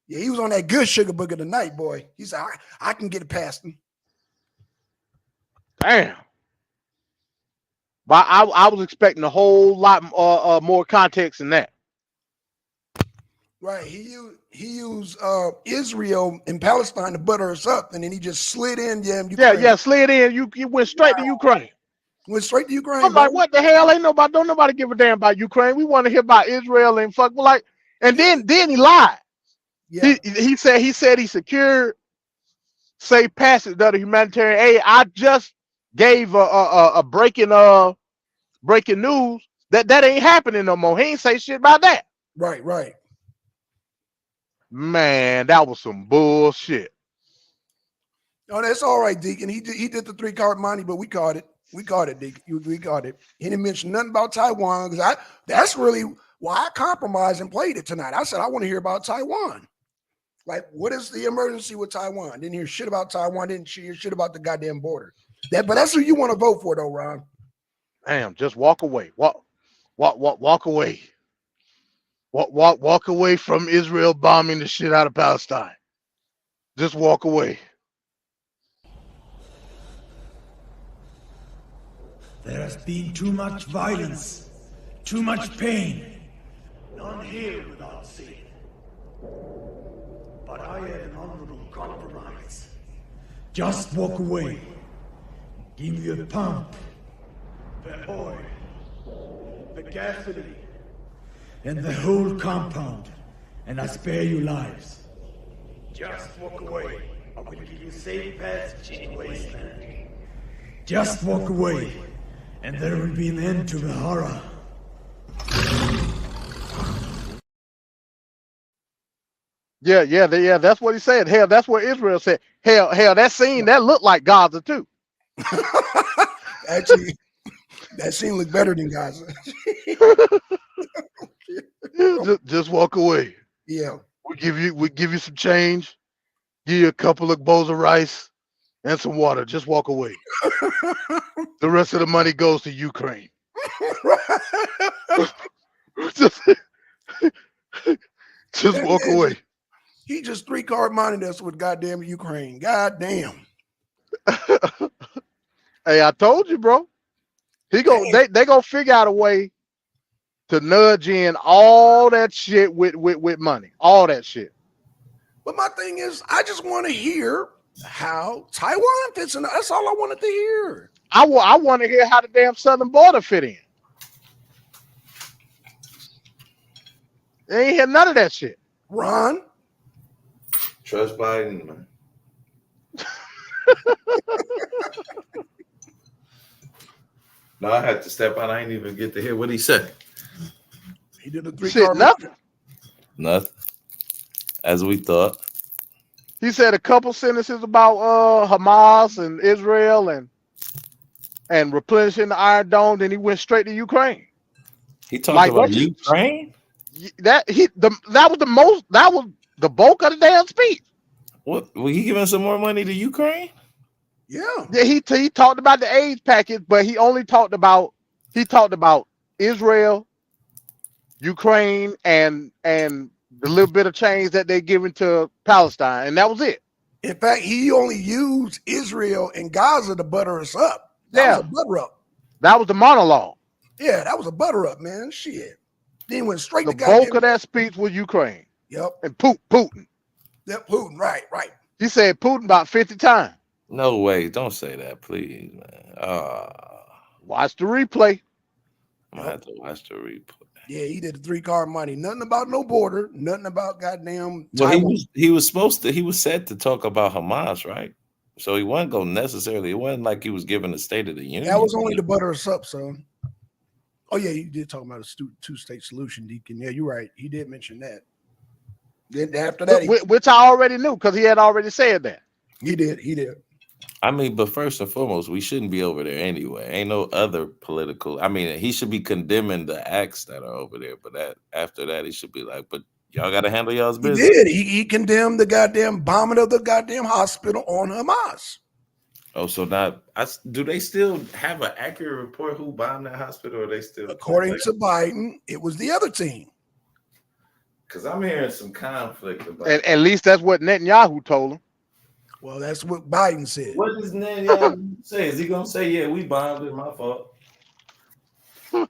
Yeah, he was on that good sugar booger tonight, boy. He said, I can get it past him. Damn. But I was expecting a whole lot more context than that. Right. He used Israel and Palestine to butter us up, and then he just slid in. Yeah, slid in. You went straight to Ukraine. Went straight to Ukraine. I'm like, what the hell? Don't nobody give a damn about Ukraine. We want to hear about Israel and fuck. Like, and then he lied. Yeah. He said he secured safe passage of the humanitarian aid. I just gave a breaking news that ain't happening no more. He ain't say shit about that. Right. Man, that was some bullshit. No, that's all right, Deacon. He did the 3-card money, but we caught it. We caught it, Deacon. We caught it. He didn't mention nothing about Taiwan because that's really why I compromised and played it tonight. I said I want to hear about Taiwan. Like, what is the emergency with Taiwan? Didn't hear shit about Taiwan. Didn't hear shit about the goddamn border. But that's who you want to vote for, though, Ron. Damn, just walk away. Walk away. Walk away from Israel bombing the shit out of Palestine. Just walk away. There has been too much violence, too much pain. None here without sin. But I have an honorable compromise. Just walk away. Give me the pump, the oil, the gasoline, and the whole compound, and I spare you lives. Just walk away. I will give you safe passage in wasteland. Just walk away, and there will be an end to the horror. Yeah. That's what he said. Hell, that's what Israel said. Hell, that scene that looked like Gaza too. Actually, that scene looked better than Gaza. just walk away. Yeah. We give you some change, give you a couple of bowls of rice and some water. Just walk away. The rest of the money goes to Ukraine. just walk away. He just 3-card minded us with goddamn Ukraine. Goddamn. Hey, I told you, bro. They gonna figure out a way to nudge in all that shit with money. All that shit. But my thing is, I just want to hear how Taiwan fits in. That's all I wanted to hear. I want to hear how the damn southern border fit in. They ain't hear none of that shit. Ron? Trust Biden, man. No, I had to step out. I ain't even get to hear what he said. He did a 3-card. Nothing. As we thought. He said a couple sentences about Hamas and Israel and replenishing the Iron Dome. Then he went straight to Ukraine. He talked about Ukraine. That was the bulk of the damn speech. What? Were he giving some more money to Ukraine? Yeah. He talked about the aid package, but he only talked about Israel, Ukraine, and the little bit of change that they're giving to Palestine, and that was it. In fact, he only used Israel and Gaza to butter us up. That was a butter up. That was the monologue. Yeah, that was a butter up, man. Shit. Then went straight the to bulk of that speech was Ukraine. Yep. And Putin. Yep, Putin. Right. He said Putin about 50 times. No way. Don't say that, please, man. Watch the replay. I'm gonna have to watch the replay. Yeah, he did the 3-card money. Nothing about no border. Nothing about goddamn. Well, he was set to talk about Hamas, right? So he wasn't going necessarily. It wasn't like he was giving a State of the Union. That was only to butter us up, son. Oh yeah, he did talk about a two-state solution, Deacon. Yeah, you're right. He did mention that. Then after that, which I already knew because he had already said that. He did. I mean, but first and foremost, we shouldn't be over there anyway. Ain't no other political. I mean, he should be condemning the acts that are over there. But after that, he should be like, but y'all got to handle y'all's business. He did. He condemned the goddamn bombing of the goddamn hospital on Hamas. Oh, so now, do they still have an accurate report who bombed that hospital? Or are they still? According to Biden, it was the other team. Because I'm hearing some conflict about it. At least that's what Netanyahu told him. Well, that's what Biden said. What does Netanyahu say? Is he gonna say, "Yeah, we bombed it, my fault"? It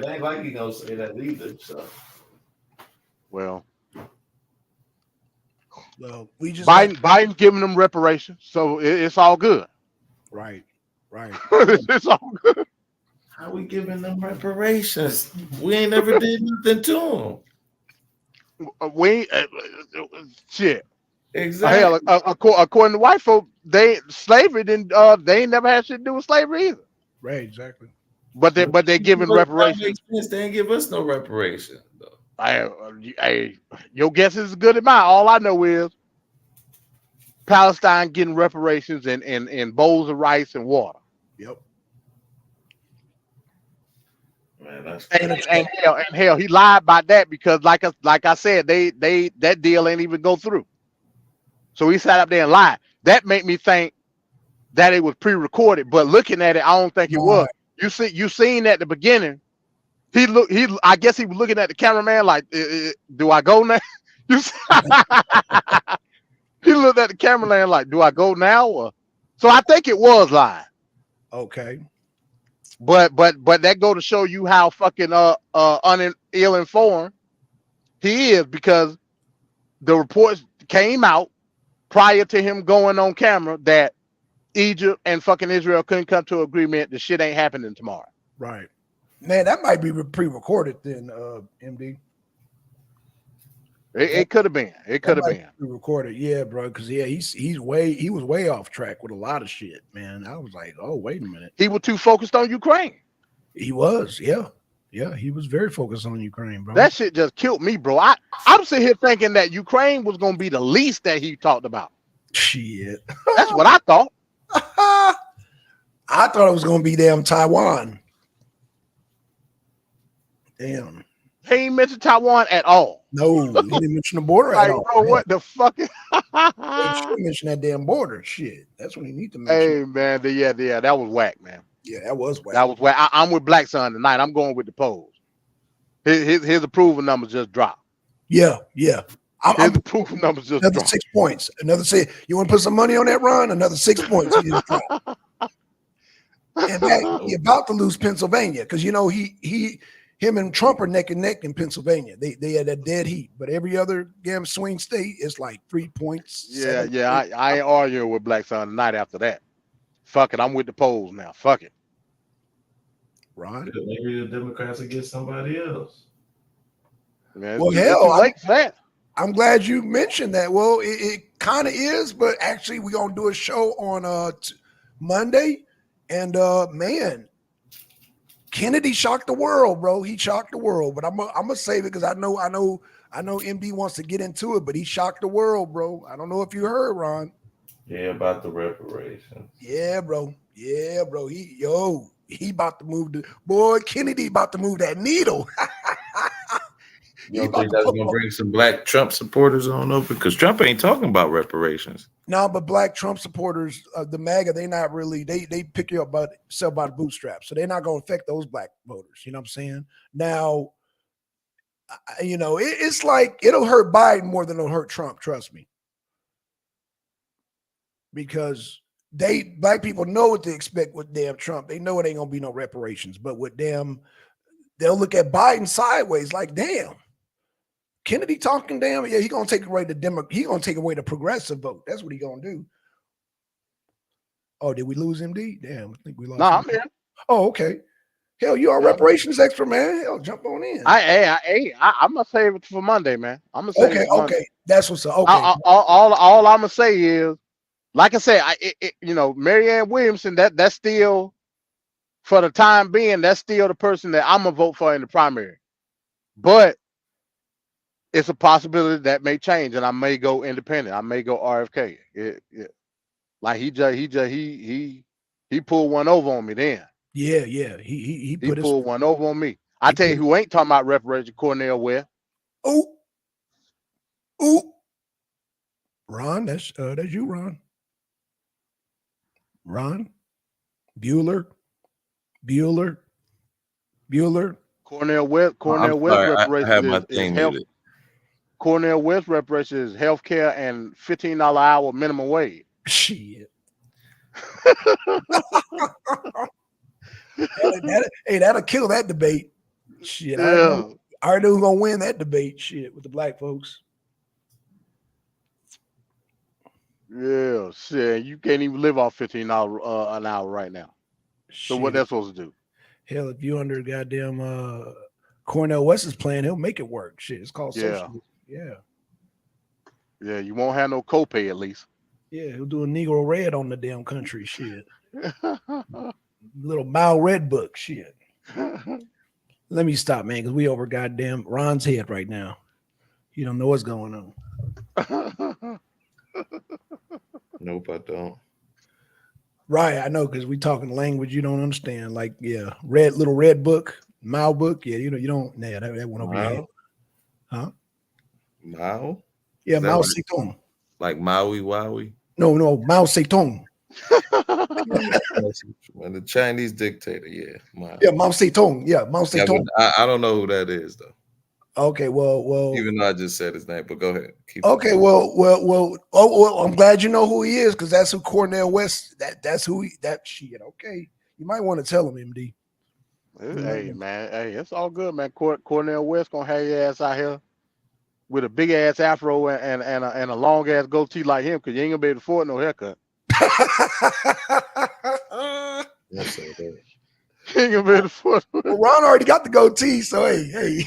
ain't like he gonna say that either. So, well, we just Biden giving them reparations, so it's all good. Right. It's all good. How we giving them reparations? We ain't never did nothing to them. Shit. Exactly. Hell, according to white folk, slavery didn't. They ain't never had shit to do with slavery either. Right, exactly. But they're giving reparations. They ain't give us no reparation. Your guess is as good as mine. All I know is Palestine getting reparations and bowls of rice and water. Yep. Man, that's and hell, he lied about that because like I said, that deal ain't even go through. So he sat up there and lied. That made me think that it was pre-recorded, but looking at it, I don't think it was. You seen at the beginning. I guess he was looking at the cameraman like, do I go now? He looked at the cameraman like, do I go now? So I think it was lying. Okay. But that go to show you how fucking ill-informed he is, because the reports came out prior to him going on camera that Egypt and fucking Israel couldn't come to an agreement. The shit ain't happening tomorrow. Right. Man, that might be pre-recorded then, MD. It could have been. It could have been pre-recorded. Yeah, bro. Because he was way off track with a lot of shit, man. I was like, oh, wait a minute. He was too focused on Ukraine. He was, yeah. Yeah, he was very focused on Ukraine, bro. That shit just killed me, bro. I'm sitting here thinking that Ukraine was gonna be the least that he talked about. Shit. That's what I thought. I thought it was gonna be damn Taiwan. Damn. He ain't mentioned Taiwan at all. No, he didn't mention the border Like, at all. bro, what the fuck? He should mention that damn border. Shit. That's what he need to mention. Hey man, yeah, that was whack, man. Yeah, that was whack. That was whack. I'm with Black Son tonight. I'm going with the polls. His approval numbers just dropped. Yeah. His approval numbers just another dropped. 6 points. Another say you want to put some money on that, Ron? Another 6 points. He just dropped. And you're about to lose Pennsylvania because you know him and Trump are neck and neck in Pennsylvania. They had a dead heat, but every other damn swing state is like 3 points. Yeah. I ain't arguing with Black Son tonight after that. Fuck it. I'm with the polls now. Fuck it. Ron? Maybe the Democrats will get somebody else. Man, Well, hell, I'm glad you mentioned that. Well, it kind of is, but actually, we're gonna do a show on Monday, and man, Kennedy shocked the world, bro. He shocked the world, but I'm gonna save it because I know MD wants to get into it, but he shocked the world, bro. I don't know if you heard, Ron. Yeah, about the reparations. Yeah, bro. He about to move Kennedy about to move that needle. You don't think that's gonna bring some black Trump supporters on over? Because Trump ain't talking about reparations. No, but black Trump supporters, the MAGA, they not really, they pick you up by the bootstraps. So they're not going to affect those black voters. You know what I'm saying? Now, it's like it'll hurt Biden more than it'll hurt Trump. Trust me. Because black people know what to expect with damn Trump. They know it ain't going to be no reparations. But with them, they'll look at Biden sideways like, damn. Kennedy talking damn, yeah, he gonna take away he gonna take away the progressive vote. That's what he gonna do. Oh, did we lose MD? Damn, I think we lost. No, I'm here. Oh, okay. Hell, you are reparations expert, man. Hell, jump on in. I'm gonna save it for Monday, man. I'm gonna save it for Monday. Okay. That's what's up. Okay. All I'm gonna say is, like I said, Marianne Williamson. That's still, for the time being, that's still the person that I'm gonna vote for in the primary. But it's a possibility that may change, and I may go independent. I may go RFK. Like he pulled one over on me then. Yeah. He pulled one over on me. I tell you who ain't talking about reparations, Cornel West. Oh, Ron, that's you, Ron. Ron, Bueller. Cornel West reparations is health. Muted. Cornel West reparations is health care and $15 hour minimum wage. Shit. That'll kill that debate. Shit. Yeah. I already know who's gonna win that debate. Shit, with the black folks. Yeah, shit. You can't even live off $15 an hour right now. So what that's supposed to do? Hell, if you under goddamn Cornel West's plan, he'll make it work. Shit, it's called socialism. Yeah, you won't have no copay at least. Yeah, he'll do a Negro Red on the damn country. Shit. Little Mile Red book. Shit. Let me stop, man, because we over goddamn Ron's head right now. You don't know what's going on. Nope, I don't. Right, I know, because we talking language you don't understand. Like, yeah, little red book, Mao book. Yeah, you don't. Nah, that went over your head. Huh? Mao? Yeah, Mao Zedong. Like Maui Wowie? No, Mao Zedong. The Chinese dictator, yeah. Mao. Yeah, Mao Zedong. Yeah, Mao Zedong. I don't know who that is though. Okay, well. Even though I just said his name, but go ahead. Okay, well. I'm glad you know who he is because that's who Cornel West. That's who that shit. Okay, you might want to tell him, MD. Hey man, it's all good, man. Cornel West gonna have your ass out here with a big ass afro and a long ass goatee like him because you ain't gonna be able to afford no haircut. Ain't gonna be able to afford. Well, Ron already got the goatee, so hey.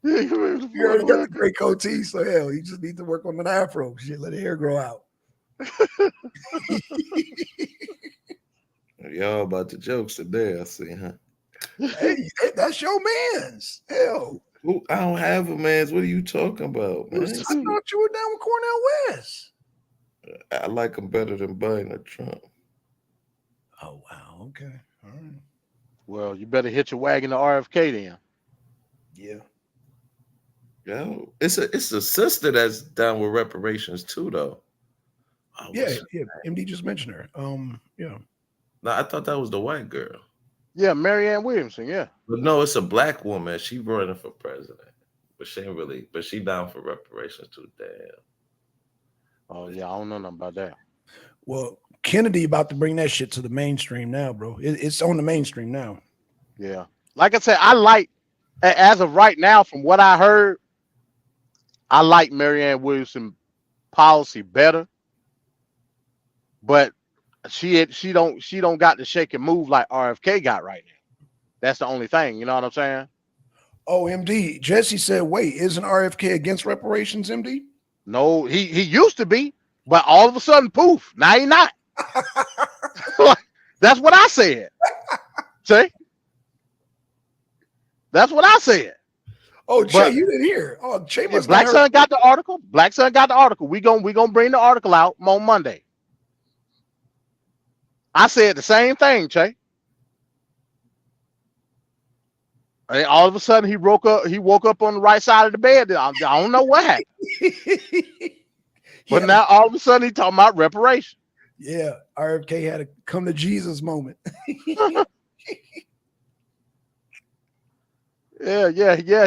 You already got the great goatee, so hell, you just need to work on an afro. Shit, let the hair grow out. Y'all about the jokes today, I see, huh? Hey, that's your man's. Hell. Who, I don't have a man's. What are you talking about, I man? thought you were down with Cornel West. I like him better than Biden or Trump. Oh, wow. Okay. All right. Well, you better hit your wagon to RFK then. Yeah. Yeah, it's a sister that's down with reparations too, though. Oh, Yeah. MD just mentioned her. Yeah. No, I thought that was the white girl. Yeah, Marianne Williamson. Yeah. But no, it's a black woman. She running for president, but she ain't really. But she down for reparations too. Damn. Oh yeah, I don't know nothing about that. Well, Kennedy about to bring that shit to the mainstream now, bro. It's on the mainstream now. Yeah. Like I said, I like, as of right now, from what I heard, I like Marianne Williamson policy better. But she don't got the shake and move like RFK got right now. That's the only thing. You know what I'm saying? Oh, MD. Jesse said, wait, isn't RFK against reparations, MD? No, he used to be, but all of a sudden, poof, now he not. That's what I said. See? That's what I said. Oh, Che, you didn't hear. Oh, Che must Black not Sun got the article. Black Sun got the article. We gonna bring the article out on Monday. I said the same thing, Che. And all of a sudden he woke up on the right side of the bed. I don't know what happened. But now all of a sudden he talking about reparation. Yeah, RFK had a come to Jesus moment. Yeah.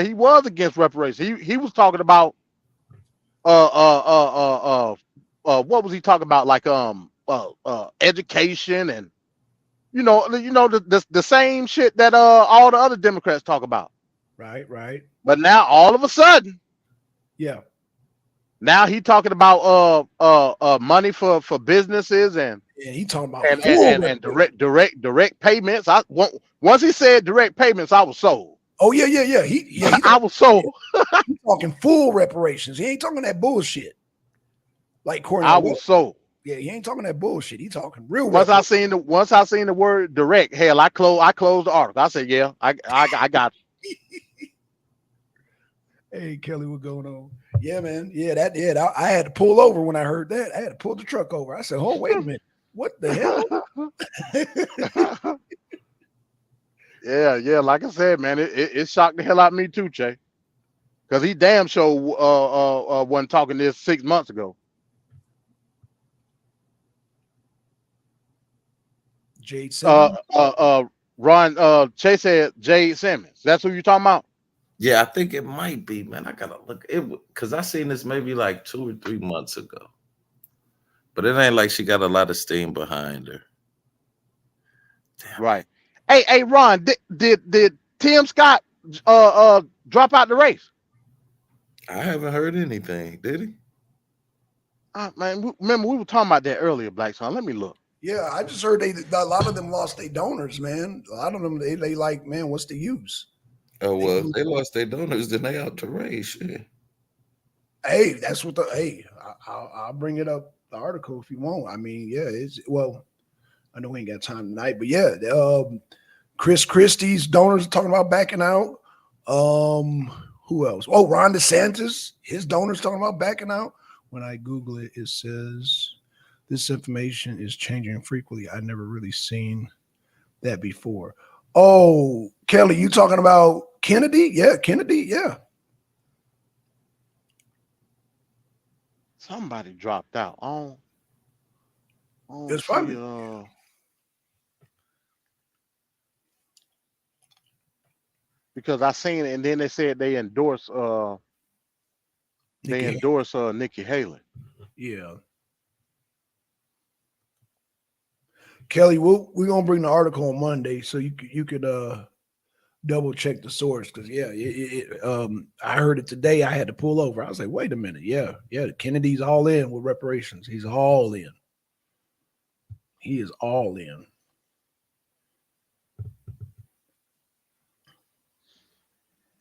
He was against reparations. He was talking about what was he talking about? Like education and the same shit that all the other Democrats talk about. Right. But now all of a sudden, yeah. Now he talking about money for businesses and he talking about and direct payments. Once he said direct payments, I was sold. Oh yeah. I was sold. He talking full reparations. He ain't talking that bullshit. Like Cornel. I was sold. Yeah, he ain't talking that bullshit. He talking real. Once I seen the word direct, hell, I closed the article. I said, yeah, I got you. Hey Kelly, what going on? Yeah, man. Yeah, I had to pull over when I heard that. I had to pull the truck over. I said, oh, wait a minute. What the hell? Yeah. Like I said, man, it shocked the hell out of me too, Che. Because he damn sure wasn't talking this 6 months ago. Jade Simmons. Ron Che said Jade Simmons. That's who you talking about? Yeah, I think it might be, man. I gotta look it because I seen this maybe like 2 or 3 months ago. But it ain't like she got a lot of steam behind her. Damn. Right. Hey, Ron, did Tim Scott drop out the race? I haven't heard anything. Did he? Man, remember we were talking about that earlier, Black Son. Let me look. Yeah, I just heard a lot of them lost their donors, man. A lot of them they like, man, what's the use? Oh well, if they lost their donors, then they out to race. Shit. Hey, that's what I'll bring it up the article if you want. I mean, yeah, I know we ain't got time tonight, but yeah, Chris Christie's donors are talking about backing out. Who else? Oh, Ron DeSantis, his donors talking about backing out. When I Google it, it says this information is changing frequently. I never really seen that before. Oh, Kelly, you talking about Kennedy? Yeah, Kennedy. Yeah. Somebody dropped out. It's probably because I seen it, and then they said they endorse Nikki Haley. Yeah. Kelly, we're gonna bring the article on Monday, so you could double check the source because I heard it today. I had to pull over. I was like, wait a minute, yeah, Kennedy's all in with reparations. He's all in. He is all in.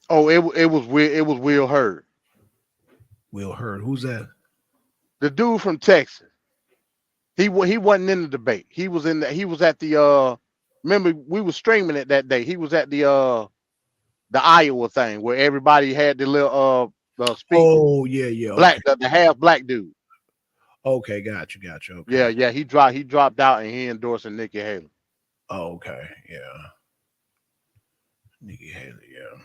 Oh, it was Will Hurd. Will Hurd, who's that? The dude from Texas. He wasn't in the debate. He was at the remember we were streaming it that day. He was at the Iowa thing where everybody had the little speech. Oh yeah, Black okay. the half black dude. Okay, gotcha. Okay. Yeah, he dropped out and he endorsing Nikki Haley. Oh, okay, yeah. Nikki Haley, yeah.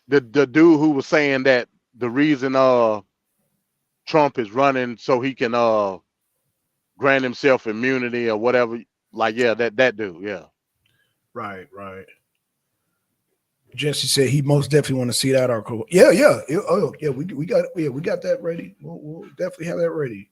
The dude who was saying that the reason Trump is running so he can grant himself immunity or whatever, like yeah, that dude, yeah. Right. Jesse said he most definitely want to see that article. Yeah. Oh, yeah, we got it. Yeah, we got that ready. We'll definitely have that ready.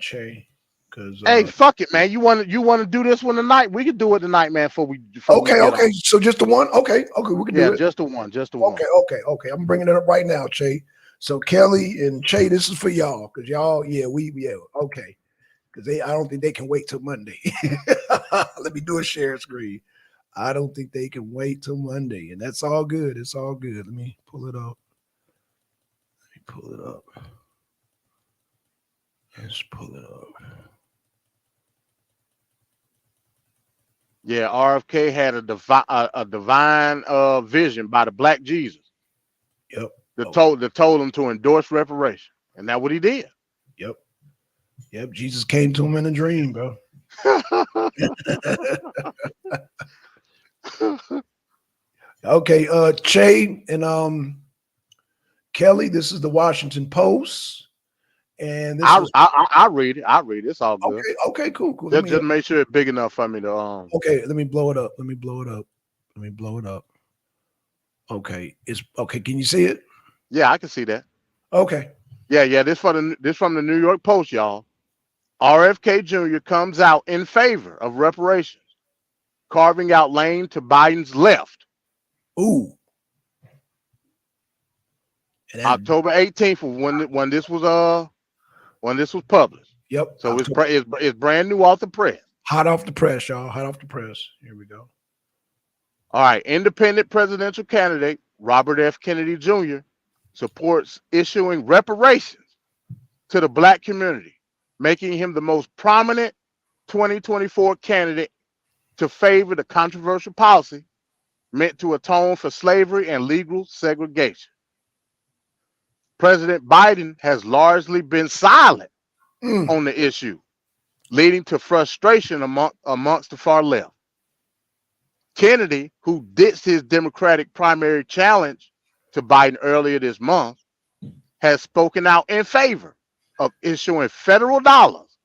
Che, because Hey, fuck it, man. You want to do this one tonight? We can do it tonight, man. Before we okay. get on. So just the one. Okay, we can do it. Just the one. Okay. I'm bringing it up right now, Che. So Kelly and Che, this is for y'all because y'all, okay. Because I don't think they can wait till Monday. Let me do a share screen. I don't think they can wait till Monday, and that's all good. It's all good. Let me pull it up. Let's pull it up. Yeah, RFK had a divine vision by the Black Jesus. Yep. That told him to endorse reparation, and that's what he did. Yep. Jesus came to him in a dream, bro. Okay, Che and Kelly, this is the Washington Post. And this I read it. It's all good. Okay, cool. Just make sure it's big enough for me to Okay, let me blow it up. Okay, it's okay. Can you see it? Yeah, I can see that. Okay. Yeah. This from the New York Post, y'all. RFK Jr. comes out in favor of reparations, carving out lane to Biden's left. Ooh. October 18th when this was published. Yep. So it's brand new off the press. Hot off the press, y'all. Hot off the press. Here we go. All right. Independent presidential candidate Robert F. Kennedy Jr. supports issuing reparations to the Black community, making him the most prominent 2024 candidate to favor the controversial policy meant to atone for slavery and legal segregation. President Biden has largely been silent on the issue, leading to frustration amongst the far left. Kennedy, who ditched his Democratic primary challenge to Biden earlier this month, has spoken out in favor of issuing federal dollars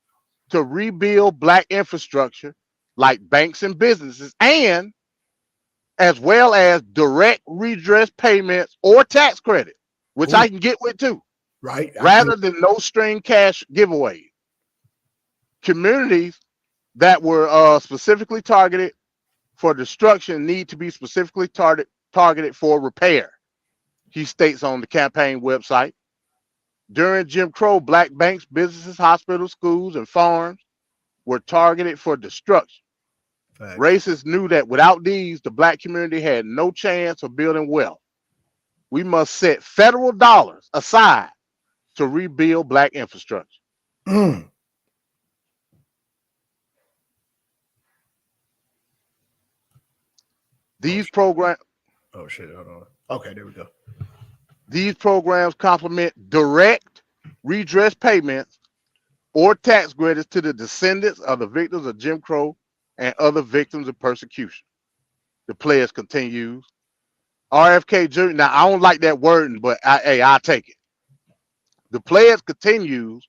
to rebuild Black infrastructure like banks and businesses, and as well as direct redress payments or tax credit, which I can get with too. Right. Rather than no string cash giveaways. Communities that were specifically targeted for destruction need to be specifically targeted for repair, he states on the campaign website. During Jim Crow, Black banks, businesses, hospitals, schools, and farms were targeted for destruction. Fact. Racists knew that without these, the Black community had no chance of building wealth. We must set federal dollars aside to rebuild Black infrastructure. These programs. Oh shit! Hold on. Okay, there we go. These programs complement direct redress payments or tax credits to the descendants of the victims of Jim Crow and other victims of persecution. The pledge continues. RFK Jr. Now I don't like that wording, but I'll take it. The pledge continues.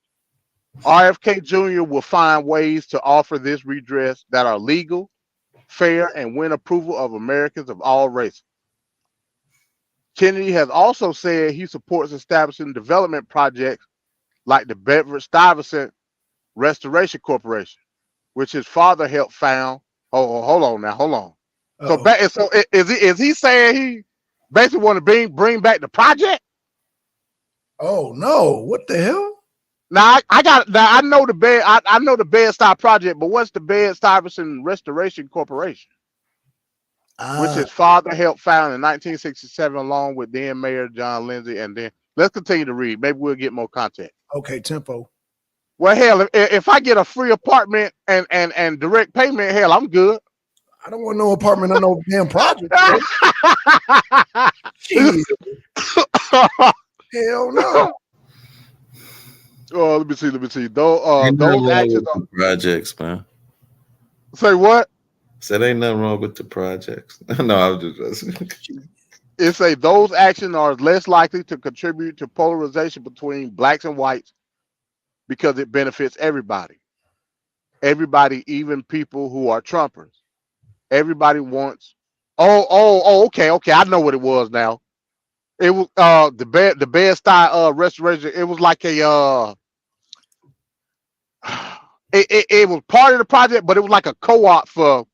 RFK Jr. will find ways to offer this redress that are legal, fair, and win approval of Americans of all races. Kennedy has also said he supports establishing development projects like the Bedford-Stuyvesant Restoration Corporation, which his father helped found. Hold on. So is he saying he basically want to bring back the project? Oh no! What the hell? Now I know the Bed-Stuy project, but what's the Bedford-Stuyvesant Restoration Corporation? Which his father helped found in 1967 along with then Mayor John Lindsay. And then let's continue to read. Maybe we'll get more context. Okay, tempo. Well, hell, if I get a free apartment and direct payment, hell, I'm good. I don't want no apartment on no damn project. Jeez. Hell no. Oh, let me see. Those actions the projects, man. Say what? Said ain't nothing wrong with the projects. No, I was just. It say those actions are less likely to contribute to polarization between blacks and whites because it benefits everybody. Everybody, even people who are Trumpers. Everybody wants. Okay. I know what it was now. It was the Bed-Stuy restoration. It was like a it was part of the project, but it was like a co-op for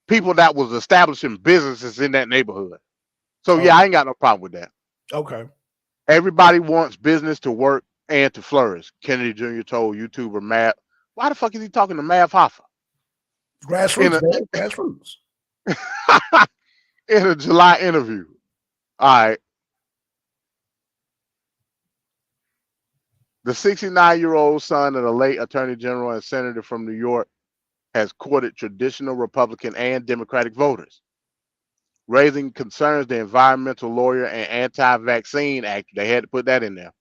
people that was establishing businesses in that neighborhood. So yeah, I ain't got no problem with that. Okay. Everybody wants business to work and to flourish. Kennedy Jr. told YouTuber Matt. Why the fuck is he talking to Mav Hoffa? Grassroots, man. Grassroots. In a July interview. All right. The 69-year-old son of the late Attorney General and Senator from New York has courted traditional Republican and Democratic voters, raising concerns the environmental lawyer and anti-vaccine activist. They had to put that in there.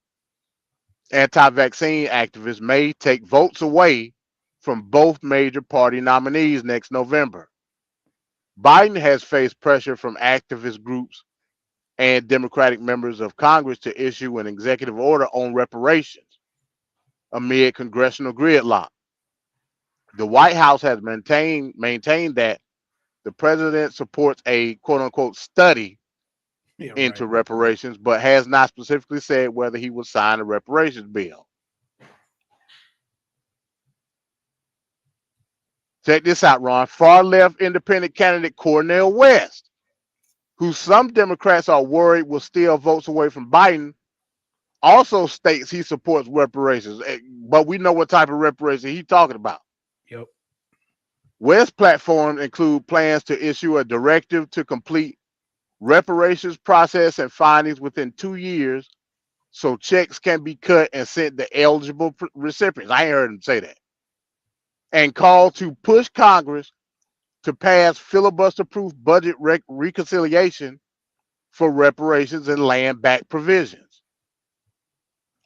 Anti-vaccine activists may take votes away from both major party nominees next November. Biden has faced pressure from activist groups and Democratic members of Congress to issue an executive order on reparations amid congressional gridlock. The White House has maintained that the president supports a quote-unquote study into reparations, but has not specifically said whether he will sign a reparations bill. Check this out, Ron. Far-left independent candidate Cornel West, who some Democrats are worried will steal votes away from Biden, also states he supports reparations, but we know what type of reparations he's talking about. Yep. West's platform include plans to issue a directive to complete reparations process and findings within 2 years so checks can be cut and sent to eligible recipients. I ain't heard him say that. And call to push Congress to pass filibuster-proof budget reconciliation for reparations and land back provisions.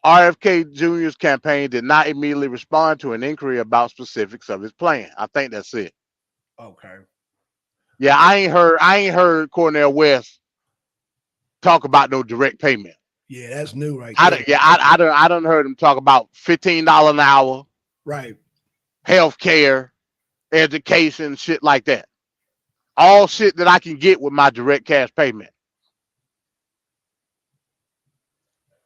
RFK Jr.'s campaign did not immediately respond to an inquiry about specifics of his plan. I think that's it. Okay. Yeah, I ain't heard Cornel West talk about no direct payment. Yeah, that's new right there. I done heard him talk about $15 an hour. Right. Healthcare, education, shit like that. All shit that I can get with my direct cash payment.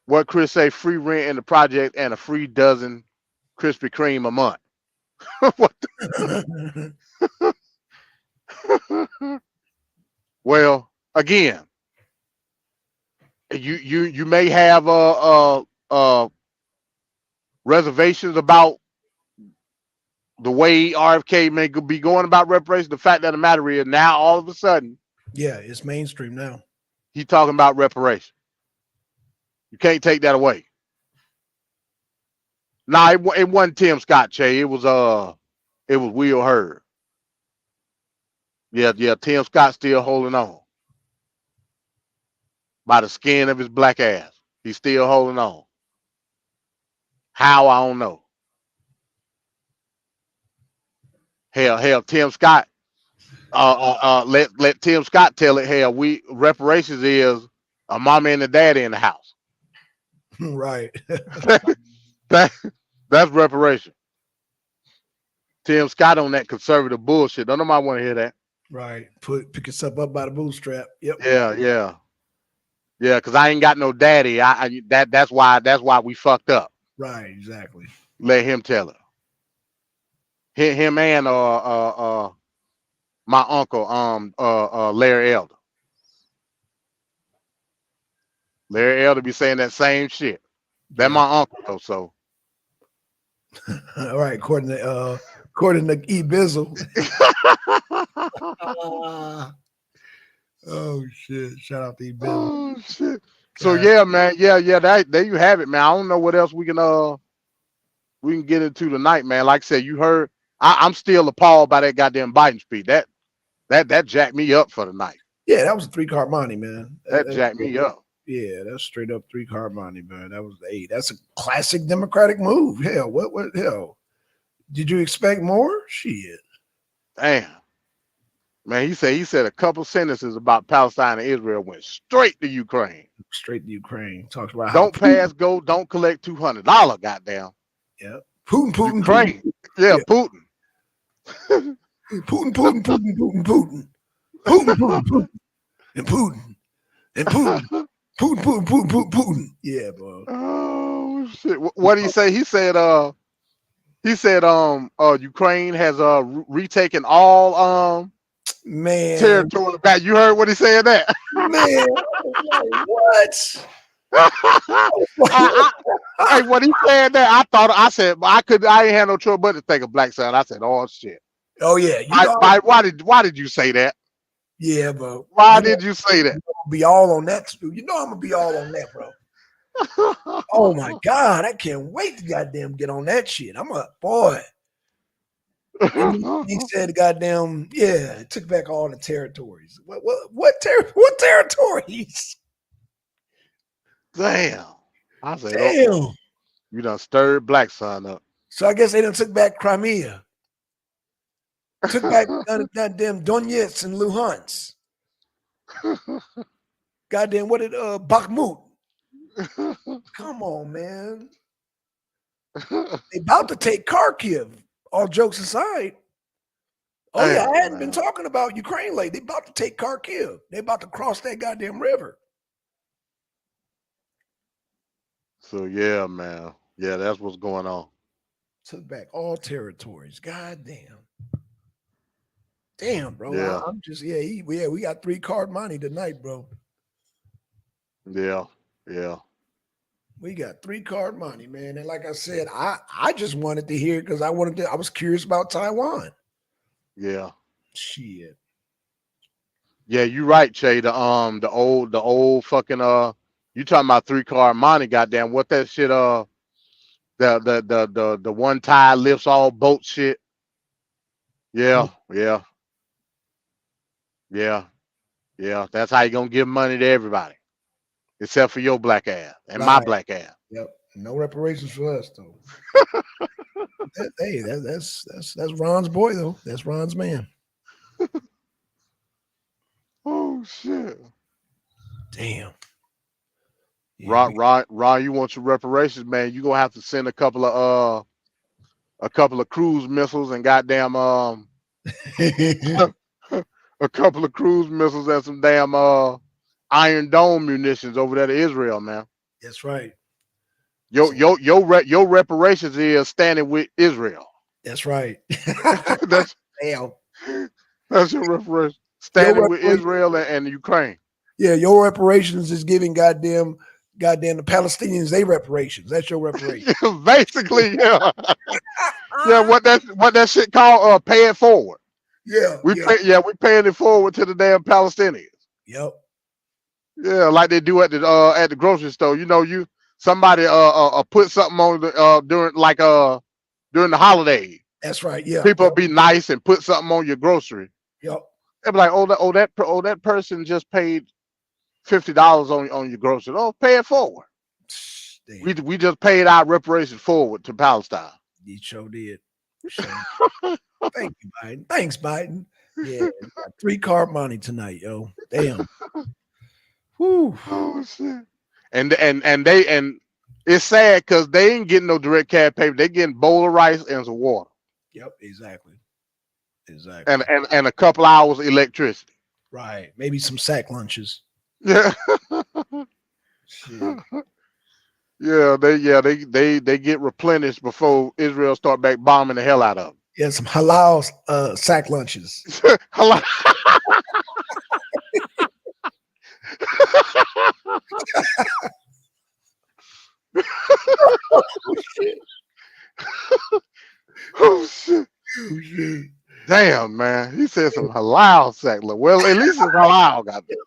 What Chris say, free rent in the project and a free dozen Krispy Kreme a month. What the? Well, again, you may have reservations about the way RFK may be going about reparations. The fact of the matter is now all of a sudden, yeah, it's mainstream now. He's talking about reparations. You can't take that away. Nah, it wasn't Tim Scott, Che. It was Will Hurd. Yeah. Tim Scott still holding on by the skin of his black ass. He's still holding on. How, I don't know. Hell, Tim Scott. Let Tim Scott tell it. Hell, reparations is a mama and a daddy in the house. Right. That's reparation. Tim Scott on that conservative bullshit. Don't nobody want to hear that. Right. Pick yourself up by the bootstrap. Yep. Yeah. Because I ain't got no daddy. That's why we fucked up. Right. Exactly. Let him tell it. Him and my uncle Larry Elder. Larry Elder be saying that same shit. That's my uncle though. So. All right. According to E Bizzle. Oh shit! Shout out to E-Bill. Oh shit! So yeah, man, yeah. There you have it, man. I don't know what else we can we can get into tonight, man. Like I said, you heard. I'm still appalled by that goddamn Biden speech. That jacked me up for the night. Yeah, that was a 3-card money, man. That jacked me up. Yeah, that's straight up 3-card money, man. That's a classic Democratic move. Hell, what hell? Did you expect more? Shit. Damn. Man, he said a couple sentences about Palestine and Israel went straight to Ukraine. Straight to Ukraine. Talks about don't pass go, don't collect $200. Goddamn. Yeah. Putin. Ukraine. Yeah, Putin. Putin. And Putin. Yeah, bro. Oh shit. What did he say? He said Ukraine has retaken all man territory back. You heard what he said that? Man, what? Hey, when he said that, I said I ain't had no choice but to think of Black Sun. I said, oh shit. Oh yeah. Why did you say that? Yeah, bro. Why did you say that? Be all on that. You know I'm gonna be all on that, bro. Oh my God, I can't wait to goddamn get on that shit. I'm a boy. He said, "Goddamn, yeah, it took back all the territories. What territories?" Damn. I said, damn. Oh, you done stirred Black Sun up. So I guess they done took back Crimea. Took back goddamn Donetsk and Luhansk. Goddamn, what did Bakhmut? Come on, man. They about to take Kharkiv. All jokes aside. Oh yeah, I hadn't been talking about Ukraine lately. They about to take Kharkiv. They about to cross that goddamn river. So yeah, man. Yeah, that's what's going on. Took back all territories. Goddamn. Damn, bro. Yeah. I'm just we got 3-card money tonight, bro. Yeah. We got 3-card money, man. And like I said, I just wanted to hear because I was curious about Taiwan. Yeah. Shit. Yeah, you're right, Che. The old fucking you talking about 3-card money, goddamn. What that shit the one tide lifts all boat shit. Yeah. That's how you gonna give money to everybody. Except for your black ass and my black ass. Yep. No reparations for us though. Hey, that's Ron's boy though. That's Ron's man. Oh shit. Damn. Yeah, Ron, you want your reparations, man? You gonna have to send a couple of cruise missiles and goddamn a couple of cruise missiles and some damn Iron Dome munitions over there to Israel, man. That's right. Your reparations is standing with Israel. That's right. That's damn. That's your reparations. Standing with Israel and Ukraine. Yeah, your reparations is giving goddamn the Palestinians their reparations. That's your reparations. Basically, yeah. Yeah, what that shit called pay it forward. Yeah. We paying it forward to the damn Palestinians. Yep. Yeah, like they do at the grocery store. You know, somebody put something on during the holiday. That's right. Yeah. People be nice and put something on your grocery. Yep. They'll be like, that person just paid $50 on your grocery. Oh, pay it forward. Damn. We just paid our reparations forward to Palestine. You sure did. Thank you, Biden. Thanks, Biden. Yeah, 3-card money tonight, yo. Damn. Whew. Oh shit. And it's sad because they ain't getting no direct cash payment. They getting a bowl of rice and some water. Yep, exactly. And a couple hours of electricity. Right. Maybe some sack lunches. Yeah. Shit. Yeah, they get replenished before Israel start back bombing the hell out of them. Yeah, some halal sack lunches. Halal. Oh shit. Damn, man. He said some halal sack. Well, at least it's halal, goddamn.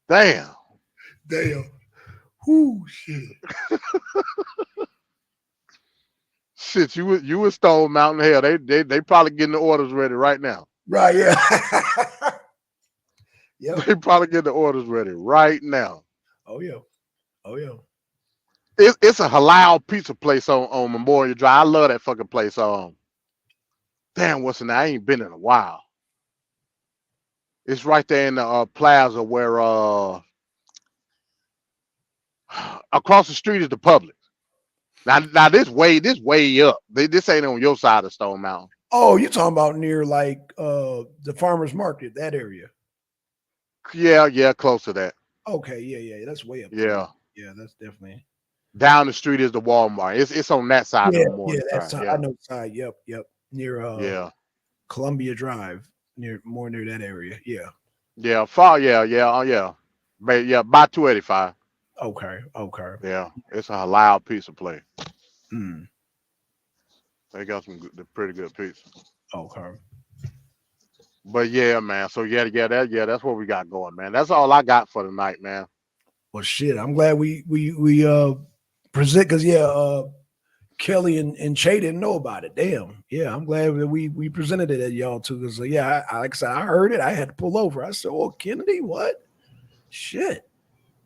Damn. Damn. Whoo, shit. Shit, you would Stone Mountain. Hell, they probably getting the orders ready right now. Right, yeah. Yep. They probably get the orders ready right now. Oh yeah. Oh yeah. It's a halal pizza place on Memorial Drive. I love that fucking place. Damn, what's the name? I ain't been in a while. It's right there in the plaza where across the street is the Publix. Now this way up. This ain't on your side of Stone Mountain. Oh, you talking about near like the farmers market, that area? Yeah, close to that. Okay, yeah, that's way up. Yeah, yeah, that's definitely down the street is the Walmart. It's on that side yeah, of Memorial that's Drive. I know the side. Yep, near Yeah, Columbia Drive, near that area. yeah, far. Yeah. But yeah, by 285. Okay. Yeah, it's a halal pizza place. Mm. They got some pretty good pizza. Okay. But yeah, man. So that's what we got going, man. That's all I got for tonight, man. Well, shit, I'm glad we present because Kelly and Che didn't know about it. Damn. Yeah, I'm glad that we presented it at y'all too. Because I like I said, I heard it. I had to pull over. I said, "Oh, Kennedy, what? Shit."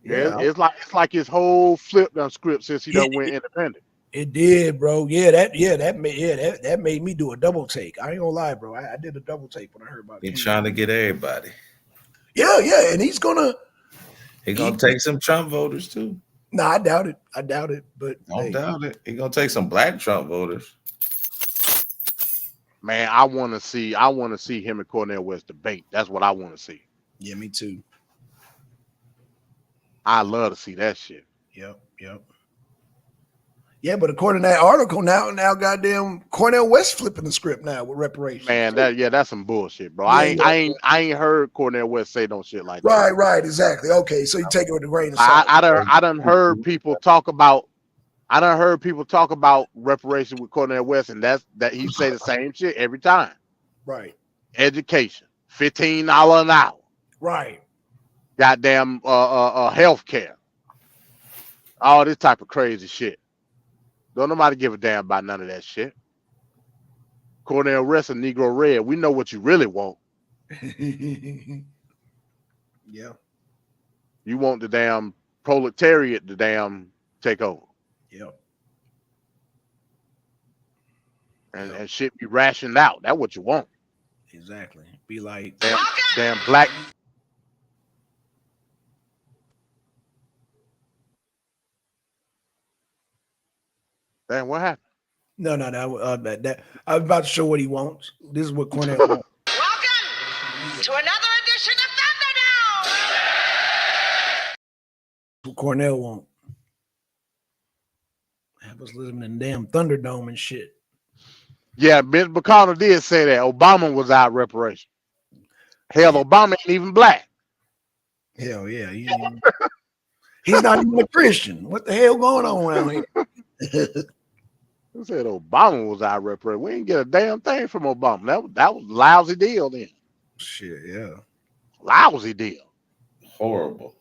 Yeah, it's like his whole flip done script since he done went independent. It did, bro. That made me do a double take. I ain't gonna lie, bro. I did a double take when I heard about it. He's trying to get everybody. Yeah, and he's gonna take some Trump voters too. No, I doubt it. But don't doubt it. He's gonna take some black Trump voters. Man, I want to see him and Cornel West debate. That's what I want to see. Yeah, me too. I love to see that shit. Yep. Yeah, but according to that article, now goddamn Cornel West flipping the script now with reparations. Man, that's some bullshit, bro. I ain't heard Cornel West say no shit like that. Right, exactly. Okay, so you take it with a grain of salt. I done heard people talk about reparations with Cornel West, and that he say the same shit every time. Right. Education, $15 an hour. Right. Goddamn health care. All this type of crazy shit. Don't nobody give a damn about none of that shit. Cornel West and Negro Red, we know what you really want. Yeah. You want the damn proletariat to damn take over. Yep. And shit be rationed out. That's what you want. Exactly. Be like damn black. Damn, what happened? No. That I was about to show what he wants. This is what Cornel wants. Welcome to another edition of Thunderdome. What Cornel wants. Have us living in damn Thunderdome and shit. Yeah, Mitch McConnell did say that Obama was out reparation. Hell, Obama ain't even black. Hell yeah, he's not even a Christian. What the hell going on around here? Who said Obama was our representative? We didn't get a damn thing from Obama. That was a lousy deal then. Shit, yeah. Lousy deal. Horrible.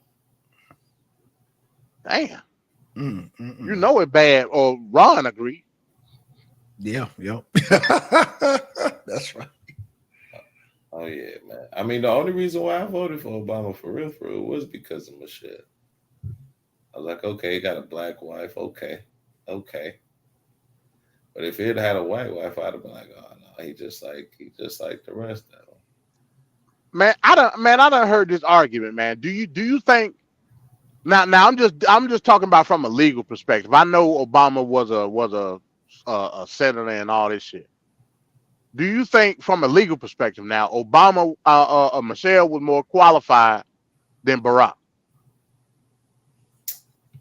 Damn. You know it bad. Or Ron agreed. Yeah. That's right. Oh yeah, man. I mean, the only reason why I voted for Obama for real was because of Michelle. I was like, okay, he got a black wife. Okay. But if he had had a white wife, I'd have been like, oh no, he just like the rest of them. Man, I done heard this argument, man. Do you think now I'm just talking about from a legal perspective. I know Obama was a senator and all this shit. Do you think from a legal perspective now, Obama Michelle was more qualified than Barack?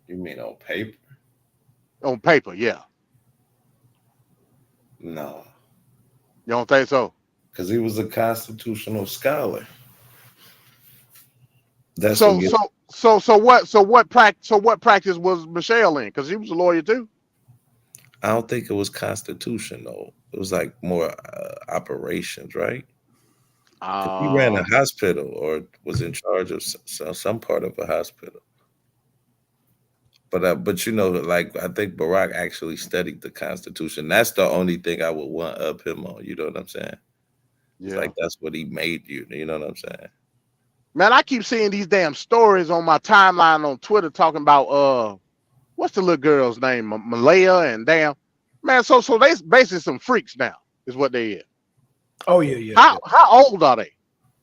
You mean on paper? On paper, yeah. No. You don't think so? Because he was a constitutional scholar. So what practice was Michelle in? Because he was a lawyer too. I don't think it was constitution though. It was like more operations, right? He ran a hospital or was in charge of some part of a hospital. But you know, like I think Barack actually studied the Constitution. That's the only thing I would want up him on. You know what I'm saying? It's Yeah. like that's what he made you. You know what I'm saying? Man, I keep seeing these damn stories on my timeline on Twitter talking about what's the little girl's name? Malaya and damn man. So they basically some freaks now, is what they is. Oh yeah. How old are they?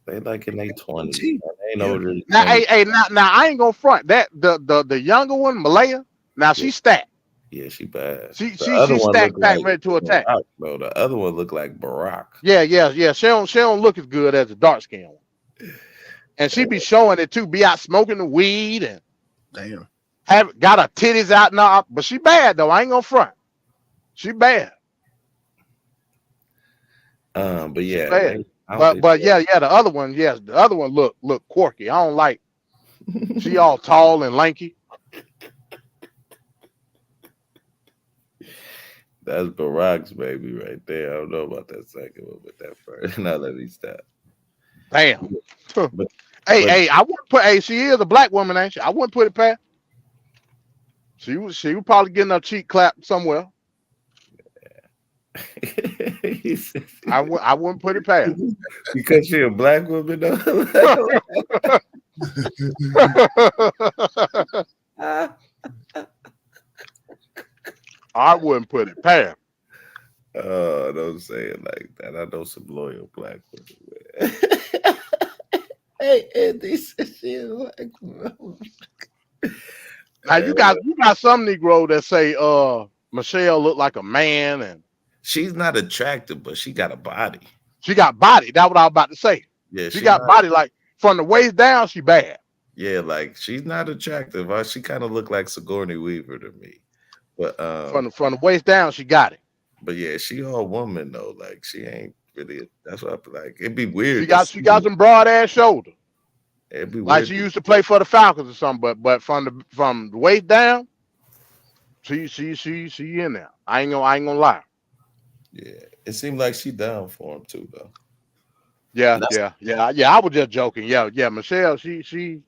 They like in their 20s. They ain't older than Now, 20. now I ain't gonna front that the younger one, Malaya. Now Yeah, she's stacked. yeah, she bad. She The other she's one stacked, look packed, like ready to attack. Barack, bro. The other one look like Barack. Yeah. She don't look as good as the dark skin one. And she be showing it too. Be out smoking the weed and Damn. have got her titties out now. But she bad though. I ain't gonna front. She bad. But She yeah, bad. I hope they But yeah, the other one, yes, the other one look quirky. I don't like. She all tall and lanky. That's Barack's baby right there. I don't know about that second one, but that first. Now let me stop. Damn. But Hey, I wouldn't put. Hey, she is a black woman, ain't she? I wouldn't put it past. She was probably getting her cheek clapped somewhere. I wouldn't put it past. Because she a black woman, though. I wouldn't put it past. Oh, don't say it like that. I know some loyal black women. Hey, Andy said she a black woman. Now you got some Negro that say Michelle looked like a man, and she's not attractive, but she got a body. She got body. That's what I was about to say. Yeah, she got body. Like from the waist down, she bad. Yeah, like she's not attractive. She kind of looked like Sigourney Weaver to me. But from the waist down, she got it. But yeah, she all woman though. Like she ain't really. That's what I like. It'd be weird. She got some broad ass shoulder. It'd be like weird. She used to play for the Falcons or something. But from the waist down, she in there. I ain't gonna lie. Yeah, it seemed like she down for him too though. Yeah. I was just joking. Yeah. Michelle, she with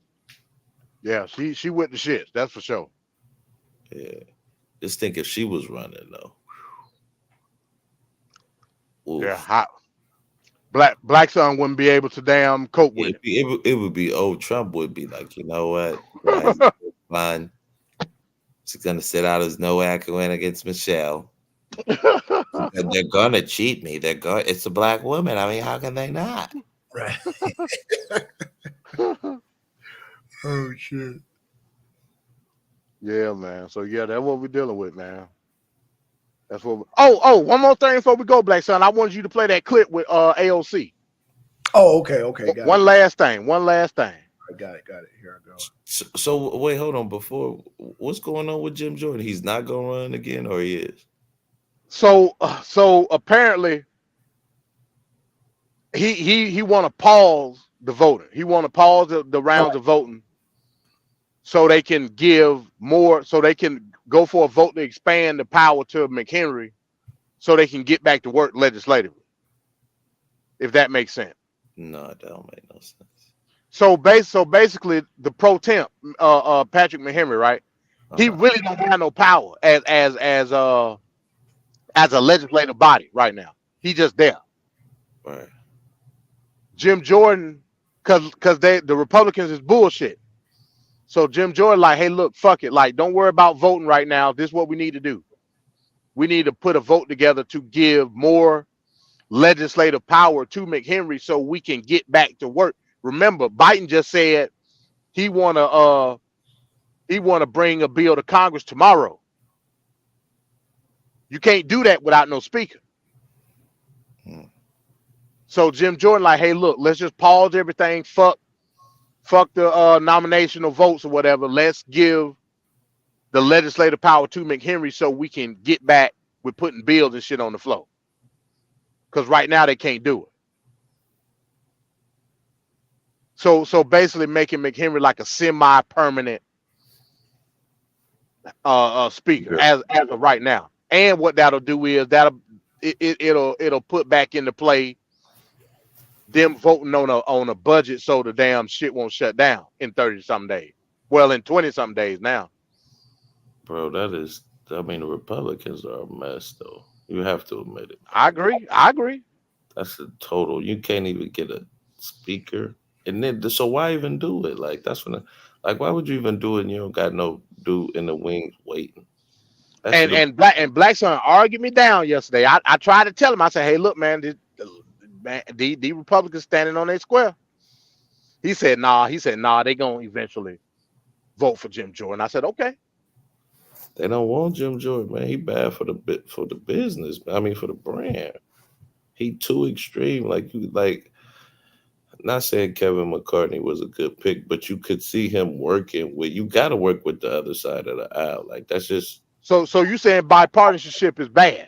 the shits. That's for sure. Yeah. Just think if she was running though. Oof. Yeah, hot. Black son wouldn't be able to damn cope with it. It would be old Trump would be like, you know what? Fine. She's gonna sit out as Noah win against Michelle. They're gonna cheat me. It's a black woman. I mean, how can they not? Right. Oh shit. Yeah, man. So yeah, that's what we're dealing with, man. That's what. One more thing before we go, Black Son. I wanted you to play that clip with AOC. Oh, okay. Got one it. last thing. I got it. Here I go. So wait, hold on. Before, what's going on with Jim Jordan? He's not gonna run again, or he is? So apparently, he want to pause the voting. He want to pause the rounds of voting, so they can give more. So they can go for a vote to expand the power to McHenry, so they can get back to work legislatively. If that makes sense. No, that don't make no sense. So basically, the pro temp, Patrick McHenry, right? He really don't have no power as a legislative body right now. He just there. Right. Jim Jordan, cause the Republicans is bullshit. So Jim Jordan like, hey, look, fuck it. Like, don't worry about voting right now. This is what we need to do. We need to put a vote together to give more legislative power to McHenry so we can get back to work. Remember, Biden just said he wanna bring a bill to Congress tomorrow. You can't do that without no speaker. So Jim Jordan like, hey, look, let's just pause everything. Fuck the nominational votes or whatever. Let's give the legislative power to McHenry so we can get back with putting bills and shit on the floor. Because right now they can't do it. So basically making McHenry like a semi-permanent speaker as of right now. And what that'll do is it'll put back into play them voting on a budget so the damn shit won't shut down in 30 something days. Well, in 20 something days now. Bro, that is. I mean, the Republicans are a mess, though. You have to admit it. I agree. I agree. That's a total. You can't even get a speaker, and then so why even do it? Like that's when, like, why would you even do it? And you don't got no dude in the wings waiting. That should have. And Black Son argued me down yesterday. I tried to tell him. I said, "Hey, look, man, the Republicans standing on their square." He said, "Nah." He said, "Nah, they gonna eventually vote for Jim Jordan." I said, "Okay." They don't want Jim Jordan, man. He bad for the business. I mean, for the brand. He too extreme. Like you, like not saying Kevin McCartney was a good pick, but you could see him working with. You got to work with the other side of the aisle. Like that's just So you saying bipartisanship is bad?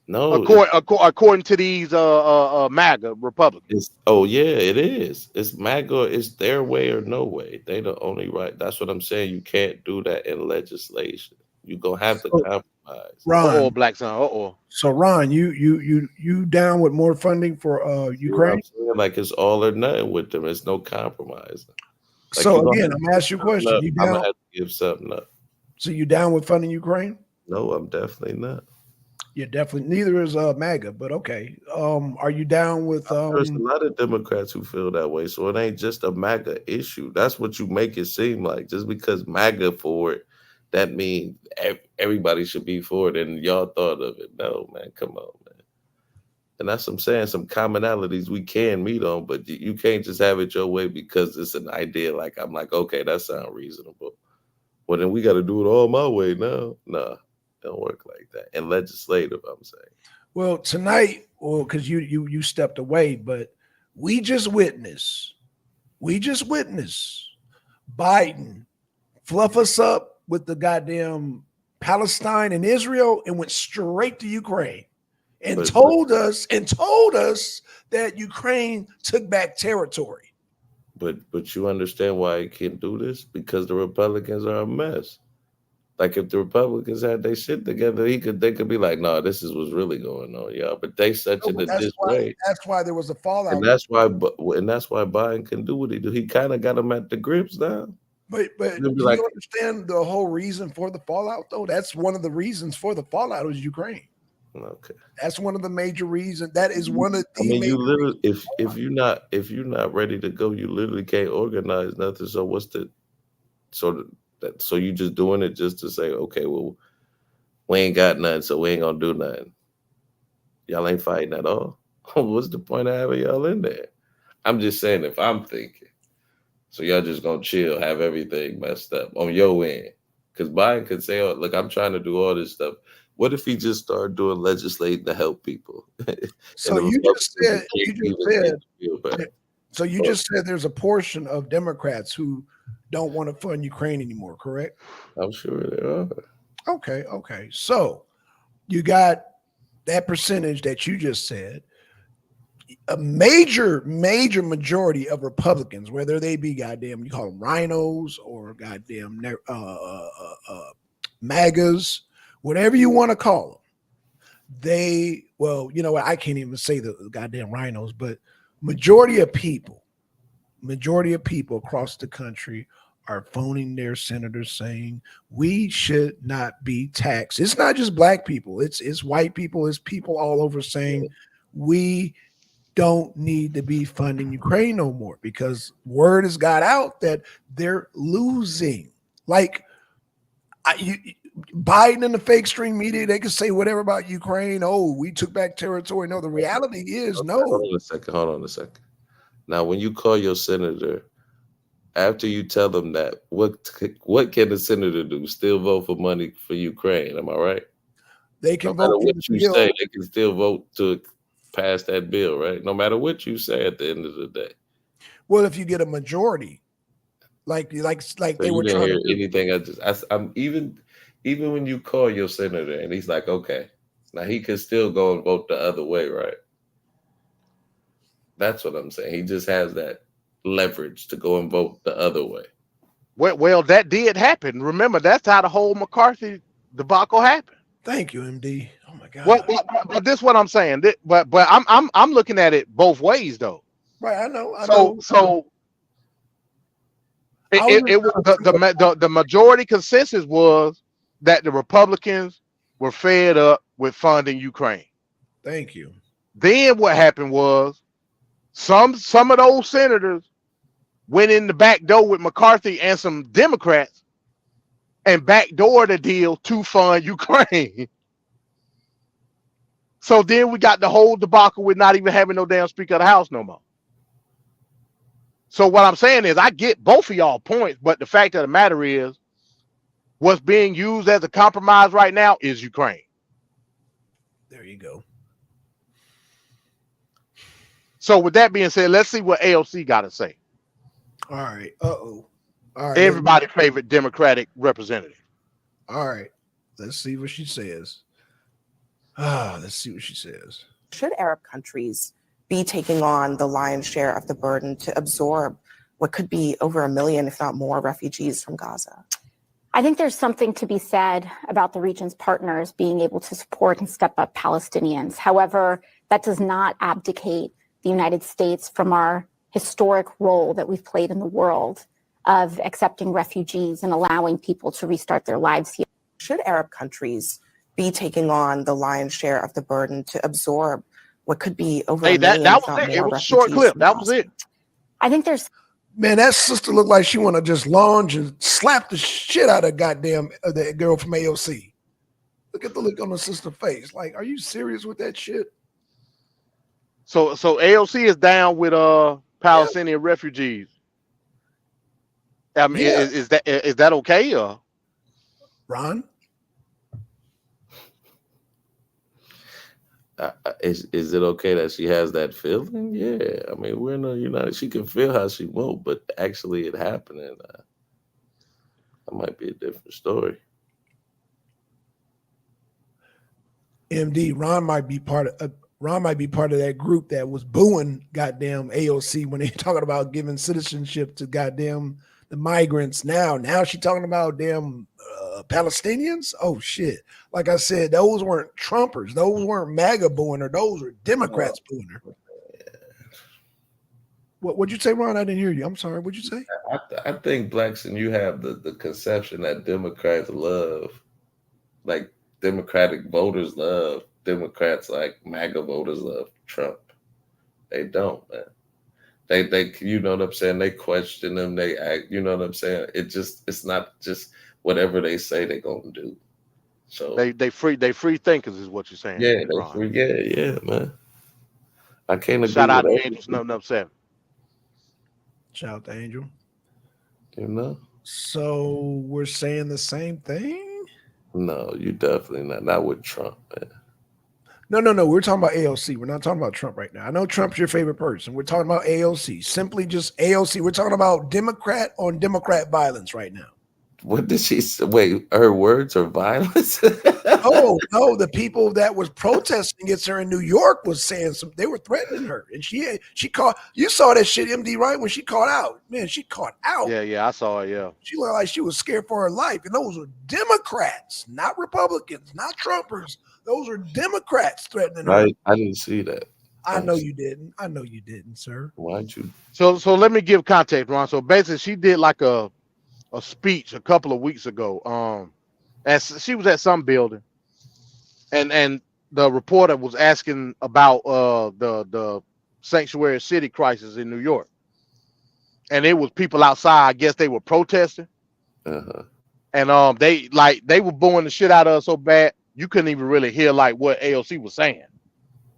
no. According to these MAGA Republicans. Oh yeah, it is. It's MAGA. It's their way or no way. They the only right. That's what I'm saying. You can't do that in legislation. You gonna have to compromise. Ron, Black Son. So Ron, you down with more funding for Ukraine? I'm saying, like it's all or nothing with them. It's no compromise. Like, so again, I'm gonna ask you a question. You I'm down? gonna have to give something up. So you down with funding Ukraine? No, I'm definitely not. Yeah, definitely. Neither is MAGA, but okay. Are you down with? There's a lot of Democrats who feel that way, so it ain't just a MAGA issue. That's what you make it seem like. Just because MAGA for it, that means everybody should be for it, and y'all thought of it. No, man, come on, man. And that's what I'm saying. Some commonalities we can meet on, but you can't just have it your way because it's an idea. Like I'm like, okay, that sounds reasonable. Well, then we got to do it all my way now. Nah. Don't work like that. And legislative, I'm saying. Well, tonight, because you stepped away, but we just witnessed Biden fluff us up with the goddamn Palestine and Israel and went straight to Ukraine and told us that Ukraine took back territory. But you understand why he can't do this? Because the Republicans are a mess. Like if the Republicans had their shit together, they could be like, no, this is what's really going on, y'all. But they such in a disarray. That's why there was a fallout. And that's why Biden can do what he do. He kind of got them at the grips now. But do you understand the whole reason for the fallout though? That's one of the reasons for the fallout was Ukraine. Okay. That's one of the major reasons. That is one of the you literally if you're not ready to go, you literally can't organize nothing. So what's the sort of so you just doing it just to say, okay, well, we ain't got nothing, so we ain't gonna do nothing. Y'all ain't fighting at all. What's the point of having y'all in there? I'm just saying if I'm thinking. So y'all just gonna chill, have everything messed up on your end. Because Biden could say, oh, look, I'm trying to do all this stuff. What if he just started doing legislating to help people? So you just said there's a portion of Democrats who don't want to fund Ukraine anymore, correct? I'm sure there are. Okay. So you got that percentage that you just said. A major majority of Republicans, whether they be goddamn, you call them rhinos or goddamn MAGAs, whatever you want to call them, you know what? I can't even say the goddamn rhinos, but majority of people across the country are phoning their senators saying we should not be taxed. It's not just black people, it's white people, it's people all over saying we don't need to be funding Ukraine no more because word has got out that they're losing. Like Biden and the fake string media, they can say whatever about Ukraine. Oh, we took back territory. No, the reality is no. Hold on a second. Now, when you call your senator, after you tell them that, what can the senator do? Still vote for money for Ukraine? Am I right? They can no vote. What you say, they can still vote to pass that bill, right? No matter what you say at the end of the day. Well, if you get a majority, like so they were trying to hear anything. I'm even when you call your senator and he's like, okay, now he can still go and vote the other way, right? That's what I'm saying. He just has that leverage to go and vote the other way. Well, that did happen. Remember, that's how the whole McCarthy debacle happened. Thank you, MD. Oh my God. But this is what I'm saying. But I'm looking at it both ways though. Right, I know. So the majority consensus was that the Republicans were fed up with funding Ukraine. Thank you. Then what happened was some of those senators went in the back door with McCarthy and some Democrats and backdoored the deal to fund Ukraine. So then we got the whole debacle with not even having no damn Speaker of the House no more. So what I'm saying is I get both of y'all points, but the fact of the matter is what's being used as a compromise right now is Ukraine. There you go. So with that being said, let's see what AOC got to say. All right. All right. Everybody's favorite Democratic representative. All right. Let's see what she says. Let's see what she says. Should Arab countries be taking on the lion's share of the burden to absorb what could be over 1 million, if not more, refugees from Gaza? I think there's something to be said about the region's partners being able to support and step up Palestinians. However, that does not abdicate the United States from our historic role that we've played in the world of accepting refugees and allowing people to restart their lives here. Should Arab countries be taking on the lion's share of the burden to absorb what could be over 1 million, that if was not it. more, It was a short refugees clip. from That Gaza? was it. I think there's Man, that sister looked like she want to just lunge and slap the shit out of goddamn that girl from AOC. Look at the look on the sister's face. Like, are you serious with that shit? So AOC is down with Palestinian refugees. I mean, Yeah. is that okay? Ron? Is it okay that she has that feeling? Yeah, I mean, we're in the United. She can feel how she won't, but actually, it happening, that might be a different story. MD, Ron might be part of that group that was booing goddamn AOC when they talking about giving citizenship to goddamn the migrants. Now she talking about damn Palestinians. Oh shit! Like I said, those weren't Trumpers. Those weren't MAGA booing her. Those were Democrats booing her. What'd you say, Ron? I didn't hear you. I'm sorry. What'd you say? I think Blackson, you have the conception that Democrats love, like Democratic voters love Democrats, like MAGA voters love Trump. They don't, man. They you know what I'm saying? They question them. They act. You know what I'm saying? It's not just whatever they say they're gonna do. So they free thinkers is what you're saying. yeah, Ron. free, yeah, man. I can't agree Shout out with to that. Angels 007. Shout out to Angel. You know? So we're saying the same thing? No, you definitely not with Trump, man. No. We're talking about AOC. We're not talking about Trump right now. I know Trump's your favorite person. We're talking about AOC. Simply just AOC. We're talking about Democrat on Democrat violence right now. What did she say? Wait, her words are violence? No, the people that was protesting against her in New York was saying they were threatening her. And she caught, you saw that shit, MD, right? When she caught out. Man, she caught out. Yeah, I saw it, yeah. She looked like she was scared for her life. And those were Democrats, not Republicans, not Trumpers. Those are Democrats threatening her. I didn't see that. I know you didn't. Sir. Why'd you? So let me give context, Ron. So basically, she did like a speech a couple of weeks ago. As she was at some building, and the reporter was asking about the sanctuary city crisis in New York, and it was people outside. I guess they were protesting, and they were booing the shit out of her so bad you couldn't even really hear like what AOC was saying.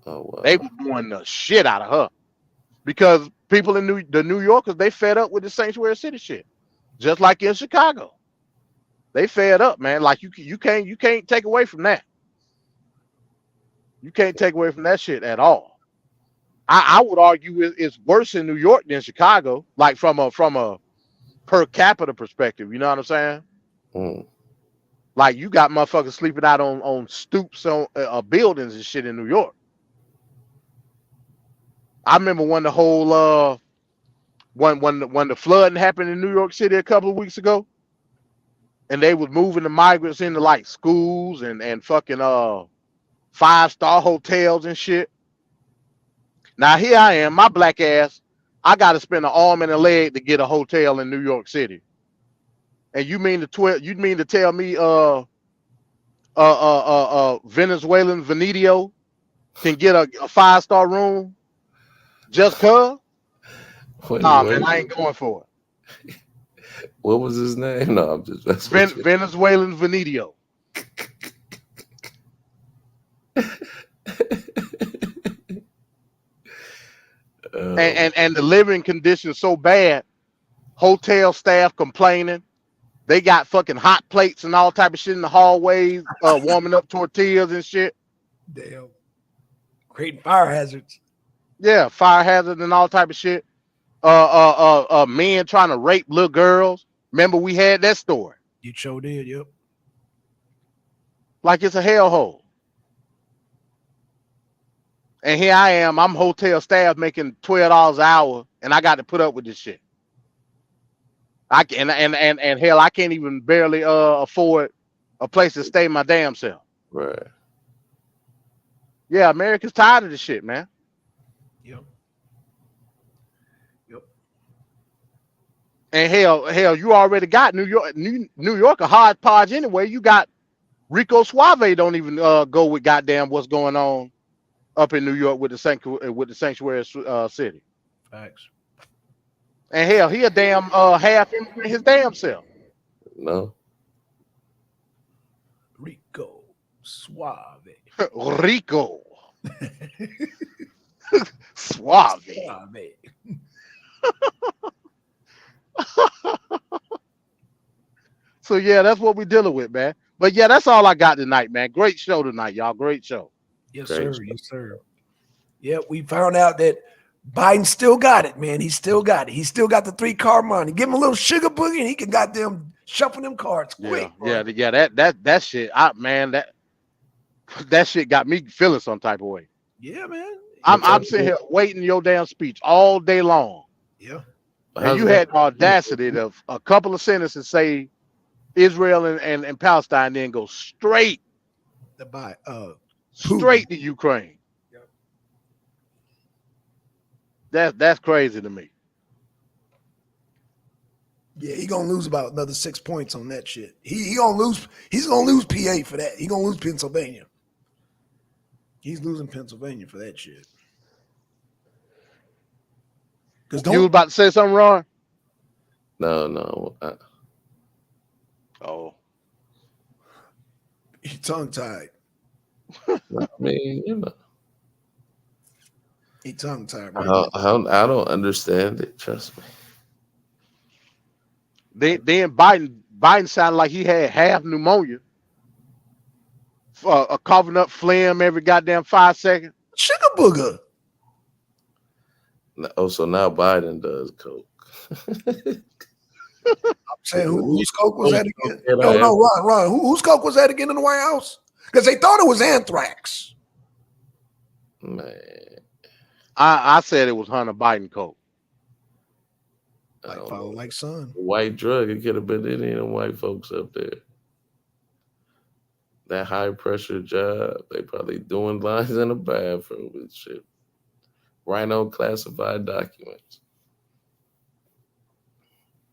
Oh, wow. They were booing the shit out of her because people in the New Yorkers, they fed up with the sanctuary city shit, just like in Chicago. They fed up, man. Like you can't take away from that. You can't take away from that shit at all. I would argue it's worse in New York than Chicago, like from a per capita perspective. You know what I'm saying? Mm. Like you got motherfuckers sleeping out on stoops on buildings and shit in New York. I remember when the whole when the flooding happened in New York City a couple of weeks ago, and they was moving the migrants into like schools and fucking 5-star hotels and shit. Now here I am, my black ass, I got to spend an arm and a leg to get a hotel in New York City. And you mean to tell me Venezuelan Venetio can get a 5-star room just cause? Wait, Nah, wait. man, I ain't going for What was his name? No, I'm just it. messing with you. Venezuelan Venetio. And the living conditions so bad, hotel staff complaining. They got fucking hot plates and all type of shit in the hallways, warming up tortillas and shit. Damn. Creating fire hazards. Yeah, fire hazard and all type of shit. Men trying to rape little girls. Remember we had that story. You sure did, yep. Like it's a hellhole. And here I am, I'm hotel staff making $12 an hour, and I got to put up with this shit. I can and hell, I can't even barely afford a place to stay my damn self. Right. Yeah, America's tired of this shit, man. Yep. Yep. And hell, you already got New York a hodgepodge anyway. You got Rico Suave don't even go with goddamn what's going on up in New York with the sanctuary city. Facts. And hell, he a damn half immigrant his damn self. No. Rico Suave. Rico. Suave. So yeah, that's what we're dealing with, man. But yeah, that's all I got tonight, man. Great show tonight, y'all. Great show. Yes, sir. Yes, sir. Yeah, we found out that Biden still got it, man. He still got it. He still got the 3-card money. Give him a little sugar boogie, and he can goddamn shuffle them cards quick. Yeah. That shit. That shit got me feeling some type of way. Yeah, man. I'm sitting here waiting your damn speech all day long. Yeah. And you had the audacity of a couple of sentences say Israel and Palestine, then go straight straight to Ukraine. That's crazy to me. Yeah, he gonna lose about another 6 points on that shit. He gonna lose. He's gonna lose PA for that. He gonna lose Pennsylvania. He's losing Pennsylvania for that shit. You was about to say something, Ron? No. Oh. He tongue tied. I mean, you know. He tongue tied. I don't understand it. Trust me. Then Biden sounded like he had half pneumonia, a coughing up phlegm every goddamn 5 seconds. Sugar booger. Oh, so now Biden does coke. I'm saying whose coke was that again? No, Ron. Whose coke was that again in the White House? Because they thought it was anthrax. Man, I said it was Hunter Biden coke. Like father, like son. White drug. It could have been any of them white folks up there. That high pressure job. They probably doing lines in the bathroom and shit. Right on classified documents.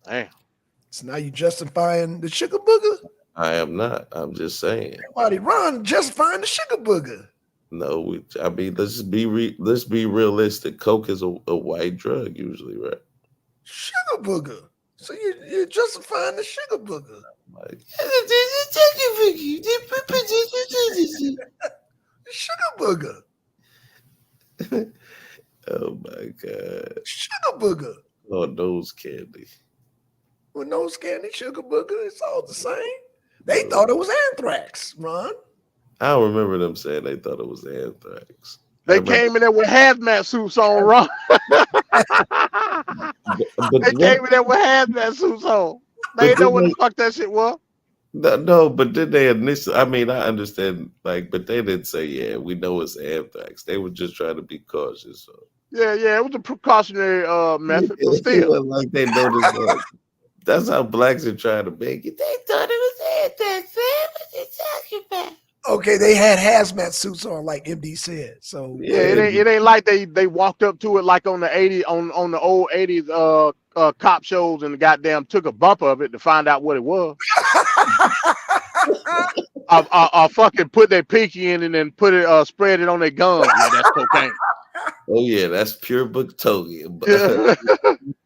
Damn. So now you justifying the sugar booger? I am not. I'm just saying. Everybody run justifying the sugar booger. No, I mean let's be realistic. Coke is a white drug usually, right? Sugar booger. So you're justifying the sugar booger. Like, sugar booger. Oh my god. Sugar booger. Oh, nose candy. With nose candy, sugar booger, it's all the same. They thought it was anthrax, Ron. I don't remember them saying they thought it was anthrax. They came in there with hazmat suits on, Ron. They came in there with hazmat suits on. They didn't know what the fuck that shit was. No, but did they initially? I mean, I understand, but they didn't say, "Yeah, we know it's anthrax." They were just trying to be cautious. So. Yeah, it was a precautionary method, but still, like they noticed. That's how blacks are trying to make it. They thought it was anthrax. What they talking about? Okay, they had hazmat suits on, like MD said. So yeah, it ain't like they walked up to it like on the on the old 80s cop shows and goddamn took a bump of it to find out what it was. fucking put their pinky in and then put it spread it on their gums. Yeah, that's cocaine. Oh yeah, that's pure Buktogi.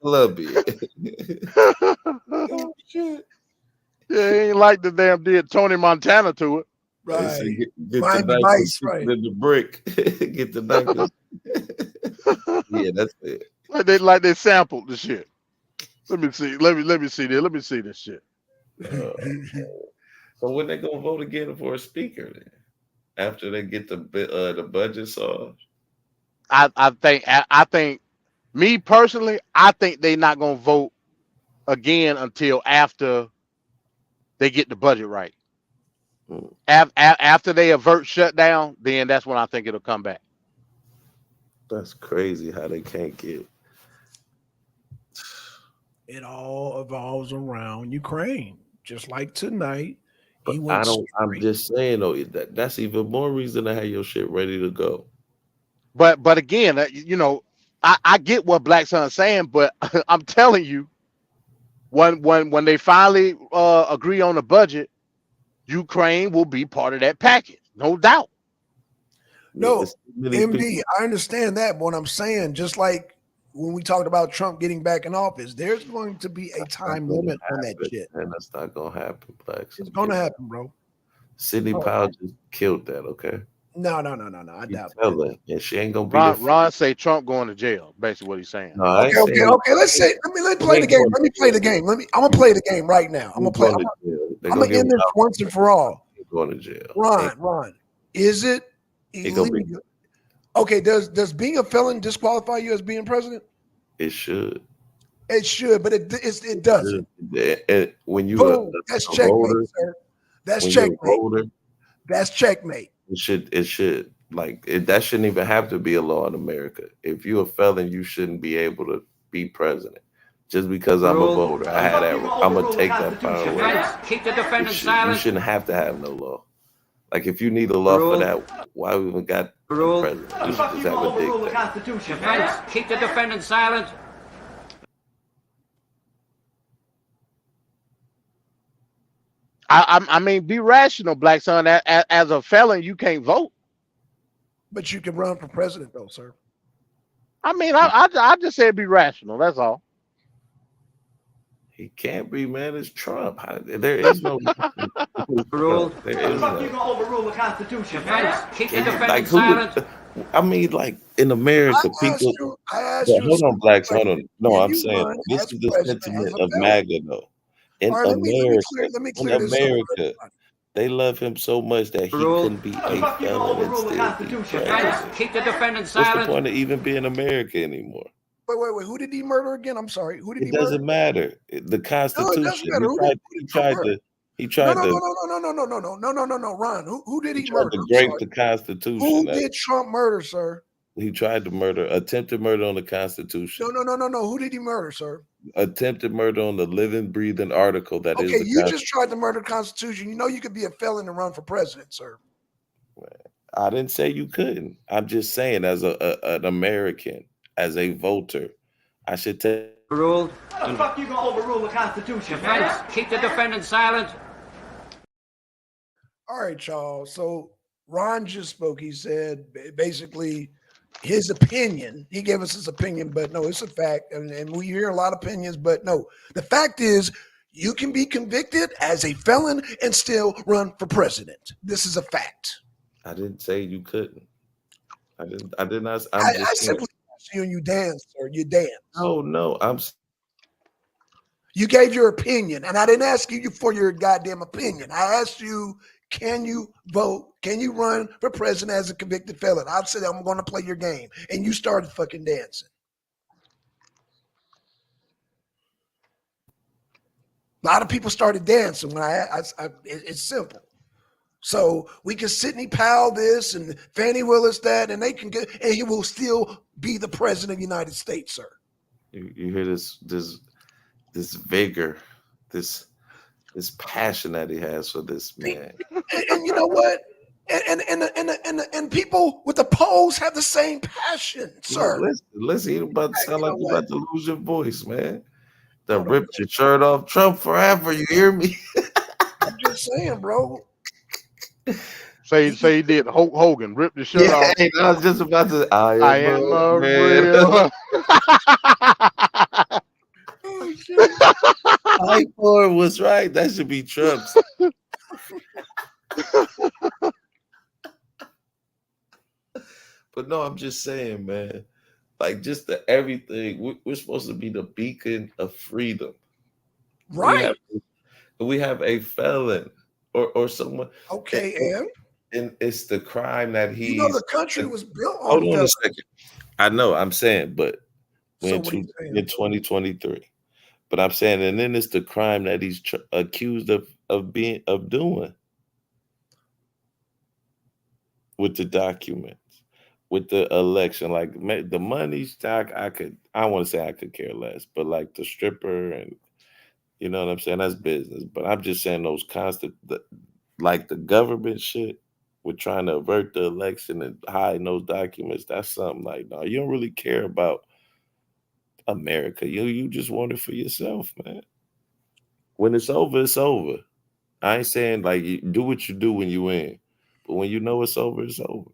Columbia. Oh shit. Yeah, he ain't like the damn did Tony Montana to it. Right. So get the Miami knife Vice, and right. in the brick. Get the knife. Yeah, that's it. Like they sampled the shit. Let me see. Let me see this. Let me see this shit. So when they gonna vote again for a speaker then? After they get the budget solved? I think me personally, I think they not gonna vote again until after they get the budget right. After they avert shutdown, then that's when I think it'll come back. That's crazy how they can't get. It all evolves around Ukraine, just like tonight. But I'm just saying though, that's even more reason to have your shit ready to go. But again, you know, I get what Black Sun's saying, but I'm telling you, when they finally agree on the budget, Ukraine will be part of that package, no doubt. No, MD, I understand that, but what I'm saying, just like when we talked about Trump getting back in office, there's going to be a time limit on that shit. And that's not gonna happen, Black. It's gonna happen, bro. Sidney Powell just killed that, okay? No. I doubt that. And she ain't gonna be Ron say Trump going to jail. Basically, what he's saying. No, Okay. Let's play the game. Let me play the game. I'm gonna play the game right now. I'm gonna end this once and for all. Going to jail. Ron, is it illegal? Okay, does being a felon disqualify you as being president? It should. It should, but it doesn't. When you that's checkmate, sir. That's checkmate. That's checkmate. It should. Like that shouldn't even have to be a law in America. If you're a felon, you shouldn't be able to be president. Just because I'm a voter, I had that. I'm gonna take that power away. Keep the defendant silent. You shouldn't have to have no law. Like if you need a law for that, why we even got a president? You should just have a Overrule the Constitution. Keep the defendant silent. I mean, be rational, Black Sun. As a felon, you can't vote. But you can run for president, though, sir. I mean, I just said be rational. That's all. He can't be, man. It's Trump. There is no rule. There How the is fuck no. you gonna overrule the Constitution, man? Keep the Like defendant who? silent. I mean, like in America, people. Hold on, Blacks. Hold on. No, I'm saying this is the sentiment of MAGA, though. In Right, America, let me clear this up. they love him so much that he couldn't be a felon and still be president. Keep the defendant What's the silent. point of even being America anymore? Wait. Who did he murder again? I'm sorry. Who did he It murder? doesn't matter. The Constitution. matter. He tried No, Ron. Who did he to murder? break the Constitution. Who did Trump murder, sir? He tried to murder, attempted murder on the Constitution. No. Who did he murder, sir? Attempted murder on the living, breathing article that is. Okay, you just tried to murder the Constitution. You know you could be a felon and run for president, sir. I didn't say you couldn't. I'm just saying, as an American, as a voter, I should take. Ruled. How the fuck you gonna overrule the Constitution, man? Keep the defendant silent. All right, y'all. So Ron just spoke. He said basically his opinion. He gave us his opinion, but no, it's a fact. And we hear a lot of opinions, but no. The fact is, you can be convicted as a felon and still run for president. This is a fact. I didn't say you couldn't. I did not. I simply asked you and you danced, or you danced. No. You gave your opinion, and I didn't ask you for your goddamn opinion. I asked you, can you vote? Can you run for president as a convicted felon? I said, I'm going to play your game. And you started fucking dancing. A lot of people started dancing when it's simple. So we can Sidney Powell this and Fannie Willis that, and they can get, and he will still be the president of the United States, sir. You hear this vigor, this passion that he has for this man. And you know what? And people with the polls have the same passion, sir. Listen, you about to sound like you're about to lose your voice, man. That ripped your shirt off. Trump forever, you hear me? I'm just saying, bro. Say he did Hulk Hogan, ripped his shirt Yeah, off. hey, I was just about to. I am a real. Oh shit. High Lord was right. That should be Trump's. But no, I'm just saying, man. Like just the everything. We're supposed to be the beacon of freedom. Right. We have a felon or someone. Okay, and it's the crime that you know he's. the country was built Hold on on a felons. second. I know. I'm saying, but we're So in, what are you saying? in 2023. But I'm saying, and then it's the crime that he's accused of doing with the documents, with the election, like the money stock. I want to say I could care less, but like the stripper and you know what I'm saying, that's business. But I'm just saying those like the government shit. With trying to avert the election and hiding those documents, that's something like no, you don't really care about America. You just want it for yourself, man. When it's over, it's over. I ain't saying like you do what you do when you win, but when you know it's over, it's over.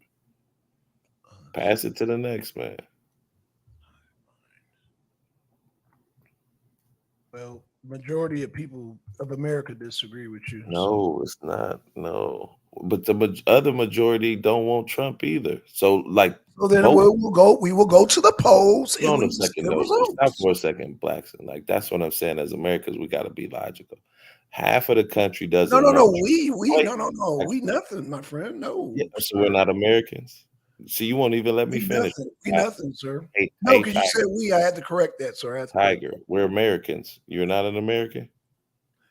Pass it to the next man. Well, majority of people of America disagree with you. No, it's not. No, but the other majority don't want Trump either. So like, So then both. we will go to the polls and Hold we on a will see second the though. results. Stop for a second, Blackson. Like that's what I'm saying. As Americans, we got to be logical. Half of the country doesn't No. want. We Wait, no. We nothing, my friend. No. yeah, so we're not Americans. So you won't even let me We finish. nothing. We nothing, sir. Hey, No, hey, because you said we. I had to correct that, sir. I had to correct Tiger, we're Americans. You're not an American.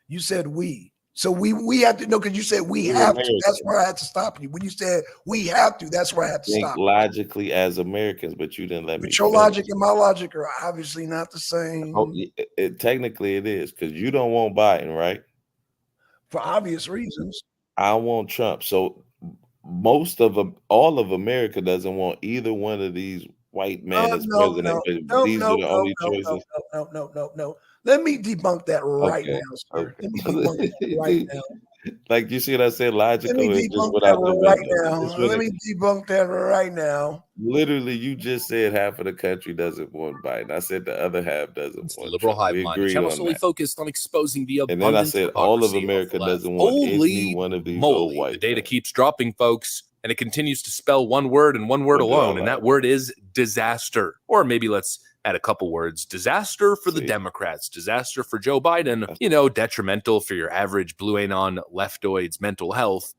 You said we. So we have to know because you said we We're have to. That's Americans. where I had to stop you. When you said we have to, that's where I had to Think stop. logically as Americans, but you didn't let me But your finish. logic and my logic are obviously not the same. Oh, technically it is because you don't want Biden, right? For obvious reasons. I want Trump. So all of America doesn't want either one of these white men as president. But these are the only choices. No. Let me debunk that right Okay. now, sir. Okay. Let me debunk that right now. Like you see what I said, Let me logical is just debunk went that out the right window. now. Let me debunk that right now. Literally, you just said half of the country doesn't want Biden. I said the other half doesn't want Liberal Trump. Hive We Mind, a agreed channel on solely that. focused on exposing the And then I abundant said all of hypocrisy America the left. doesn't want any Holy one of these old moly, white the data men. keeps dropping, folks, and it continues to spell one word and one word What did I alone, and lie? that word is disaster. Or maybe let's add a couple words. Disaster for the Democrats, disaster for Joe Biden, you know, detrimental for your average blue anon leftoid's mental health.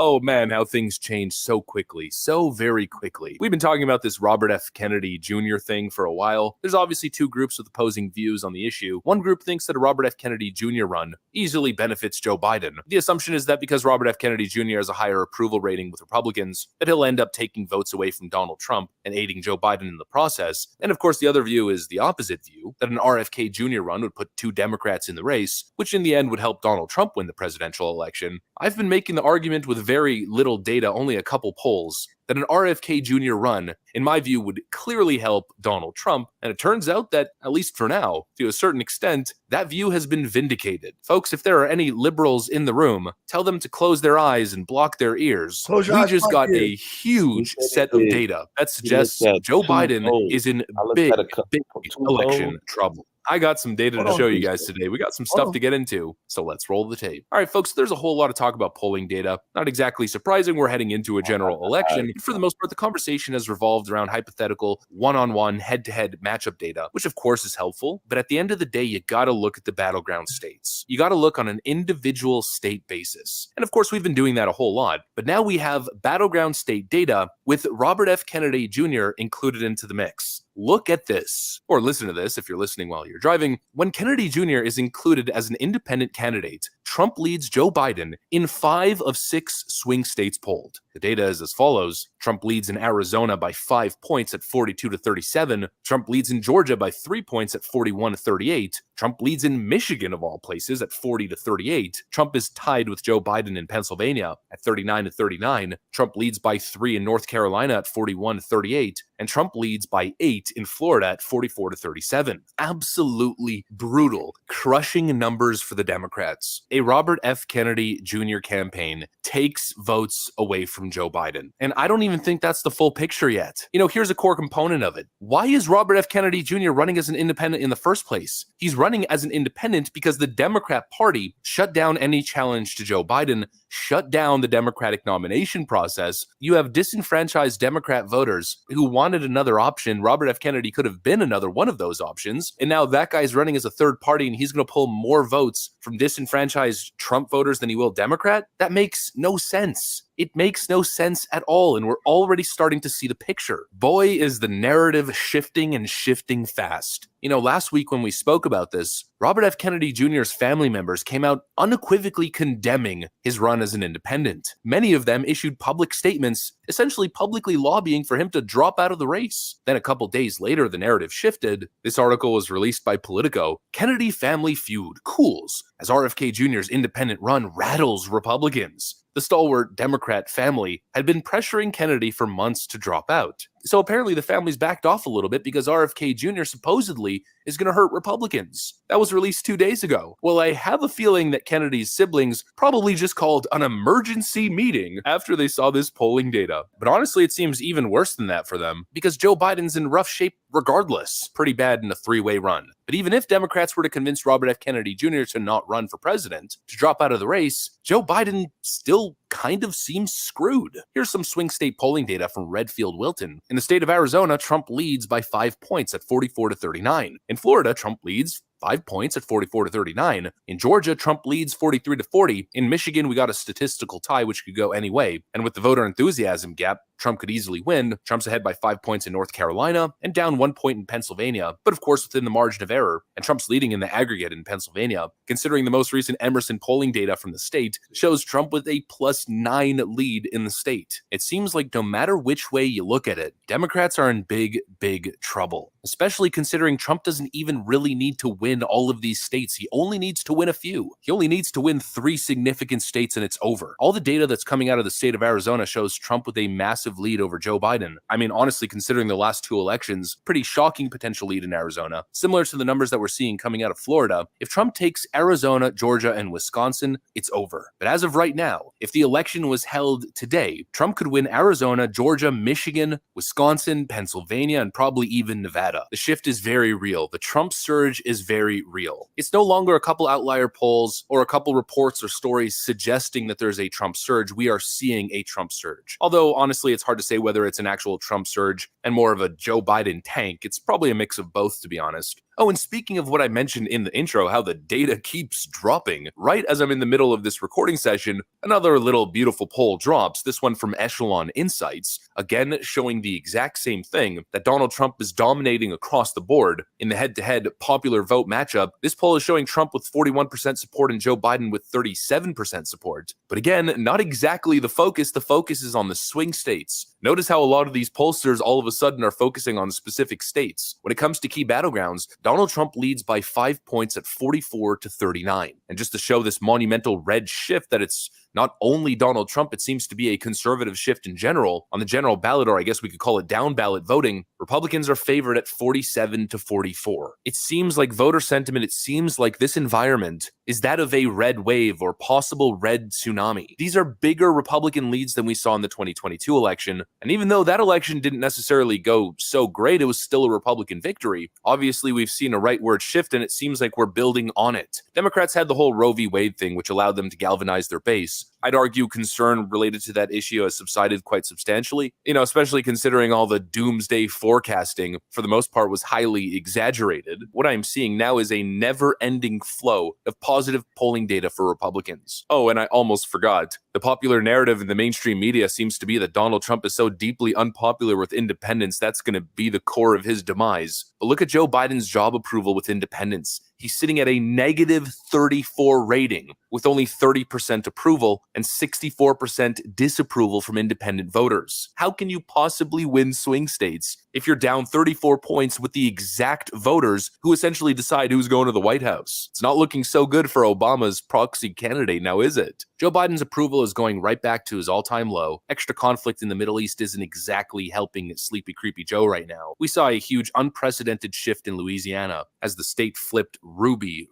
Oh man, how things change so quickly, so very quickly. We've been talking about this Robert F. Kennedy Jr. thing for a while. There's obviously two groups with opposing views on the issue. One group thinks that a Robert F. Kennedy Jr. run easily benefits Joe Biden. The assumption is that because Robert F. Kennedy Jr. has a higher approval rating with Republicans, that he'll end up taking votes away from Donald Trump and aiding Joe Biden in the process. And of course, the other view is the opposite view, that an RFK Jr. run would put two Democrats in the race, which in the end would help Donald Trump win the presidential election. I've been making the argument with very little data, only a couple polls, that an RFK Jr. run, in my view, would clearly help Donald Trump. And it turns out that, at least for now, to a certain extent, that view has been vindicated. Folks, if there are any liberals in the room, tell them to close their eyes and block their ears. Close your We eyes, just block got your a ears. huge set of data that suggests at Joe two Biden polls. is in I looked big, at big two election polls. trouble. I got some data Hold to on. show you guys today. We got some stuff to get into, so let's roll the tape. All right, folks, there's a whole lot of talk about polling data. Not exactly surprising, we're heading into a general election. For the most part, the conversation has revolved around hypothetical one-on-one, head-to-head matchup data, which of course is helpful, but at the end of the day, you gotta look at the battleground states. You gotta look on an individual state basis. And of course, we've been doing that a whole lot, but now we have battleground state data with Robert F. Kennedy Jr. included into the mix. Look at this, or listen to this if you're listening while you're driving. When Kennedy Jr. is included as an independent candidate, Trump leads Joe Biden in 5 of 6 swing states polled. The data is as follows. Trump leads in Arizona by 5 points at 42 to 37. Trump leads in Georgia by 3 points at 41 to 38. Trump leads in Michigan, of all places, at 40 to 38. Trump is tied with Joe Biden in Pennsylvania at 39 to 39. Trump leads by 3 in North Carolina at 41 to 38. And Trump leads by 8 in Florida at 44 to 37. Absolutely brutal, crushing numbers for the Democrats. A Robert F. Kennedy Jr. campaign takes votes away from Joe Biden. And I don't even think that's the full picture yet. You know, here's a core component of it. Why is Robert F. Kennedy Jr. running as an independent in the first place? He's running as an independent because the Democrat Party shut down any challenge to Joe Biden, shut down the Democratic nomination process. You have disenfranchised Democrat voters who wanted another option. Robert F. Kennedy could have been another one of those options. And now that guy's running as a third party and he's going to pull more votes from disenfranchised Trump voters than he will Democrat? That makes no sense. It makes no sense at all, and we're already starting to see the picture. Boy, is the narrative shifting and shifting fast. You know, last week when we spoke about this, Robert F. Kennedy Jr.'s family members came out unequivocally condemning his run as an independent. Many of them issued public statements, essentially publicly lobbying for him to drop out of the race. Then a couple days later, the narrative shifted. This article was released by Politico. Kennedy family feud cools as RFK Jr.'s independent run rattles Republicans. The stalwart Democrat family had been pressuring Kennedy for months to drop out. So apparently the family's backed off a little bit because RFK Jr. supposedly is going to hurt Republicans. That was released 2 days ago. Well, I have a feeling that Kennedy's siblings probably just called an emergency meeting after they saw this polling data. But honestly, it seems even worse than that for them because Joe Biden's in rough shape regardless. Pretty bad in a 3-way run. But even if Democrats were to convince Robert F. Kennedy Jr. to not run for president, to drop out of the race, Joe Biden still kind of seems screwed. Here's some swing state polling data from Redfield Wilton. In the state of Arizona, Trump leads by 5 points at 44 to 39. In Florida, Trump leads 5 points at 44 to 39. In Georgia, Trump leads 43 to 40. In Michigan, we got a statistical tie, which could go any way. And with the voter enthusiasm gap, Trump could easily win. Trump's ahead by 5 points in North Carolina and down 1 point in Pennsylvania, but of course within the margin of error. And Trump's leading in the aggregate in Pennsylvania. Considering the most recent Emerson polling data from the state shows Trump with a +9 lead in the state. It seems like no matter which way you look at it, Democrats are in big, big trouble. Especially considering Trump doesn't even really need to win all of these states. He only needs to win a few. He only needs to win 3 significant states and it's over. All the data that's coming out of the state of Arizona shows Trump with a massive lead over Joe Biden. I mean, honestly, considering the last 2 elections, pretty shocking potential lead in Arizona. Similar to the numbers that we're seeing coming out of Florida, if Trump takes Arizona, Georgia, and Wisconsin, it's over. But as of right now, if the election was held today, Trump could win Arizona, Georgia, Michigan, Wisconsin, Pennsylvania, and probably even Nevada. The shift is very real. The Trump surge is very real. It's no longer a couple outlier polls or a couple reports or stories suggesting that there's a Trump surge. We are seeing a Trump surge. Although, honestly, it's hard to say whether it's an actual Trump surge and more of a Joe Biden tank. It's probably a mix of both, to be honest. Oh, and speaking of what I mentioned in the intro, how the data keeps dropping. Right as I'm in the middle of this recording session, another little beautiful poll drops, this one from Echelon Insights, again showing the exact same thing, that Donald Trump is dominating across the board. In the head-to-head popular vote matchup, this poll is showing Trump with 41% support and Joe Biden with 37% support. But again, not exactly the focus. The focus is on the swing states. Notice how a lot of these pollsters all of a sudden are focusing on specific states. When it comes to key battlegrounds, Donald Trump leads by 5 points at 44 to 39. And just to show this monumental red shift that it's not only Donald Trump, it seems to be a conservative shift in general. On the general ballot, or I guess we could call it down ballot voting, Republicans are favored at 47 to 44. It seems like voter sentiment, it seems like this environment is that of a red wave or possible red tsunami. These are bigger Republican leads than we saw in the 2022 election. And even though that election didn't necessarily go so great, it was still a Republican victory. Obviously, we've seen a rightward shift and it seems like we're building on it. Democrats had the whole Roe v. Wade thing, which allowed them to galvanize their base. I'd argue concern related to that issue has subsided quite substantially, especially considering all the doomsday forecasting, for the most part, was highly exaggerated. What I'm seeing now is a never-ending flow of positive polling data for Republicans. Oh, and I almost forgot. The popular narrative in the mainstream media seems to be that Donald Trump is so deeply unpopular with independents, that's going to be the core of his demise. But look at Joe Biden's job approval with independents. He's sitting at a negative 34 rating, with only 30% approval and 64% disapproval from independent voters. How can you possibly win swing states if you're down 34 points with the exact voters who essentially decide who's going to the White House? It's not looking so good for Obama's proxy candidate now, is it? Joe Biden's approval is going right back to his all-time low. Extra conflict in the Middle East isn't exactly helping Sleepy Creepy Joe right now. We saw a huge unprecedented shift in Louisiana as the state flipped ruby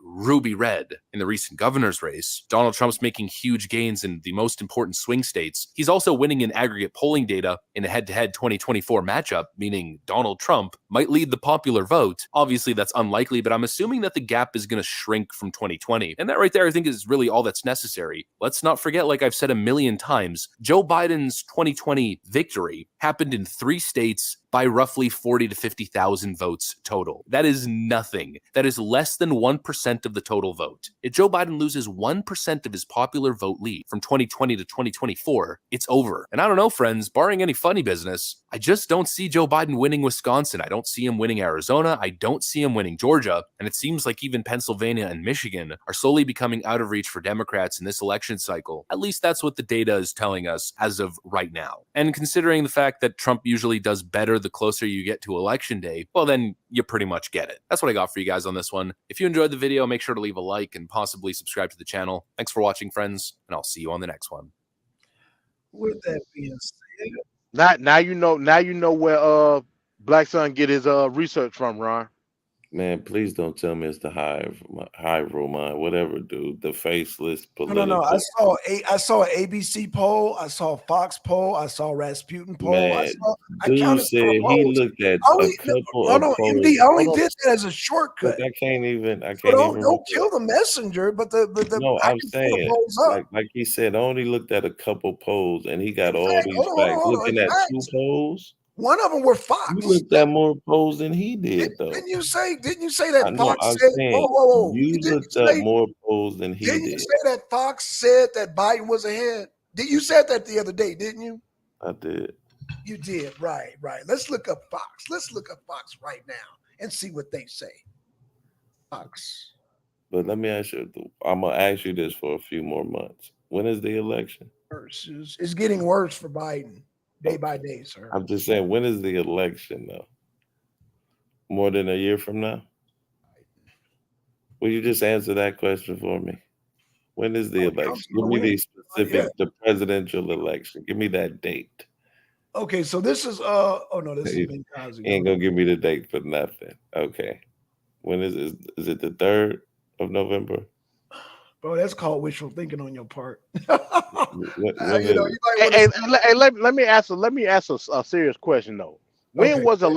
red in the recent governor's race. Donald Trump's making huge gains in the most important swing states. He's also winning in aggregate polling data in a head-to-head 2024 matchup, meaning Donald Trump might lead the popular vote. Obviously, that's unlikely, but I'm assuming that the gap is going to shrink from 2020. And that right there, I think, is really all that's necessary. Let's not forget, like I've said a million times, Joe Biden's 2020 victory happened in 3 states by roughly 40 to 50,000 votes total. That is nothing. That is less than 1% of the total vote. If Joe Biden loses 1% of his popular vote lead from 2020 to 2024, it's over. And I don't know, friends, barring any funny business, I just don't see Joe Biden winning Wisconsin. I don't see him winning Arizona. I don't see him winning Georgia. And it seems like even Pennsylvania and Michigan are slowly becoming out of reach for Democrats in this election cycle. At least that's what the data is telling us as of right now. And considering the fact that Trump usually does better the closer you get to election day, well, then you pretty much get it. That's what I got for you guys on this one. If you enjoyed the video, make sure to leave a like and possibly subscribe to the channel. Thanks for watching, friends, and I'll see you on the next one. With that being said, Now you know where Black Son get his research from, Ron. Man, please don't tell me it's the Hive Roman, whatever, dude. The faceless political. No. I saw an ABC poll. I saw a Fox poll. I saw a Rasputin poll. Man, I dude counted said 4 he polls. looked at a couple of polls. MD, I only did that as a shortcut. Look, I can't even. Don't kill the messenger. But No, I I'm can pull the saying, polls up. like he said, I only looked at a couple polls, and he got all fact, these hold on, facts. hold on, Looking at facts. 2 polls. One of them were Fox. You looked at more polls than he did, though. Didn't you say that I know. Fox I'm said? saying Whoa! you looked up more polls than he Didn't you did. say that Fox said that Biden was ahead? You said that the other day, didn't you? I did. You did, right. Let's look up Fox. Let's look up Fox right now and see what they say. Fox. But let me ask you. I'm gonna ask you this for a few more months. When is the election? It's getting worse for Biden day by day, sir. I'm just saying, when is the election, though? More than a year from now? Will you just answer that question for me? When is the election? Give me the specific, the presidential election. Give me that date. Okay, so this is this is Benghazi. You ain't gonna give me the date for nothing. Okay. When is it? Is it the 3rd of November? Bro, that's called wishful thinking on your part. Let me ask a serious question though. When was the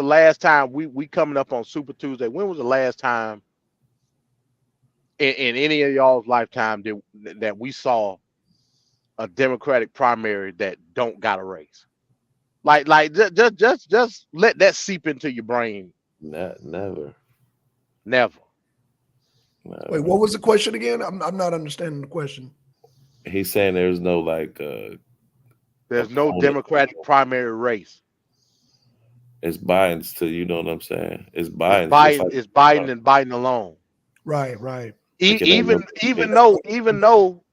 last time we coming up on Super Tuesday? When was the last time in any of y'all's lifetime that we saw a Democratic primary that don't got a race? Like just let that seep into your brain. Never. Wait, what was the question again? I'm not understanding the question. He's saying there's no there's no Democratic primary race. It's Biden's too. You know what I'm saying? It's Biden. It's Biden and Biden alone. Right. Even though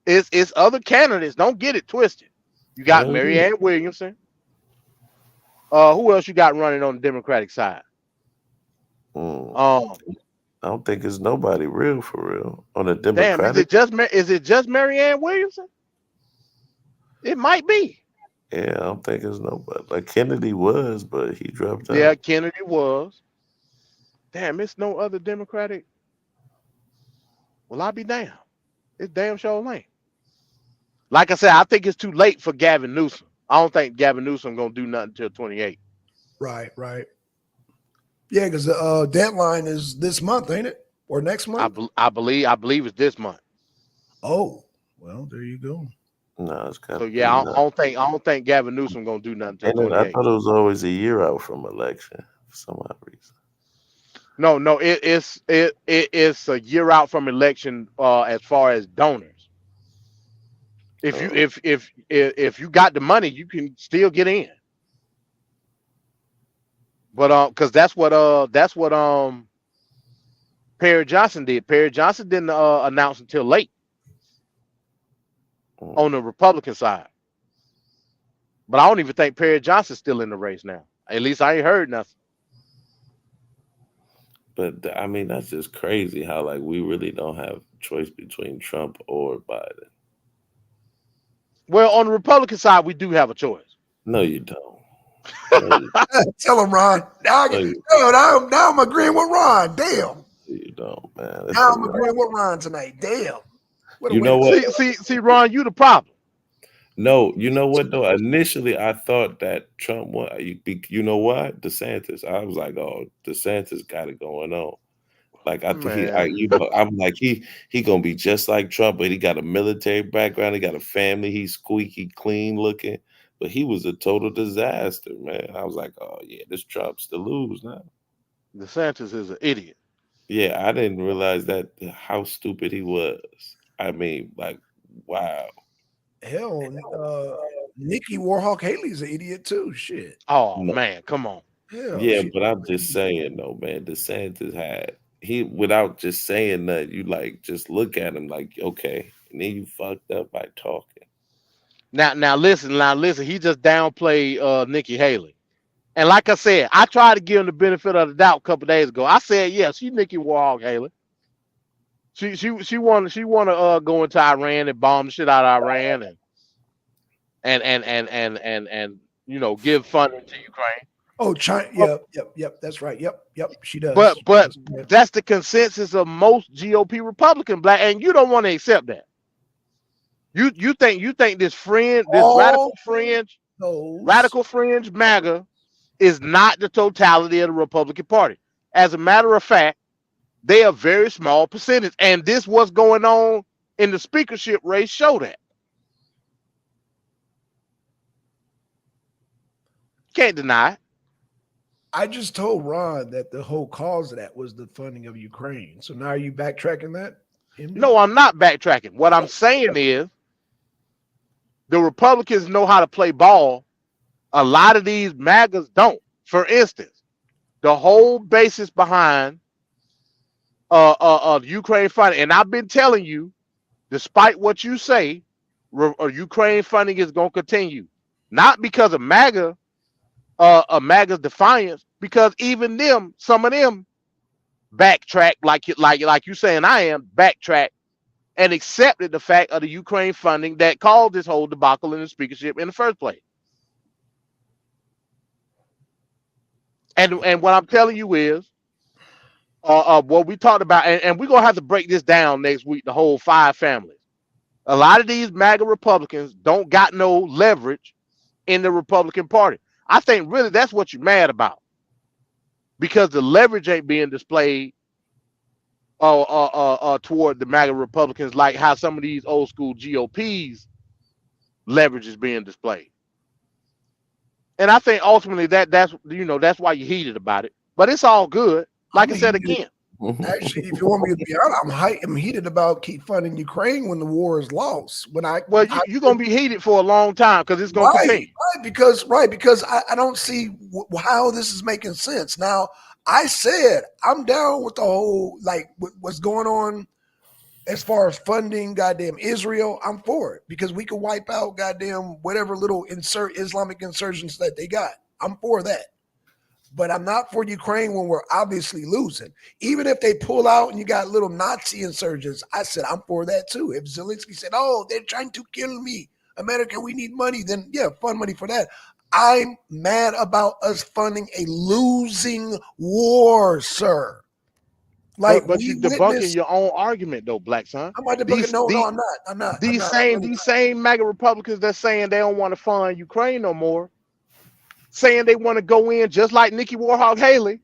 it's other candidates. Don't get it twisted. You got Marianne Williamson. Who else you got running on the Democratic side? I don't think it's nobody real for real on the Democratic. Damn, is it just Marianne Williamson? It might be. Yeah, I don't think it's nobody. Like Kennedy was, but he dropped out. Yeah, Kennedy was. Damn, it's no other Democratic. Well, I'll be damned. It's damn sure ain't. Like I said, I think it's too late for Gavin Newsom. I don't think Gavin Newsom gonna do nothing until 28. Right. Yeah, because the deadline is this month, ain't it? Or next month? I believe it's this month. Oh, well, there you go. No, it's kind so yeah. I don't think Gavin Newsom gonna do nothing until 28. I thought it was always a year out from election for some odd reason. No, it's a year out from election as far as donors. If you got the money, you can still get in. But because that's what Perry Johnson did. Perry Johnson didn't announce until late on the Republican side. But I don't even think Perry Johnson's still in the race now. At least I ain't heard nothing. But I mean, that's just crazy how like we really don't have choice between Trump or Biden. Well, on the Republican side, we do have a choice. No, you don't. No, you, Tell him, Ron. Now, now I'm agreeing with Ron. Damn. you don't, man. That's Now a I'm lot. agreeing with Ron tonight. Damn. What a You know weird- what? See, Ron, you the problem. No, you know what though? Initially, I thought that Trump won. You know what? DeSantis. I was like, oh, DeSantis got it going on. Like I think Man. I'm like he gonna be just like Trump, but he got a military background. He got a family. He's squeaky clean looking, but he was a total disaster, man. I was like, oh yeah, this Trump's to lose now. DeSantis is an idiot. Yeah, I didn't realize that how stupid he was. I mean, like, wow. Hell, Nikki Warhawk Haley's an idiot too. Shit. Oh No. man, come on. Hell, Yeah, but I'm just saying though, man. DeSantis without just saying that, you like just look at him like, okay, and then you fucked up by talking. Now listen. He just downplayed Nikki Haley, and like I said, I tried to give him the benefit of the doubt a couple days ago. I said, yeah, she's Nikki Warhawk Haley. She want to go into Iran and bomb the shit out of Iran and give funding to Ukraine. Oh, China. Yep. That's right. Yep. She does. But that's the consensus of most GOP Republican black, and you don't want to accept that. You think this radical fringe MAGA is not the totality of the Republican Party. As a matter of fact, they are a very small percentage, and this what's going on in the speakership race show that. Can't deny it. I just told Ron that the whole cause of that was the funding of Ukraine. So now are you backtracking that? No, I'm not backtracking. What I'm saying is the Republicans know how to play ball. A lot of these MAGAs don't. For instance, the whole basis behind Ukraine funding, and I've been telling you, despite what you say, Ukraine funding is going to continue. Not because of MAGA, MAGA's defiance, because even them, some of them, backtrack like you saying I am, backtrack and accepted the fact of the Ukraine funding that caused this whole debacle in the speakership in the first place. And what I'm telling you is, what we talked about, and we're gonna have to break this down next week. The whole 5 families. A lot of these MAGA Republicans don't got no leverage in the Republican Party. I think really that's what you're mad about, because the leverage ain't being displayed toward the MAGA Republicans like how some of these old school GOPs leverage is being displayed. And I think ultimately that's why you're heated about it. But it's all good. Like I said again. Actually, if you want me to be honest, I'm heated about keep funding Ukraine when the war is lost. You're gonna be heated for a long time because it's gonna continue. Because I don't see how this is making sense. Now, I said I'm down with the whole what's going on as far as funding goddamn Israel. I'm for it because we can wipe out goddamn whatever little Islamic insurgents that they got. I'm for that. But I'm not for Ukraine when we're obviously losing. Even if they pull out and you got little Nazi insurgents, I said I'm for that too. If Zelensky said, oh, they're trying to kill me, America, we need money, then yeah, fund money for that. I'm mad about us funding a losing war, sir. But you're debunking your own argument, though, Black Son. I'm not debunking. No, I'm not. These same MAGA Republicans that's saying they don't want to fund Ukraine no more, saying they want to go in just like Nikki Warhawk Haley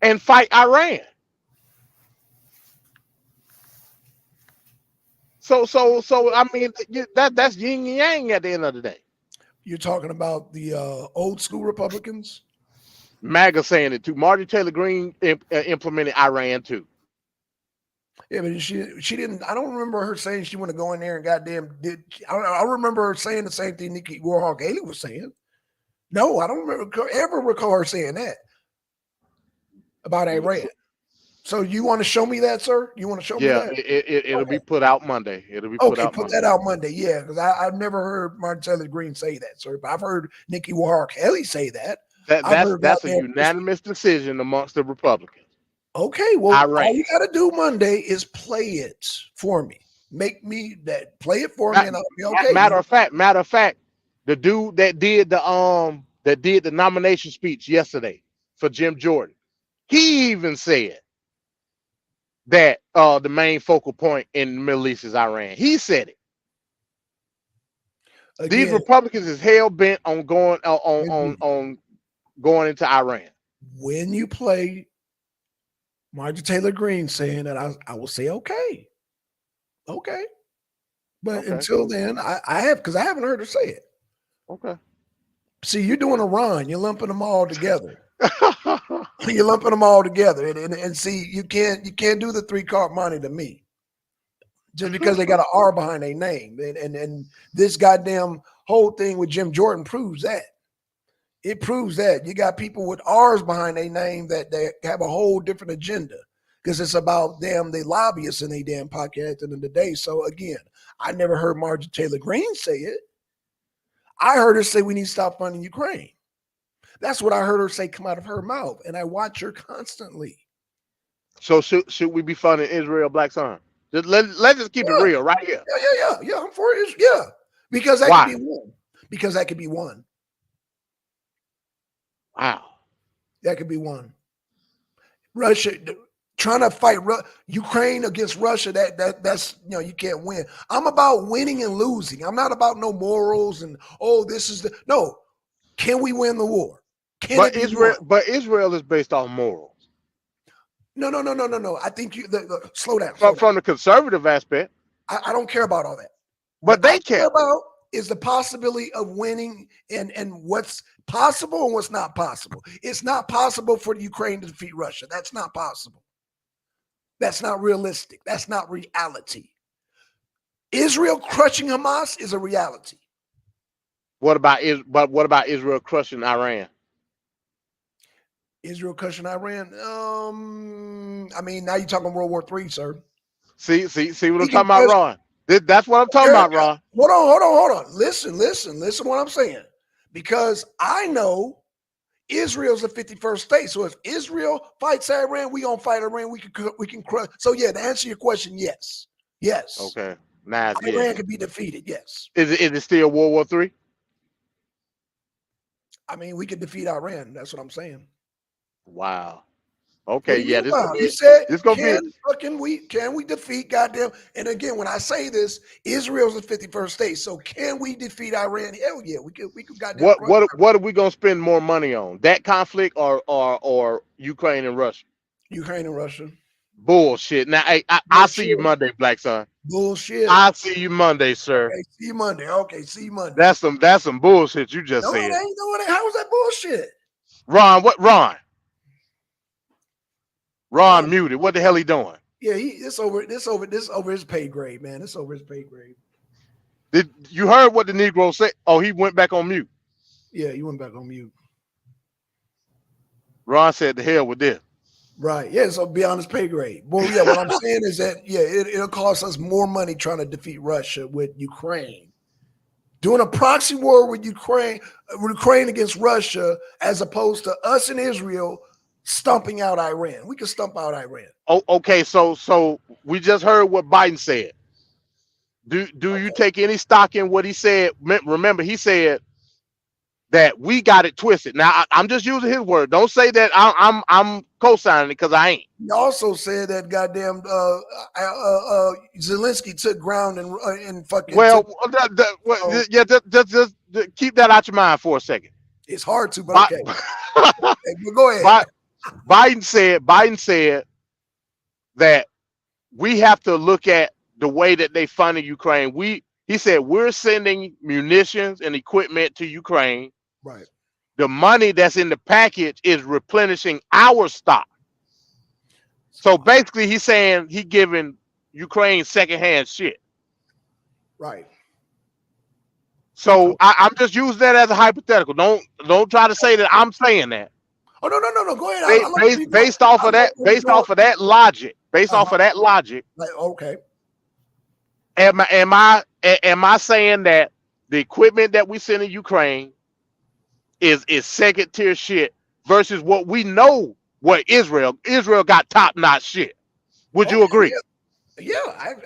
and fight Iran. So I mean that's yin and yang at the end of the day. You're talking about the old school Republicans? MAGA saying it too. Marjorie Taylor Greene implemented Iran too. Yeah, but she didn't. I don't remember her saying she want to go in there and goddamn did. I remember her saying the same thing Nikki Warhawk Haley was saying. No, I don't ever recall her saying that about Iran. So you want to show me that, sir? You want to show me Yeah, that? it'll be put out Monday. It'll be put Okay, out put Monday. that out Monday. Yeah, because I've never heard Martin Taylor Green say that, sir. But I've heard Nikki Warhawk Haley say that. I've heard That's a goddamn. unanimous decision amongst the Republicans. Okay, well, Iran. all you got to do Monday is play it for me. Make me that. Play it for me, and I'll be okay. Matter of fact, the dude that did the nomination speech yesterday for Jim Jordan, he even said that the main focal point in the Middle East is Iran. He said it. These Again, Republicans is hell bent on going on going into Iran. when you play Marjorie Taylor Greene saying that, I will say okay. But Okay. until then, I haven't heard her say it. Okay. See, you're doing a run. You're lumping them all together. You're lumping them all together, and see, you can't do the 3-card money to me just because they got an R behind their name, and this goddamn whole thing with Jim Jordan proves that. It proves that you got people with R's behind their name that they have a whole different agenda because it's about them, they lobbyists in a damn podcast at the end of the day. So again, I never heard Marjorie Taylor Greene say it. I heard her say we need to stop funding Ukraine. That's what I heard her say come out of her mouth, and I watch her constantly. So should we be funding Israel, Black Son? Let's just keep it real right here. Yeah. I'm for it. Yeah, because that could be one. Because that could be one. Wow. That could be one. Russia trying to fight Ukraine against Russia. That's you can't win. I'm about winning and losing. I'm not about no morals and this is no. Can we win the war? But Israel is based on morals. No. I think slow down. From the conservative aspect, I don't care about all that. But they care about is the possibility of winning and what's possible and what's not possible. It's not possible for Ukraine to defeat Russia. That's not possible. That's not realistic. That's not reality. Israel crushing Hamas is a reality. What about Israel crushing Iran? Israel crushing Iran? I mean, now you're talking World War III, sir. See what I'm talking about, Ron? That's what I'm talking about, Ron. Hold on. Listen what I'm saying. Because I know Israel's the 51st state. So if Israel fights Iran, we gonna fight Iran. We can crush. So yeah, to answer your question, yes. Okay. Nice. Iran can be defeated. Yes. Is it still World War III? I mean, we could defeat Iran. That's what I'm saying. Wow. Okay, yeah, this gonna be. Can we defeat goddamn? And again, when I say this, Israel's the 51st state. So can we defeat Iran? Hell yeah, we could goddamn. What are we gonna spend more money on? That conflict or Ukraine and Russia? Ukraine and Russia. Bullshit. Now, I'll see you Monday, Black Son. Bullshit. I'll see you Monday, sir. Okay, see you Monday. Okay, see you Monday. That's some bullshit you just said. No, it ain't. How was that bullshit? Ron, what Ron? Ron muted. What the hell he doing? Yeah, this over his pay grade, man. It's over his pay grade. Did you heard what the Negro said? Oh, he went back on mute. Yeah, he went back on mute. Ron said, "The hell with this." Right. Yeah. So be on his pay grade. Well, yeah. What I'm saying is that it'll cost us more money trying to defeat Russia with Ukraine. Doing a proxy war with Ukraine against Russia, as opposed to us and Israel stumping out Iran. We can stump out Iran. Oh, okay. So we just heard what Biden said. Do you take any stock in what he said? Remember, he said that we got it twisted. Now I'm just using his word. Don't say that I'm co-signing it because I ain't. He also said that goddamn Zelensky took ground and fucking. Well, just keep that out your mind for a second. It's hard to, but okay. Go ahead. Biden said that we have to look at the way that they funded Ukraine. He said we're sending munitions and equipment to Ukraine. Right. The money that's in the package is replenishing our stock. So basically, he's saying he giving Ukraine secondhand shit. Right. So I'm just using that as a hypothetical. Don't try to say that I'm saying that. Oh no. Go ahead. Based off of that logic. Based off of that logic. Like, okay. Am I saying that the equipment that we send in Ukraine is second tier shit versus what we know what Israel got top notch shit? Would you agree? Yeah,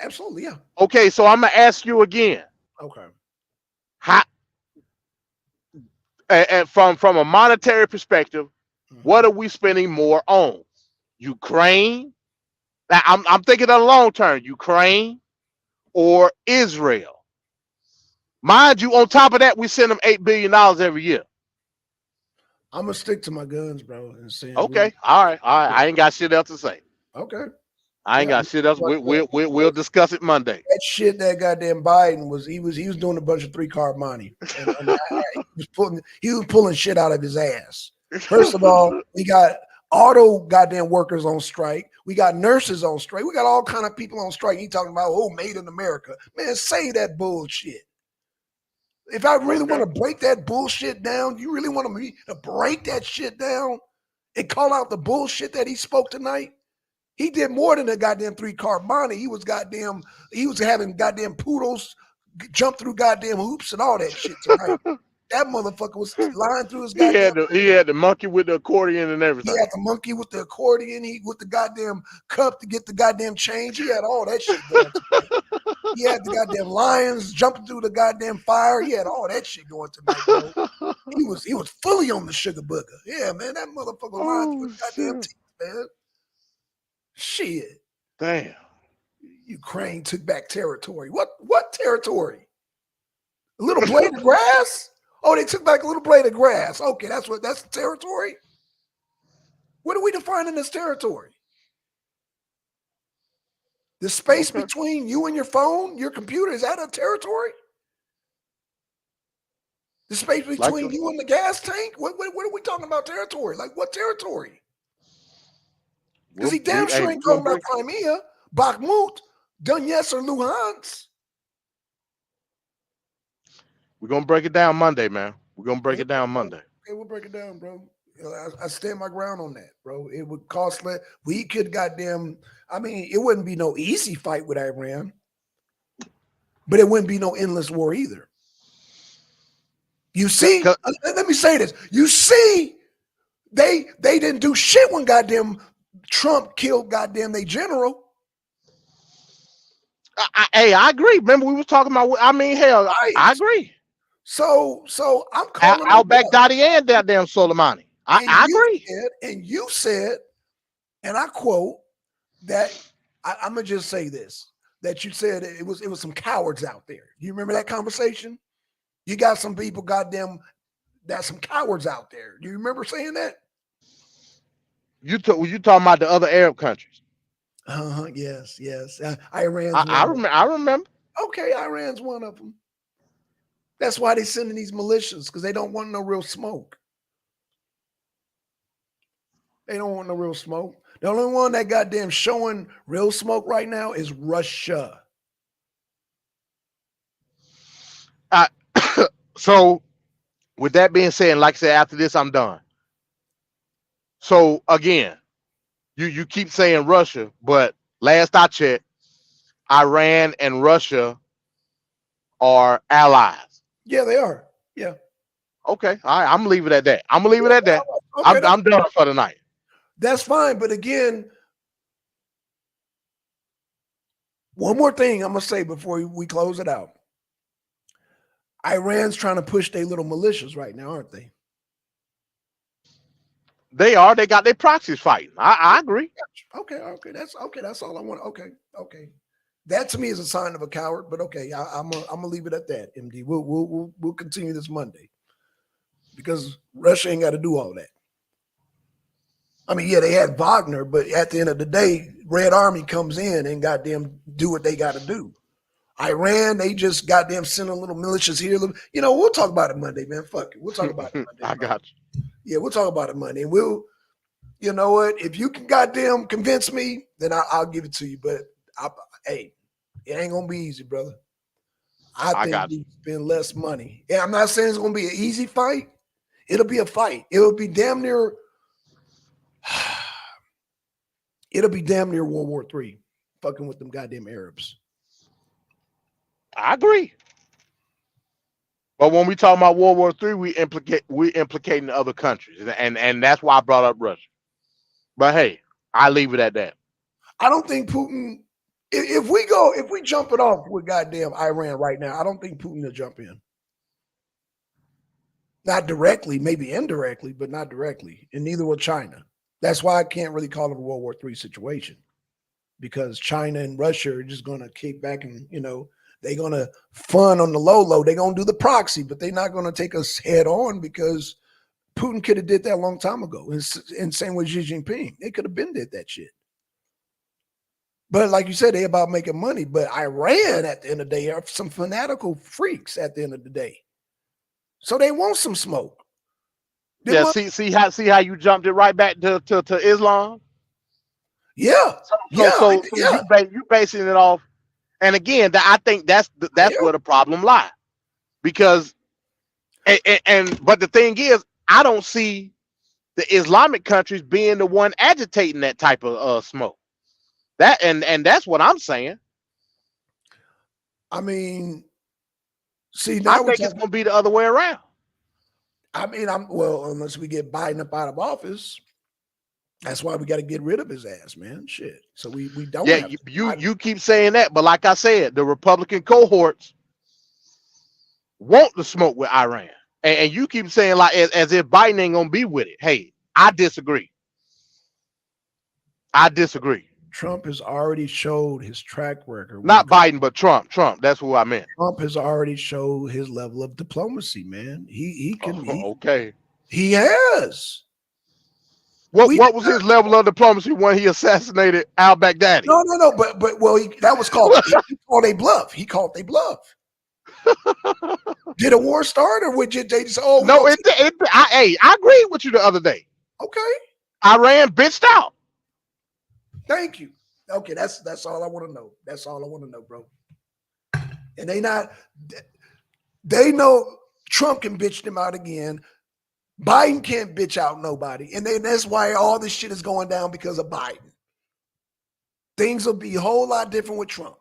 absolutely, yeah. Okay, so I'm gonna ask you again. Okay. How, and from a monetary perspective, what are we spending more on? Ukraine? Now, I'm thinking of the long term. Ukraine or Israel? Mind you, on top of that, we send them $8 billion every year. I'm gonna stick to my guns, bro. And say, okay, all right. I ain't got shit else to say. Okay. I ain't got shit else. We'll discuss it Monday. That shit that goddamn Biden was doing a bunch of 3-card money. And he was pulling shit out of his ass. First of all, we got auto goddamn workers on strike. We got nurses on strike. We got all kind of people on strike. He talking about made in America. Man, say that bullshit. If I really want to break that bullshit down, you really want me to break that shit down and call out the bullshit that he spoke tonight? He did more than a goddamn 3-card money. He was having goddamn poodles jump through goddamn hoops and all that shit tonight. That motherfucker was lying through his goddamn. He had the monkey with the accordion and everything. He had the monkey with the accordion. He with the goddamn cup to get the goddamn change. He had all that shit going tonight. He had the goddamn lions jumping through the goddamn fire. He had all that shit going tonight, bro. He was fully on the sugar booger. Yeah, man, that motherfucker lying through his goddamn teeth, man. Shit. Damn. Ukraine took back territory. What territory? A little blade of grass? Oh, they took back a little blade of grass. Okay, that's the territory. What are we defining as territory? The space between you and your phone, your computer, is that a territory? The space between you and the gas tank? What are we talking about territory? Like what territory? Because he damn sure ain't talking about Crimea, Bakhmut, Donetsk, or Luhansk. We're gonna break it down Monday, man. We're gonna break it down Monday. Okay, we'll break it down, bro. I stand my ground on that, bro. It would cost less. We could goddamn. I mean, it wouldn't be no easy fight with Iran, but it wouldn't be no endless war either. You see, let me say this. You see, they didn't do shit when goddamn Trump killed goddamn they general. I agree. Remember we was talking about. I mean, hell, right. I agree. So I'm calling al-Baghdadi and that damn Soleimani. I agree. And you said, and I quote that I'm gonna just say this: that you said it was some cowards out there. You remember that conversation? You got some people, goddamn, that's some cowards out there. Do you remember saying that? You talking about the other Arab countries? Yes. Iran's. I remember. Okay, Iran's one of them. That's why they sending these militias, because they don't want no real smoke. They don't want no real smoke. The only one that goddamn showing real smoke right now is Russia. So, with that being said, like I said, after this, I'm done. So again, you keep saying Russia, but last I checked, Iran and Russia are allies. Yeah, they are. Yeah. Okay. All right. I'm gonna leave it at that. Okay, I'm done for the night. That's fine. But again, one more thing I'm gonna say before we close it out. Iran's trying to push their little militias right now, aren't they? They are. They got their proxies fighting. I agree. Okay. That's all I want. Okay. That to me is a sign of a coward. But okay, I'm gonna leave it at that. MD. We'll continue this Monday because Russia ain't got to do all that. I mean, yeah, they had Wagner, but at the end of the day, Red Army comes in and goddamn do what they got to do. Iran, they just goddamn send a little militias here. We'll talk about it Monday, man. Fuck it. We'll talk about it Monday. I got you. Yeah, we'll talk about it Monday. And you know what? If you can goddamn convince me, then I'll give it to you. But, hey, it ain't going to be easy, brother. I think we spend less money. Yeah, I'm not saying it's going to be an easy fight. It'll be a fight. It'll be damn near It'll be damn near World War III, fucking with them goddamn Arabs. I agree. But when we talk about World War III, we're implicating other countries, and that's why I brought up Russia. But hey, I leave it at that. I don't think Putin. If we jump it off with goddamn Iran right now, I don't think Putin will jump in. Not directly, maybe indirectly, but not directly, and neither will China. That's why I can't really call it a World War III situation, because China and Russia are just going to kick back and, they're going to fund on the low. They're going to do the proxy, but they're not going to take us head on, because Putin could have did that a long time ago. And same with Xi Jinping. They could have been did that shit. But like you said, they about making money. But Iran, at the end of the day, are some fanatical freaks at the end of the day. So they want some smoke. Yeah, see how you jumped it right back to Islam. Yeah, so you basing it off, and again, I think that's where the problem lies, because but the thing is, I don't see the Islamic countries being the one agitating that type of smoke. That and that's what I'm saying. I mean, see, now I think it's going to be the other way around. I mean, unless we get Biden up out of office, that's why we got to get rid of his ass, man. Shit. So we don't. Yeah, you keep saying that, but like I said, the Republican cohorts want to smoke with Iran, and you keep saying like as if Biden ain't gonna be with it. Hey, I disagree. Trump has already showed his track record. Not Biden, but Trump. That's who I meant. Trump has already showed his level of diplomacy, man. He can. Okay. He has. What was his level of diplomacy when he assassinated al-Baghdadi? No. But that was called. He called a bluff. He called a bluff. Did a war start, or would they just? Oh no! I agreed with you the other day. Okay. Iran bitched out. Thank you. Okay, that's all I want to know. That's all I want to know, bro. And they know Trump can bitch them out again. Biden can't bitch out nobody. And that's why all this shit is going down, because of Biden. Things will be a whole lot different with Trump.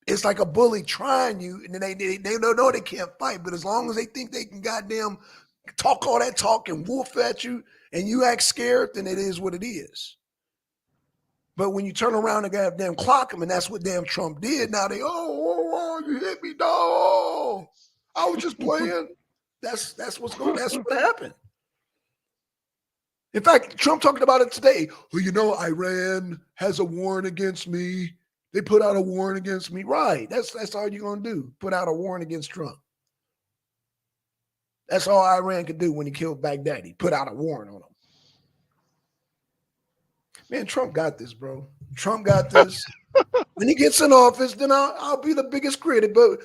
It's like a bully trying you, and then they don't know they can't fight. But as long as they think they can goddamn talk all that talk and wolf at you, and you act scared, then it is what it is. But when you turn around and goddamn clock them, and that's what damn Trump did, now they, you hit me, dog. I was just playing. That's what happened. In fact, Trump talking about it today. Well, Iran has a warrant against me. They put out a warrant against me. Right. That's all you're gonna do. Put out a warrant against Trump. That's all Iran could do when he killed Baghdadi. Put out a warrant on him. Man, Trump got this, bro. Trump got this. When he gets in office, then I'll be the biggest critic. But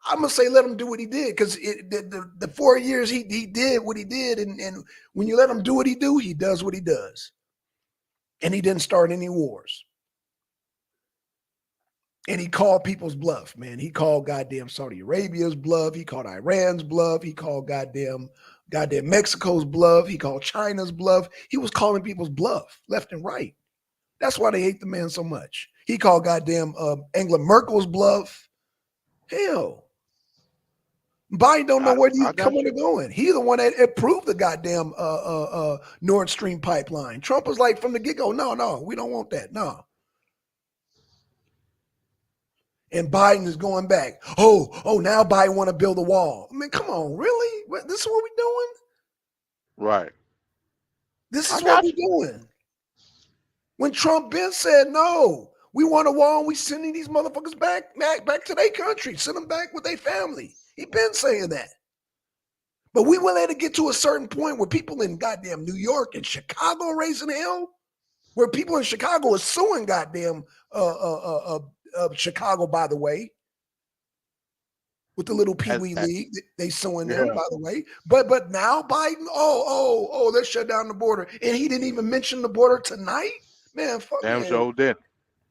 I'm gonna say let him do what he did, because the 4 years he did what he did, and when you let him do what he do, he does what he does, and he didn't start any wars. And he called people's bluff, man. He called goddamn Saudi Arabia's bluff. He called Iran's bluff. He called goddamn Mexico's bluff. He called China's bluff. He was calling people's bluff left and right. That's why they hate the man so much. He called goddamn Angela Merkel's bluff. Hell. Biden don't know where he's coming or going. He's the one that approved the goddamn Nord Stream pipeline. Trump was like from the get-go, no, we don't want that, no. And Biden is going back. Oh, now Biden want to build a wall. I mean, come on, really? This is what we're doing? Right. This is what we're doing. When Trump been said, no, we want a wall, and we sending these motherfuckers back to their country. Send them back with their family. He been saying that. But we will let it get to a certain point where people in goddamn New York and Chicago raising hell, where people in Chicago are suing goddamn Chicago, by the way, with the little Pee Wee League. They suing them, by the way. But now Biden, let's shut down the border. And he didn't even mention the border tonight? Man, fuck damn man. sure did.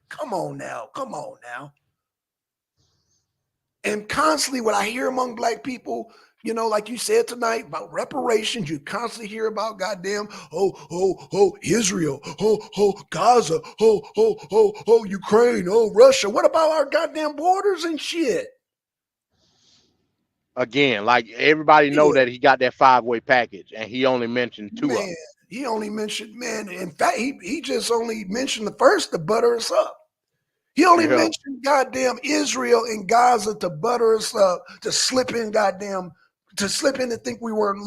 Come on now. And constantly what I hear among black people, You know, like you said tonight about reparations, you constantly hear about goddamn, Israel, Gaza, Ukraine, Russia. What about our goddamn borders and shit? Again, like everybody know Yeah. that he got that 5-way package, and he only mentioned 2 of them. Man, he only mentioned, man, in fact, he just only mentioned the first to butter us up. He only mentioned goddamn Israel and Gaza to butter us up, to slip in and think we weren't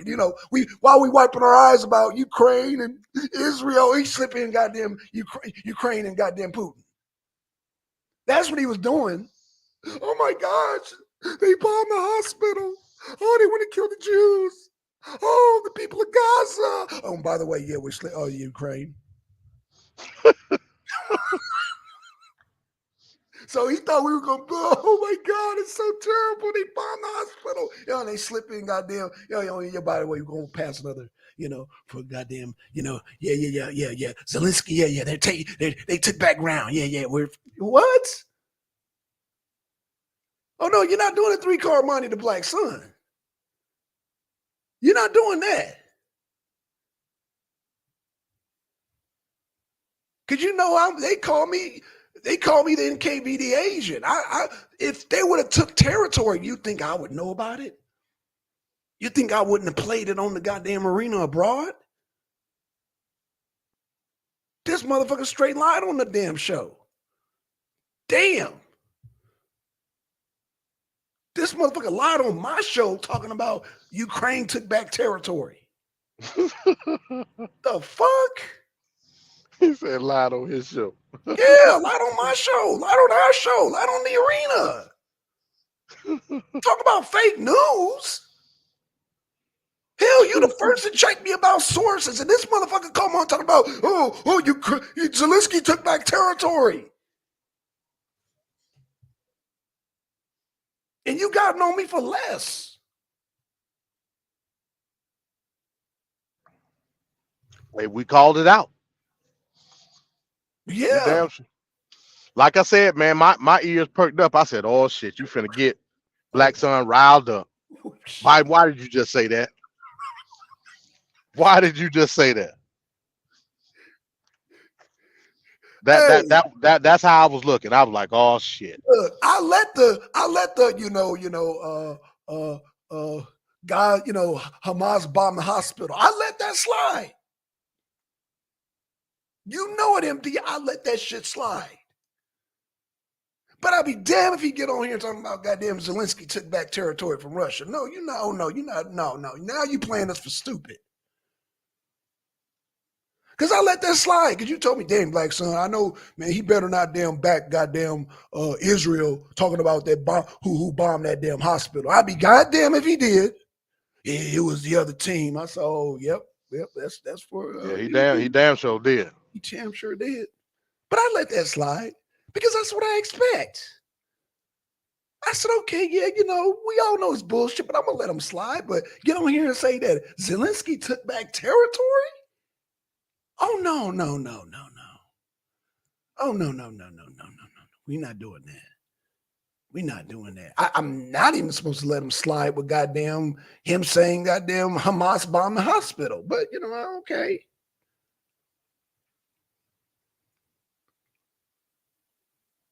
you know, while we wiping our eyes about Ukraine and Israel, he slip in goddamn Ukraine and goddamn Putin. That's what he was doing. Oh my gosh, they bombed the hospital. Oh, they want to kill the Jews. Oh, the people of Gaza. Oh, and by the way, yeah, we're Ukraine. So he thought we were gonna go. Oh my God, it's so terrible. They bombed the hospital. And they slip in, goddamn. By the way, we're gonna pass another. For goddamn. Yeah. Zelensky. Yeah. They took back ground. Yeah. We're what? Oh no, you're not doing a 3-card Monty the Black Sun. You're not doing that. Cause they call me the NKVD agent. If they would have took territory, you think I would know about it? You think I wouldn't have played it on the goddamn arena abroad? This motherfucker straight lied on the damn show. Damn. This motherfucker lied on my show talking about Ukraine took back territory. The fuck? He said lied on his show. Yeah, lied on my show. Lied on our show. Lied on the arena. Talk about fake news. Hell, you the first to check me about sources, and this motherfucker come on talking about, Zelensky took back territory. And you got on me for less. Hey, we called it out. Yeah. Like I said, man, my ears perked up. I said, oh shit, you finna get Black Sun riled up. Why did you just say that? Why did you just say that? That's how I was looking. I was like, oh shit. Look, I let the guy, Hamas bomb the hospital. I let that slide. You know it, MD. I let that shit slide. But I'll be damned if he get on here talking about goddamn Zelensky took back territory from Russia. No, you're not. Oh no, you're not. No. Now you playing us for stupid. Because I let that slide. Because you told me, damn, Black Son, I know, man, he better not damn back goddamn Israel talking about that bomb, who bombed that damn hospital. I'd be goddamn if he did. Yeah, it was the other team. I said, oh, yep, that's for. Yeah, he damn sure did. He damn sure did. But I let that slide because that's what I expect. I said, okay, yeah, we all know it's bullshit, but I'm going to let him slide. But get on here and say that Zelensky took back territory? Oh, no. Oh, no. We're not doing that. We're not doing that. I'm not even supposed to let him slide with goddamn him saying goddamn Hamas bombed the hospital. But, okay.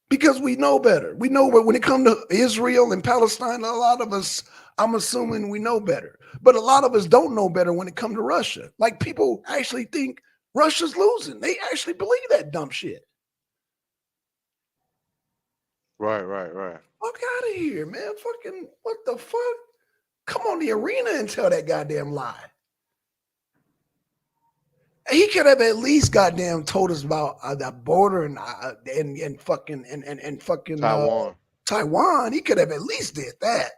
Because we know better. We know when it comes to Israel and Palestine, a lot of us, I'm assuming we know better. But a lot of us don't know better when it comes to Russia. Like people actually think Russia's losing. They actually believe that dumb shit. Right. Fuck out of here, man. Fucking, what the fuck? Come on the arena and tell that goddamn lie. He could have at least goddamn told us about the border and fucking Taiwan. Taiwan. He could have at least did that.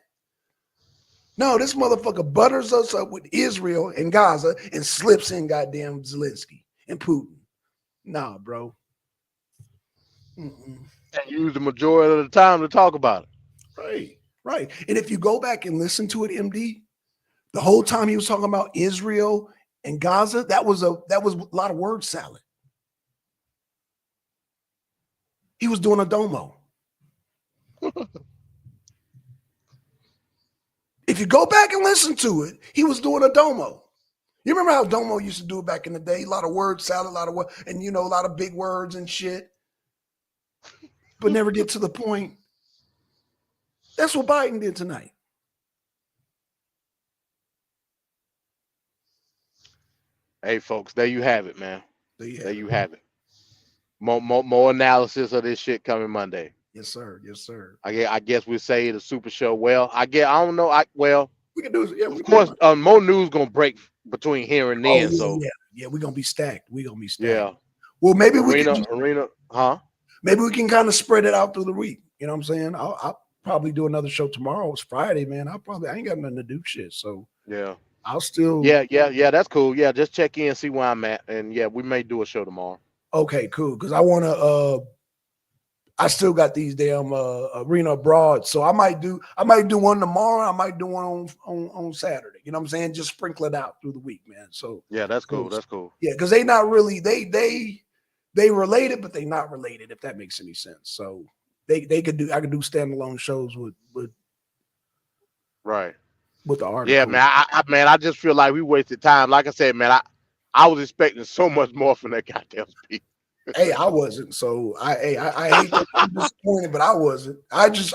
No, this motherfucker butters us up with Israel and Gaza and slips in goddamn Zelensky and Putin. Nah, bro. And use the majority of the time to talk about it. Right. And if you go back and listen to it, MD, the whole time he was talking about Israel and Gaza, that was a lot of word salad. He was doing a domo. If you go back and listen to it, he was doing a domo. You remember how domo used to do it back in the day? A lot of word salad, a lot of what, and a lot of big words and shit, but never get to the point. That's what Biden did tonight. Hey, folks, there you have it, man. There you have it. More analysis of this shit coming Monday. Yes, sir. Yes, sir. I guess we say the super show. Well, I don't know. We can do it. Yeah, of course, more news gonna break between here and then. Yeah, we're gonna be stacked. Yeah. Well, maybe arena, huh? Maybe we can kind of spread it out through the week. You know what I'm saying? I'll probably do another show tomorrow. It's Friday, man. I ain't got nothing to do shit. So yeah, I'll still. Yeah. That's cool. Yeah, just check in, see where I'm at, and yeah, we may do a show tomorrow. Okay, cool. Because I want to. I still got these damn arena abroad, so I might do one tomorrow. I might do one on Saturday. You know what I'm saying? Just sprinkle it out through the week, man. So yeah, that's cool. That's cool. Yeah, because they not really they related, but they not related. If that makes any sense. So I could do standalone shows with right with the article. Yeah, man. I just feel like we wasted time. Like I said, man, I was expecting so much more from that goddamn speech. Hey, I wasn't. So I hate that I'm disappointed, but I wasn't. Because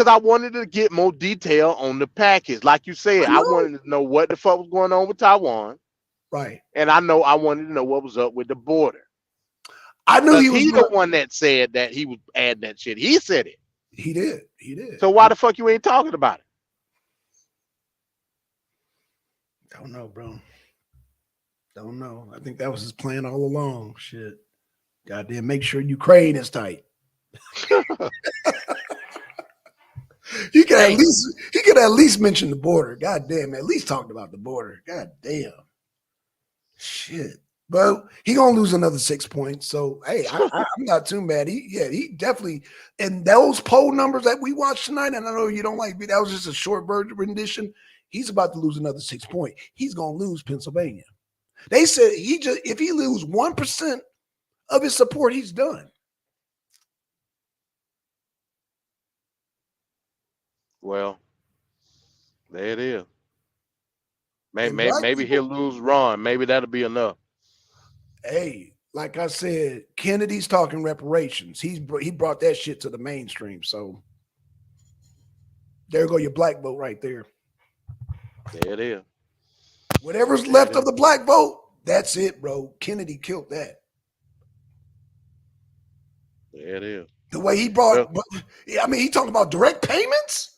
I wanted to get more detail on the package. Like you said, I wanted to know what the fuck was going on with Taiwan. Right. And I wanted to know what was up with the border. I knew he's the one that said that he was adding that shit. He said it. He did. So why the fuck you ain't talking about it? Don't know, bro. Don't know. I think that was his plan all along. Shit. Goddamn, make sure Ukraine is tight. He could at least mention the border. God damn, at least talked about the border. God damn. Shit. But he gonna lose another 6 points. So hey, I'm not too mad. He definitely, and those poll numbers that we watched tonight, and I know you don't like me, that was just a short version rendition. He's about to lose another 6 points. He's gonna lose Pennsylvania. They said if he lose 1% of his support, he's done. Well, there it is. Maybe he'll lose Ron. Maybe that'll be enough. Hey, like I said, Kennedy's talking reparations. He brought that shit to the mainstream. So there go your black vote right there. There it is. Whatever's left of the black vote, that's it, bro. Kennedy killed that. There it is. The way he brought, he talked about direct payments.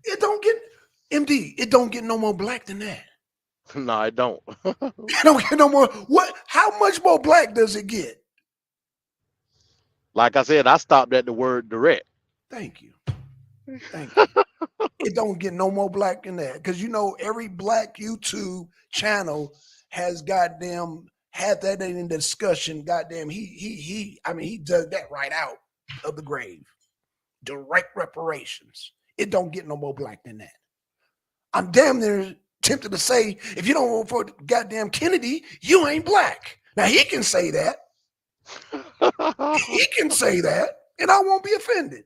It don't get no more black than that. No, it don't. It don't get no more. What? How much more black does it get? Like I said, I stopped at the word direct. Thank you. It don't get no more black than that. Because every black YouTube channel has goddamn had that in the discussion. Goddamn, he dug that right out of the grave. Direct reparations. It don't get no more black than that. I'm damn near tempted to say, if you don't vote for goddamn Kennedy, you ain't black. Now he can say that. He can say that, and I won't be offended.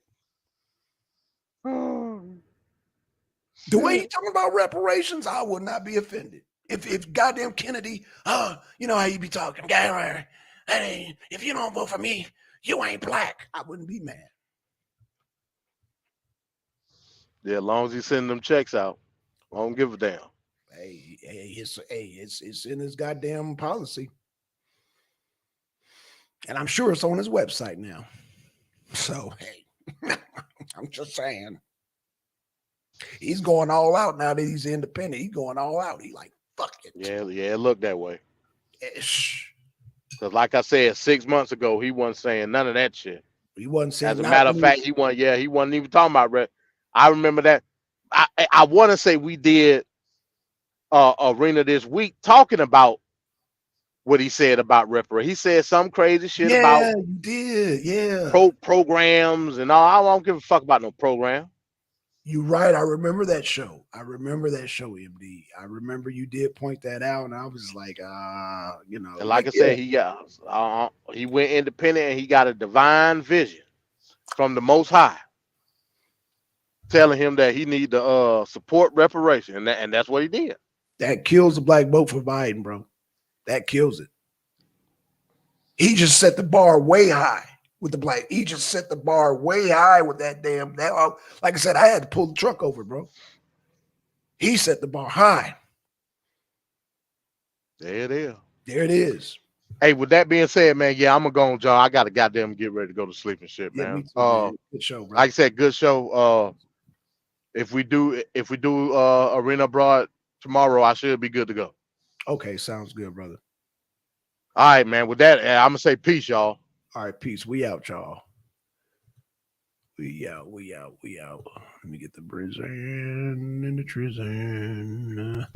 The way he talking about reparations, I would not be offended. If goddamn Kennedy, you know how you be talking, hey, if you don't vote for me, you ain't black. I wouldn't be mad. Yeah, as long as he's sending them checks out, I don't give a damn. Hey, it's in his goddamn policy. And I'm sure it's on his website now. So, hey, I'm just saying. He's going all out now that he's independent. He's going all out. He like, fuck it. Yeah, it looked that way. Because like I said, 6 months ago, he wasn't saying none of that shit. He wasn't saying. As a matter of fact, he wasn't even talking about rep. I remember that. I want to say we did arena this week talking about what he said about reparation. He said some crazy shit about you did, yeah. Programs and all. I don't give a fuck about no program. You're right. I remember that show. MD. I remember you did point that out, and I was like, And like I said, he went independent, and he got a divine vision from the Most High. telling him that he need to support reparation, and that's what he did. That kills the black vote for Biden, bro. That kills it. He just set the bar way high with the black. He just set the bar way high with that damn. Like I said, I had to pull the truck over, bro. He set the bar high. There it is. There it is. Hey, with that being said, man, yeah, I'm gonna go on, John. I gotta goddamn get ready to go to sleep and shit, Yeah, man. me too, man. Good show, bro. Like I said, good show. If we do Arena Abroad tomorrow, I should be good to go. Okay, sounds good, brother. All right, man. With that, I'm gonna say peace, y'all. All right, peace. We out, y'all. We out. Let me get the bridge in the prison.